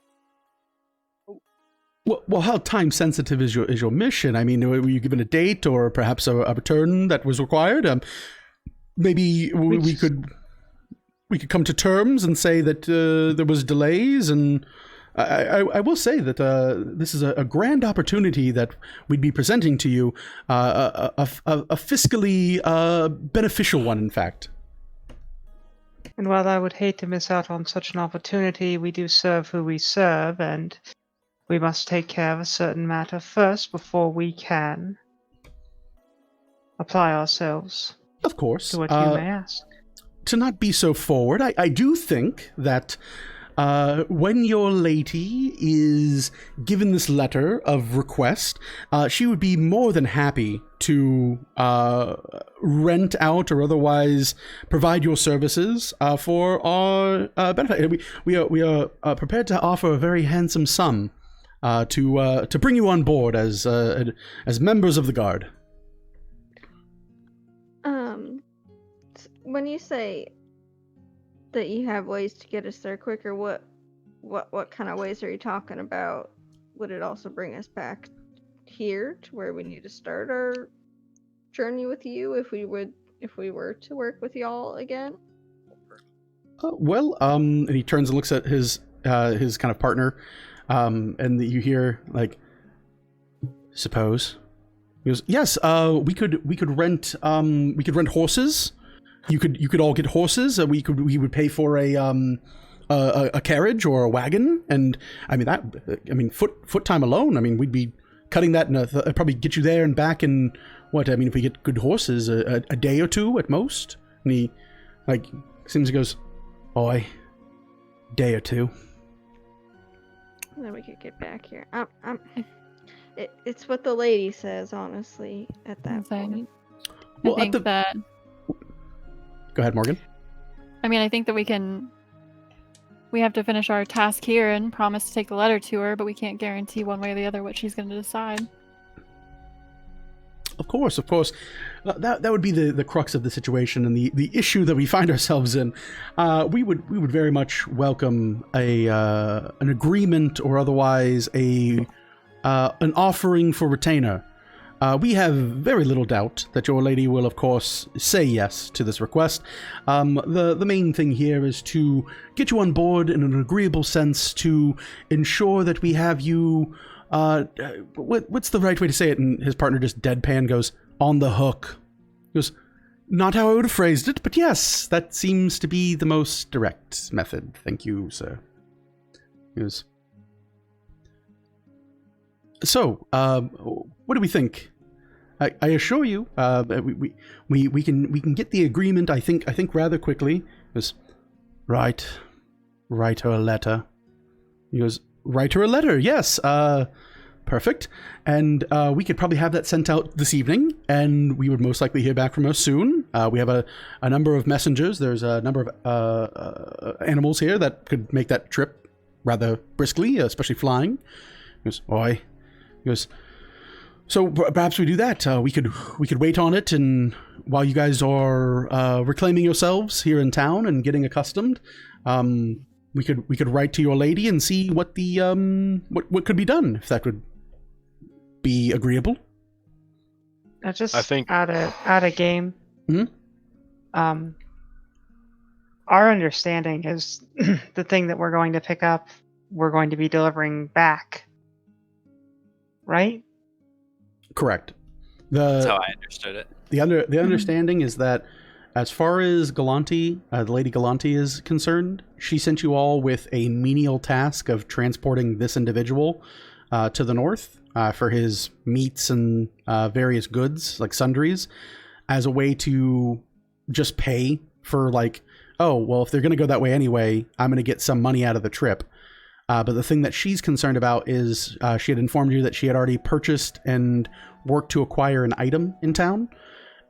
Well, how time sensitive is your mission? I mean, were you given a date or perhaps a return that was required? Maybe we could come to terms and say that there was delays. And I will say that this is a grand opportunity that we'd be presenting to you, a fiscally beneficial one, in fact. And while I would hate to miss out on such an opportunity, we do serve who we serve, and we must take care of a certain matter first before we can apply ourselves. Of course. To what you may ask. To not be so forward, I do think that when your lady is given this letter of request, she would be more than happy to rent out or otherwise provide your services for our benefit. We are prepared to offer a very handsome sum to bring you on board as members of the guard. When you say that you have ways to get us there quicker, what kind of ways are you talking about? Would it also bring us back here to where we need to start our journey with you if we were to work with y'all again? And he turns and looks at his kind of partner, and you hear suppose. He goes, yes, we could rent horses. You could all get horses. We would pay for a carriage or a wagon, and foot time alone. We'd be cutting that in probably get you there and back in what? If we get good horses, a day or two at most. And he seems he goes, oi, day or two. And then we could get back here. It's what the lady says, honestly, at that point. Well, I think that... Go ahead, Morgan. I think that we have to finish our task here and promise to take the letter to her, but we can't guarantee one way or the other what she's going to decide. Of course. That would be the crux of the situation and the issue that we find ourselves in. We would very much welcome an agreement or otherwise an offering for retainer. We have very little doubt that your lady will, of course, say yes to this request. The main thing here is to get you on board in an agreeable sense to ensure that we have you... what's the right way to say it? And his partner just deadpan goes, on the hook. He goes, not how I would have phrased it, but yes, that seems to be the most direct method. Thank you, sir. He goes, so, what do we think? I assure you, we can get the agreement. I think rather quickly. He goes, write her a letter. He goes, write her a letter. Yes. Perfect. And we could probably have that sent out this evening, and we would most likely hear back from her soon. We have a number of messengers. There's a number of animals here that could make that trip rather briskly, especially flying. He goes, oi. He goes, so perhaps we do that. We could wait on it, and while you guys are reclaiming yourselves here in town and getting accustomed, we could write to your lady and see what the what could be done, if that would be agreeable. I think I add a game. Mm-hmm. Our understanding is the thing that we're going to pick up, we're going to be delivering back. Right? Correct. That's how I understood it. The understanding is that as far as Galanti, the Lady Galanti is concerned, she sent you all with a menial task of transporting this individual to the north for his meats and various goods, like sundries, as a way to just pay for oh, well, if they're going to go that way anyway, I'm going to get some money out of the trip. But the thing that she's concerned about is she had informed you that she had already purchased and worked to acquire an item in town,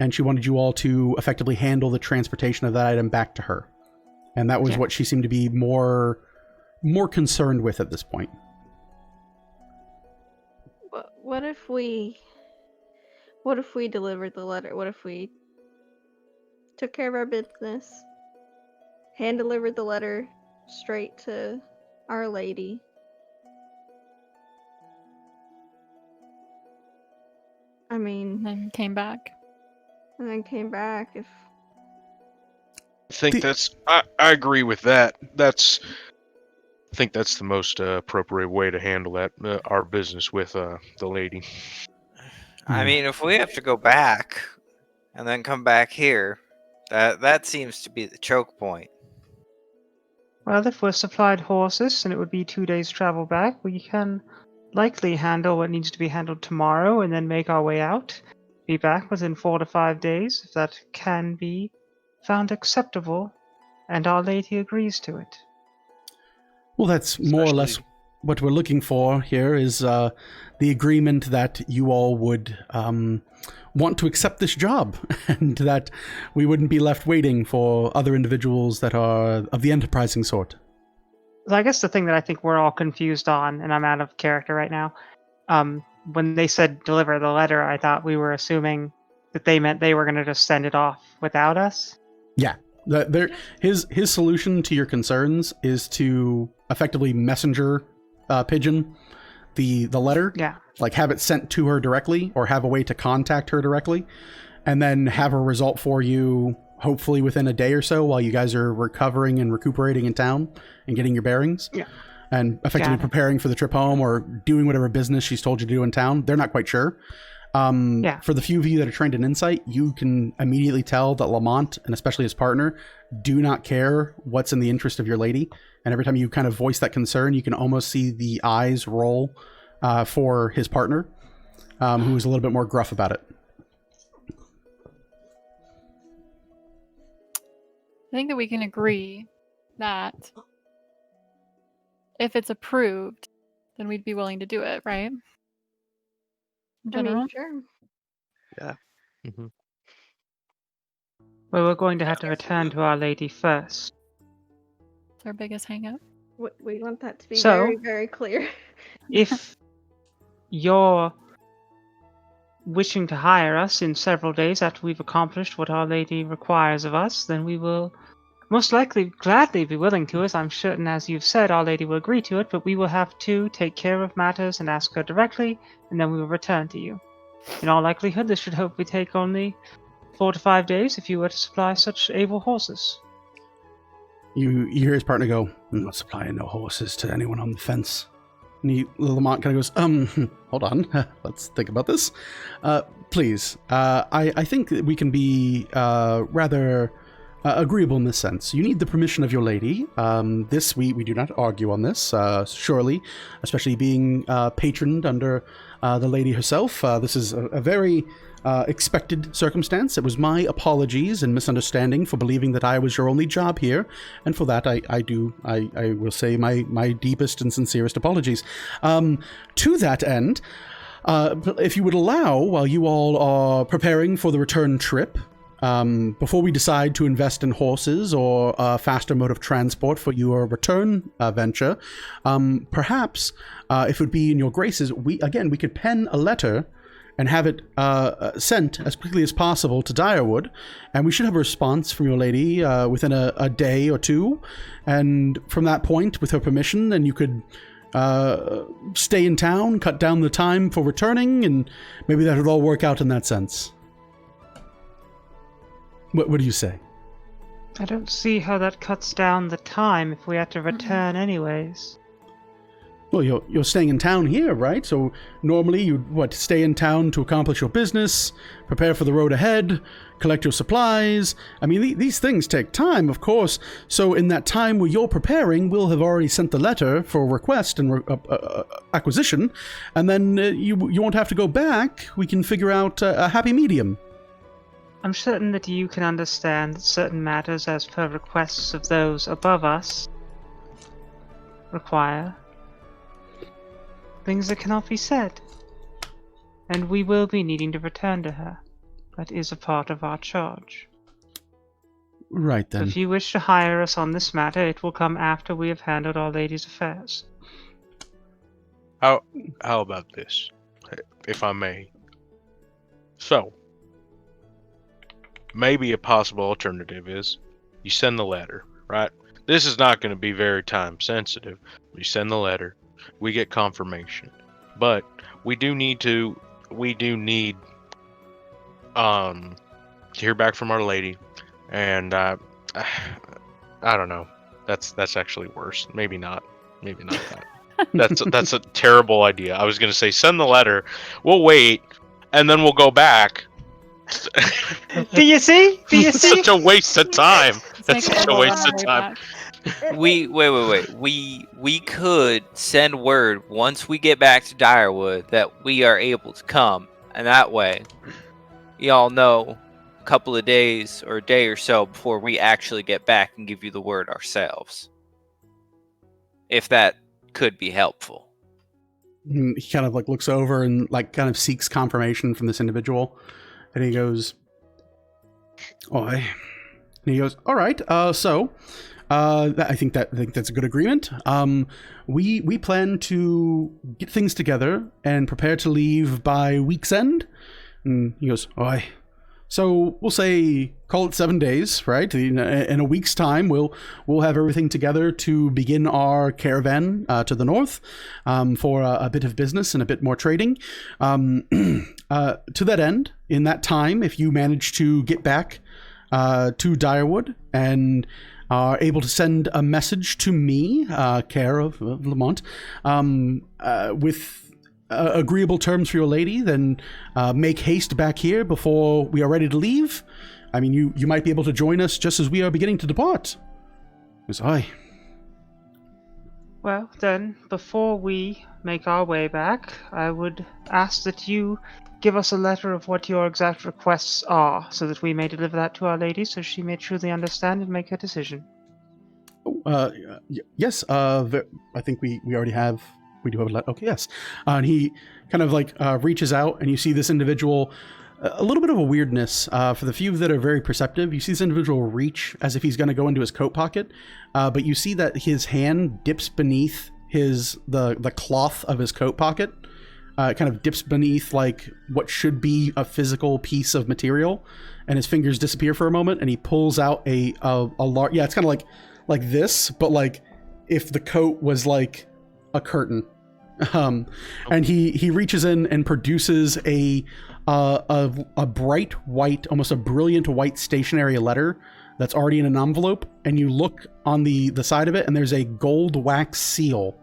and she wanted you all to effectively handle the transportation of that item back to her. And that was what she seemed to be more concerned with at this point. What if we delivered the letter? What if we took care of our business, hand delivered the letter straight to Our Lady, And then came back. If I think I agree with that. I think that's the most appropriate way to handle that, our business with the lady. I mean, if we have to go back and then come back here, that seems to be the choke point. Well, if we're supplied horses and it would be 2 days travel back, we can likely handle what needs to be handled tomorrow and then make our way out. Be back within 4 to 5 days, if that can be found acceptable, and Our Lady agrees to it. Well, that's more or less what we're looking for here is the agreement that you all would want to accept this job and that we wouldn't be left waiting for other individuals that are of the enterprising sort. So I guess the thing that I think we're all confused on, and I'm out of character right now, when they said deliver the letter, I thought we were assuming that they meant they were going to just send it off without us. Yeah. His solution to your concerns is to effectively messenger pigeon the letter. Yeah. Like have it sent to her directly or have a way to contact her directly and then have a result for you hopefully within a day or so while you guys are recovering and recuperating in town and getting your bearings. Yeah. And effectively preparing for the trip home or doing whatever business she's told you to do in town. They're not quite sure. For the few of you that are trained in insight, you can immediately tell that Lamont, and especially his partner, do not care what's in the interest of your lady. And every time you kind of voice that concern, you can almost see the eyes roll for his partner, who is a little bit more gruff about it. I think that we can agree that if it's approved, then we'd be willing to do it, right? In I mean, general? sure. Mm-hmm. Well, we're going to have to return to Our Lady first. It's our biggest hang-up. We want that to be So- very, very clear. If you're wishing to hire us in several days after we've accomplished what Our Lady requires of us, then we will most likely gladly be willing to, as I'm certain, as you've said, Our Lady will agree to it, but we will have to take care of matters and ask her directly, and then we will return to you. In all likelihood, this should hopefully take only 4 to 5 days if you were to supply such able horses. You hear his partner go, "I'm not supplying no horses to anyone on the fence." And Lamont kind of goes, hold on, let's think about this. Please, I think that we can be rather agreeable in this sense. You need the permission of your lady. This, we do not argue on this, surely, especially being patroned under the lady herself. This is a very expected circumstance. It was my apologies and misunderstanding for believing that I was your only job here, and for that I will say my deepest and sincerest apologies. To that end, if you would allow, while you all are preparing for the return trip, before we decide to invest in horses or a faster mode of transport for your return venture, perhaps, if it would be in your graces, we could pen a letter and have it sent as quickly as possible to Direwood, and we should have a response from your lady within a day or two, and from that point, with her permission, then you could stay in town, cut down the time for returning, and maybe that would all work out in that sense. What do you say? I don't see how that cuts down the time if we have to return anyways. Well, you're staying in town here, right? So normally you'd, stay in town to accomplish your business, prepare for the road ahead, collect your supplies. I mean, these things take time, of course. So in that time where you're preparing, we'll have already sent the letter for request and acquisition, and then you won't have to go back. We can figure out a happy medium. I'm certain that you can understand that certain matters as per requests of those above us require things that cannot be said. And we will be needing to return to her. That is a part of our charge. Right then. If you wish to hire us on this matter, it will come after we have handled Our Lady's affairs. How about this, if I may? So, maybe a possible alternative is you send the letter, right? This is not going to be very time sensitive. You send the letter, we get confirmation, but we do need to hear back from Our Lady, and I don't know. That's actually worse. Maybe not that. That's a terrible idea. I was going to say send the letter. We'll wait, and then we'll go back. Do you see? Such a waste of time. That's such a waste of time. Wait. We could send word once we get back to Direwood that we are able to come, and that way, y'all know a couple of days or a day or so before we actually get back and give you the word ourselves. If that could be helpful. He kind of looks over and kind of seeks confirmation from this individual. And he goes, "Oi." And he goes, "All right. So, I think that's a good agreement. We plan to get things together and prepare to leave by week's end." And he goes, "Oi." So we'll say, call it 7 days, right? In a week's time, we'll have everything together to begin our caravan to the north for a bit of business and a bit more trading. To that end, in that time, if you manage to get back to Direwood and are able to send a message to me, care of Lamont, with agreeable terms for your lady, then make haste back here before we are ready to leave. I mean, you might be able to join us just as we are beginning to depart. Yes, aye. Well, then, before we make our way back, I would ask that you give us a letter of what your exact requests are, so that we may deliver that to our lady, so she may truly understand and make her decision. Yes, I think we already have, we do have a letter. Okay, yes. And he kind of like reaches out, and you see this individual, a little bit of a weirdness. For the few that are very perceptive, you see this individual reach as if he's going to go into his coat pocket, but you see that his hand dips beneath the cloth of his coat pocket. It kind of dips beneath like what should be a physical piece of material, and his fingers disappear for a moment, and he pulls out a large, yeah, it's kind of like this, but like if the coat was like a curtain. And he reaches in and produces a bright white, almost a brilliant white stationery letter that's already in an envelope, and you look on the side of it, and there's a gold wax seal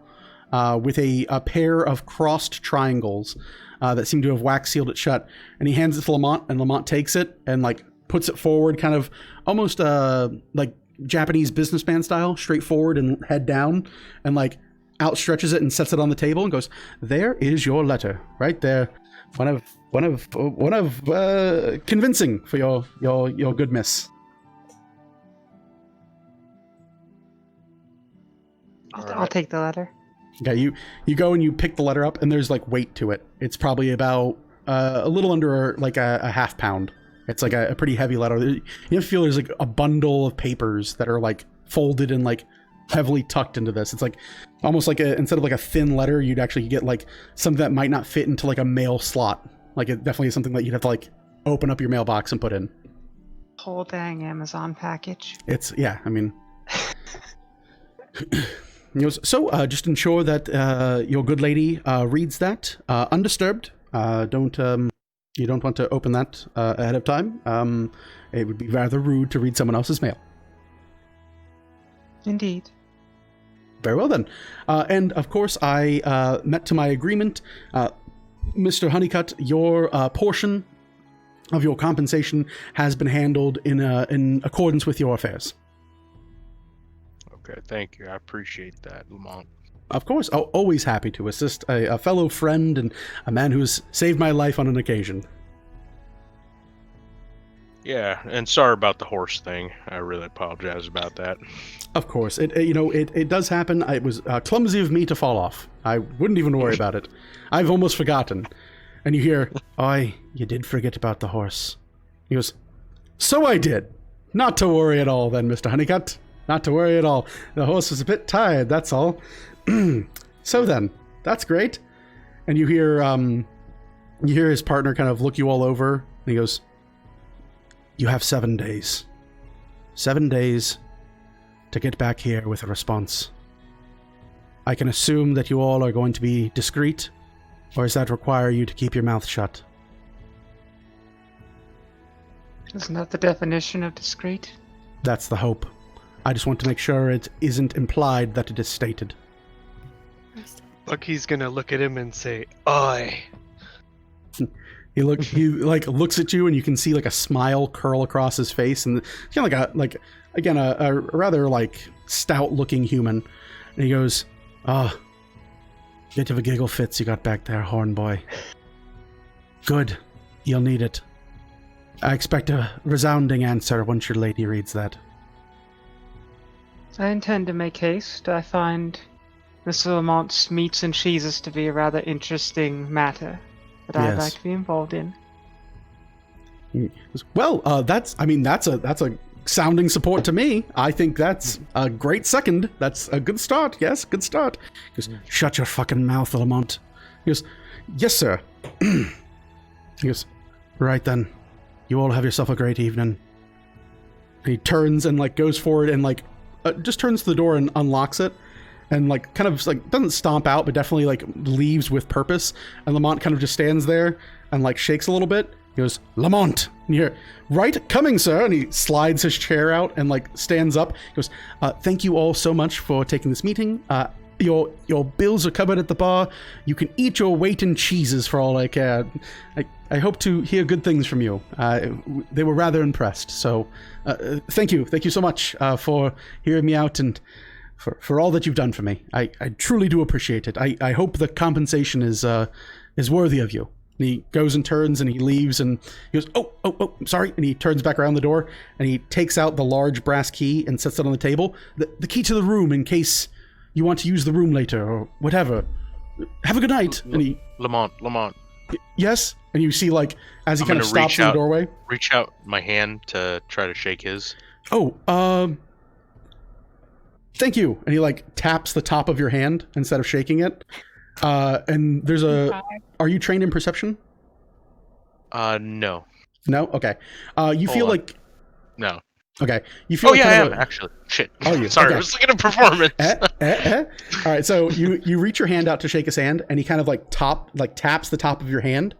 with a pair of crossed triangles that seem to have wax sealed it shut. And he hands it to Lamont, and Lamont takes it and like puts it forward, kind of almost like Japanese businessman style, straight forward and head down, and like outstretches it and sets it on the table and goes, "There is your letter, right there. One of convincing for your good miss." I'll take the letter. Okay, you go and you pick the letter up, and there's like weight to it. It's probably about a little under like a half pound. It's like a pretty heavy letter. You feel there's like a bundle of papers that are like folded and like heavily tucked into this. It's like almost like instead of like a thin letter, you'd actually get like something that might not fit into like a mail slot. Like it definitely is something that you'd have to like open up your mailbox and put in. Whole dang Amazon package. It's, yeah, I mean. He goes, so just ensure that your good lady reads that undisturbed. You don't want to open that ahead of time. It would be rather rude to read someone else's mail. Indeed. Very well then. And of course, I met to my agreement. Mr. Honeycutt, your portion of your compensation has been handled in accordance with your affairs. Okay, thank you. I appreciate that, Lamont. Of course, always happy to assist a fellow friend and a man who's saved my life on an occasion. Yeah, and sorry about the horse thing. I really apologize about that. Of course, it does happen. It was clumsy of me to fall off. I wouldn't even worry about it. I've almost forgotten. And you hear, you did forget about the horse. He goes, so I did. Not to worry at all then, Mr. Honeycutt. Not to worry at all. The horse was a bit tired, that's all. So then, that's great. And you hear his partner kind of look you all over, and he goes, you have 7 days. 7 days to get back here with a response. I can assume that you all are going to be discreet, or does that require you to keep your mouth shut? Isn't that the definition of discreet? That's the hope. I just want to make sure it isn't implied that it is stated. Bucky's gonna look at him and say, "Oi." He looks at you, and you can see like a smile curl across his face, and kind of a rather like stout looking human. And he goes, bit of a giggle fits you got back there, horn boy. Good, you'll need it. I expect a resounding answer once your lady reads that. I intend to make haste. I find Mr. Lamont's meats and cheeses to be a rather interesting matter that I'd like to be involved in. Well, that's a sounding support to me. I think that's a great second. That's a good start. Yes, good start. He goes, shut your fucking mouth, Lamont. He goes, yes, sir. He goes, right then. You all have yourself a great evening. And he turns and like goes forward and like just turns to the door and unlocks it, and like kind of like doesn't stomp out, but definitely like leaves with purpose. And Lamont kind of just stands there and like shakes a little bit. He goes, Lamont, and you hear, right, coming, sir. And he slides his chair out and like stands up. He goes, thank you all so much for taking this meeting. Your bills are covered at the bar. You can eat your weight in cheeses for all I care. I hope to hear good things from you. They were rather impressed. So, thank you so much for hearing me out and for all that you've done for me. I truly do appreciate it. I hope the compensation is worthy of you. And he goes and turns and he leaves and he goes, oh, sorry. And he turns back around the door and he takes out the large brass key and sets it on the table. The key to the room in case you want to use the room later or whatever. Have a good night. And he... Lamont. Yes? And you see, like, as he kind of stops in the doorway. Reach out my hand to try to shake his. Oh, thank you. And he, like, taps the top of your hand instead of shaking it. And there's a... Are you trained in perception? No. No? Okay. You feel like... No. Okay. You feel I am, actually. Shit. Oh, you? Sorry, Okay. I was looking at performance. All right, so you reach your hand out to shake his hand, and he kind of taps the top of your hand.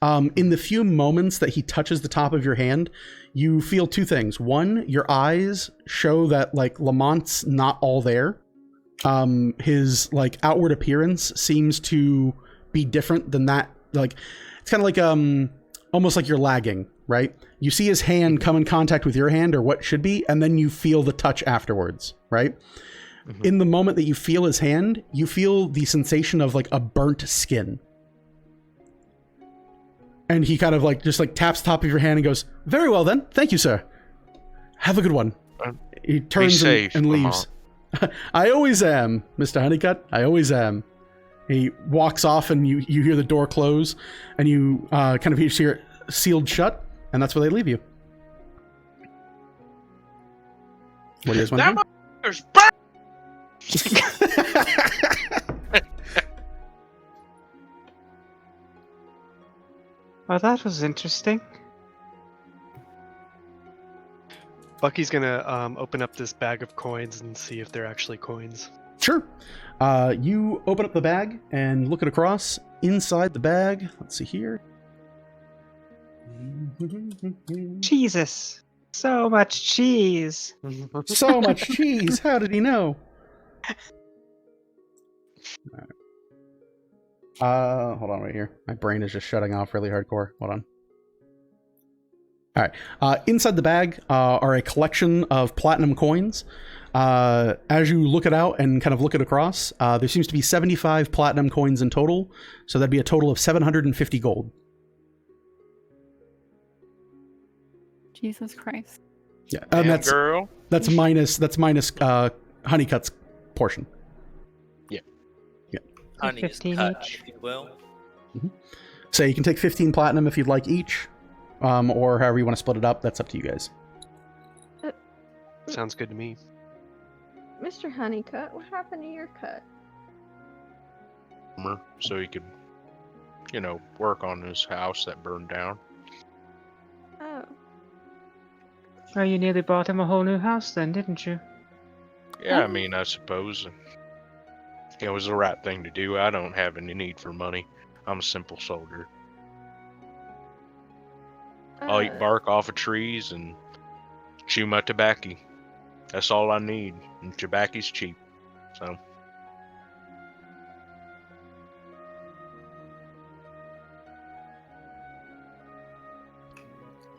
In the few moments that he touches the top of your hand, you feel two things. One, your eyes show that like Lamont's not all there. His like outward appearance seems to be different than that. Like it's kind of like almost like you're lagging, right? You see his hand come in contact with your hand, or what should be, and then you feel the touch afterwards, right? Mm-hmm. In the moment that you feel his hand, you feel the sensation of like a burnt skin. And he kind of like just like taps the top of your hand and goes, "Very well then, thank you, sir. Have a good one." He turns and leaves. I always am, Mr. Honeycutt. I always am. He walks off and you hear the door close and you kind of hear it sealed shut, and that's where they leave you. What do you guys want to do? Well, that was interesting. Bucky's gonna open up this bag of coins and see if they're actually coins. Sure. You open up the bag and look it across. Inside the bag, let's see here. Jesus. So much cheese. So much cheese. How did he know? Hold on right here. My brain is just shutting off really hardcore. Hold on. All right. Inside the bag are a collection of platinum coins. As you look it out and kind of look it across, there seems to be 75 platinum coins in total. So that'd be a total of 750 gold. Jesus Christ. Yeah, and that's minus Honeycutt's portion. Honey is 15 cut, each. if you will. Mm-hmm. So you can take 15 platinum if you'd like each, or however you want to split it up. That's up to you guys. Sounds good to me. Mr. Honeycutt, what happened to your cut? So he could, work on his house that burned down. Oh. Oh, you nearly bought him a whole new house then, didn't you? Yeah, I mean, I suppose it was the right thing to do. I don't have any need for money. I'm a simple soldier. I'll eat bark off of trees and chew my tobacco. That's all I need. And tobacco's cheap. So.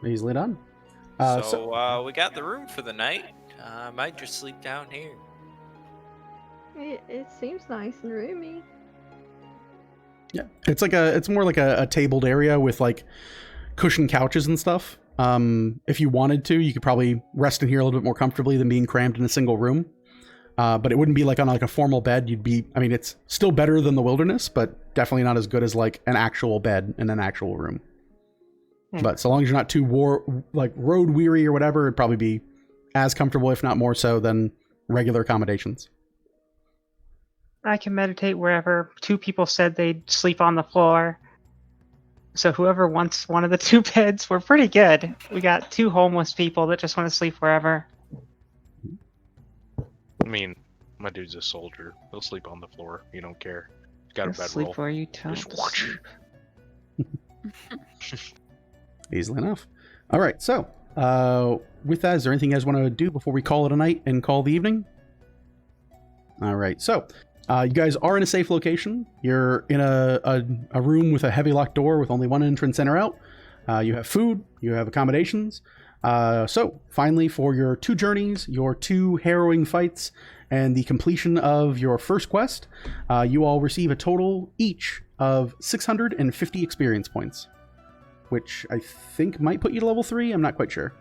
Easily done. So we got the room for the night. I might just sleep down here. It seems nice and roomy. Yeah, it's more like a tabled area with like cushioned couches and stuff. If you wanted to, you could probably rest in here a little bit more comfortably than being crammed in a single room. But it wouldn't be like on like a formal bed. It's still better than the wilderness, but definitely not as good as like an actual bed in an actual room. But so long as you're not too road weary or whatever, it'd probably be as comfortable, if not more so, than regular accommodations. I can meditate wherever. 2 people said they'd sleep on the floor. So whoever wants one of the 2 beds, we're pretty good. We got 2 homeless people that just want to sleep wherever. I mean, my dude's a soldier. He'll sleep on the floor. He don't care. He's got a Just bedroll. sleep where you tell him Just to watch. sleep. Easily enough. All right, so with that, is there anything you guys want to do before we call it a night and call the evening? All right, so you guys are in a safe location. You're in a room with a heavy locked door with only one entrance in or out. You have food, you have accommodations. So, finally, for your 2 journeys, your 2 harrowing fights, and the completion of your first quest, you all receive a total each of 650 experience points, which I think might put you to level 3. I'm not quite sure.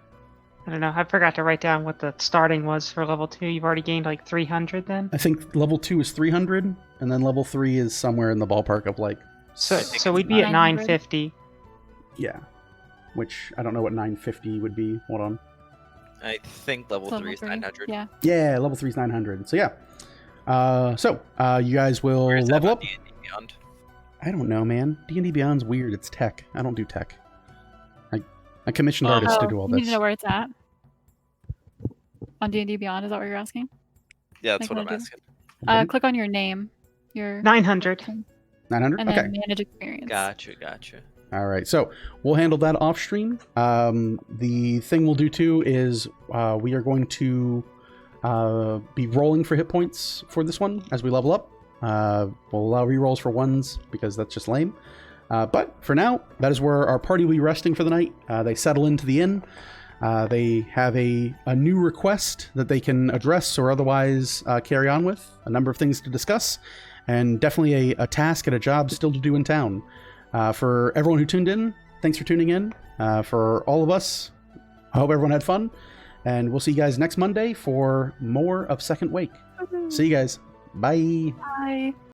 I don't know. I forgot to write down what the starting was for level 2. You've already gained like 300 then? I think level 2 is 300, and then level 3 is somewhere in the ballpark of like... So we'd be at 900. 950. Yeah. Which, I don't know what 950 would be. Hold on. I think level So 3 is level 900. Yeah. Yeah, level 3 is 900. So, yeah. You guys will Where is that level on up. D&D Beyond? I don't know, man. D&D Beyond's weird. It's tech. I don't do tech. I commissioned artists to do all You need this. to know where it's at. On D&D Beyond, is that what you're asking? Yeah, that's Like what what I'm I do? asking. Click on your name. Your 900. 900? and Okay. then manage experience. Gotcha. All right, so we'll handle that off stream. The thing we'll do too is we are going to be rolling for hit points for this one as we level up. We'll allow rerolls for 1s because that's just lame. But for now, that is where our party will be resting for the night. They settle into the inn. They have a new request that they can address or otherwise carry on with. A number of things to discuss, and definitely a task and a job still to do in town. For everyone who tuned in, thanks for tuning in. For all of us, I hope everyone had fun. And we'll see you guys next Monday for more of Second Wake. See you guys. Bye. Bye.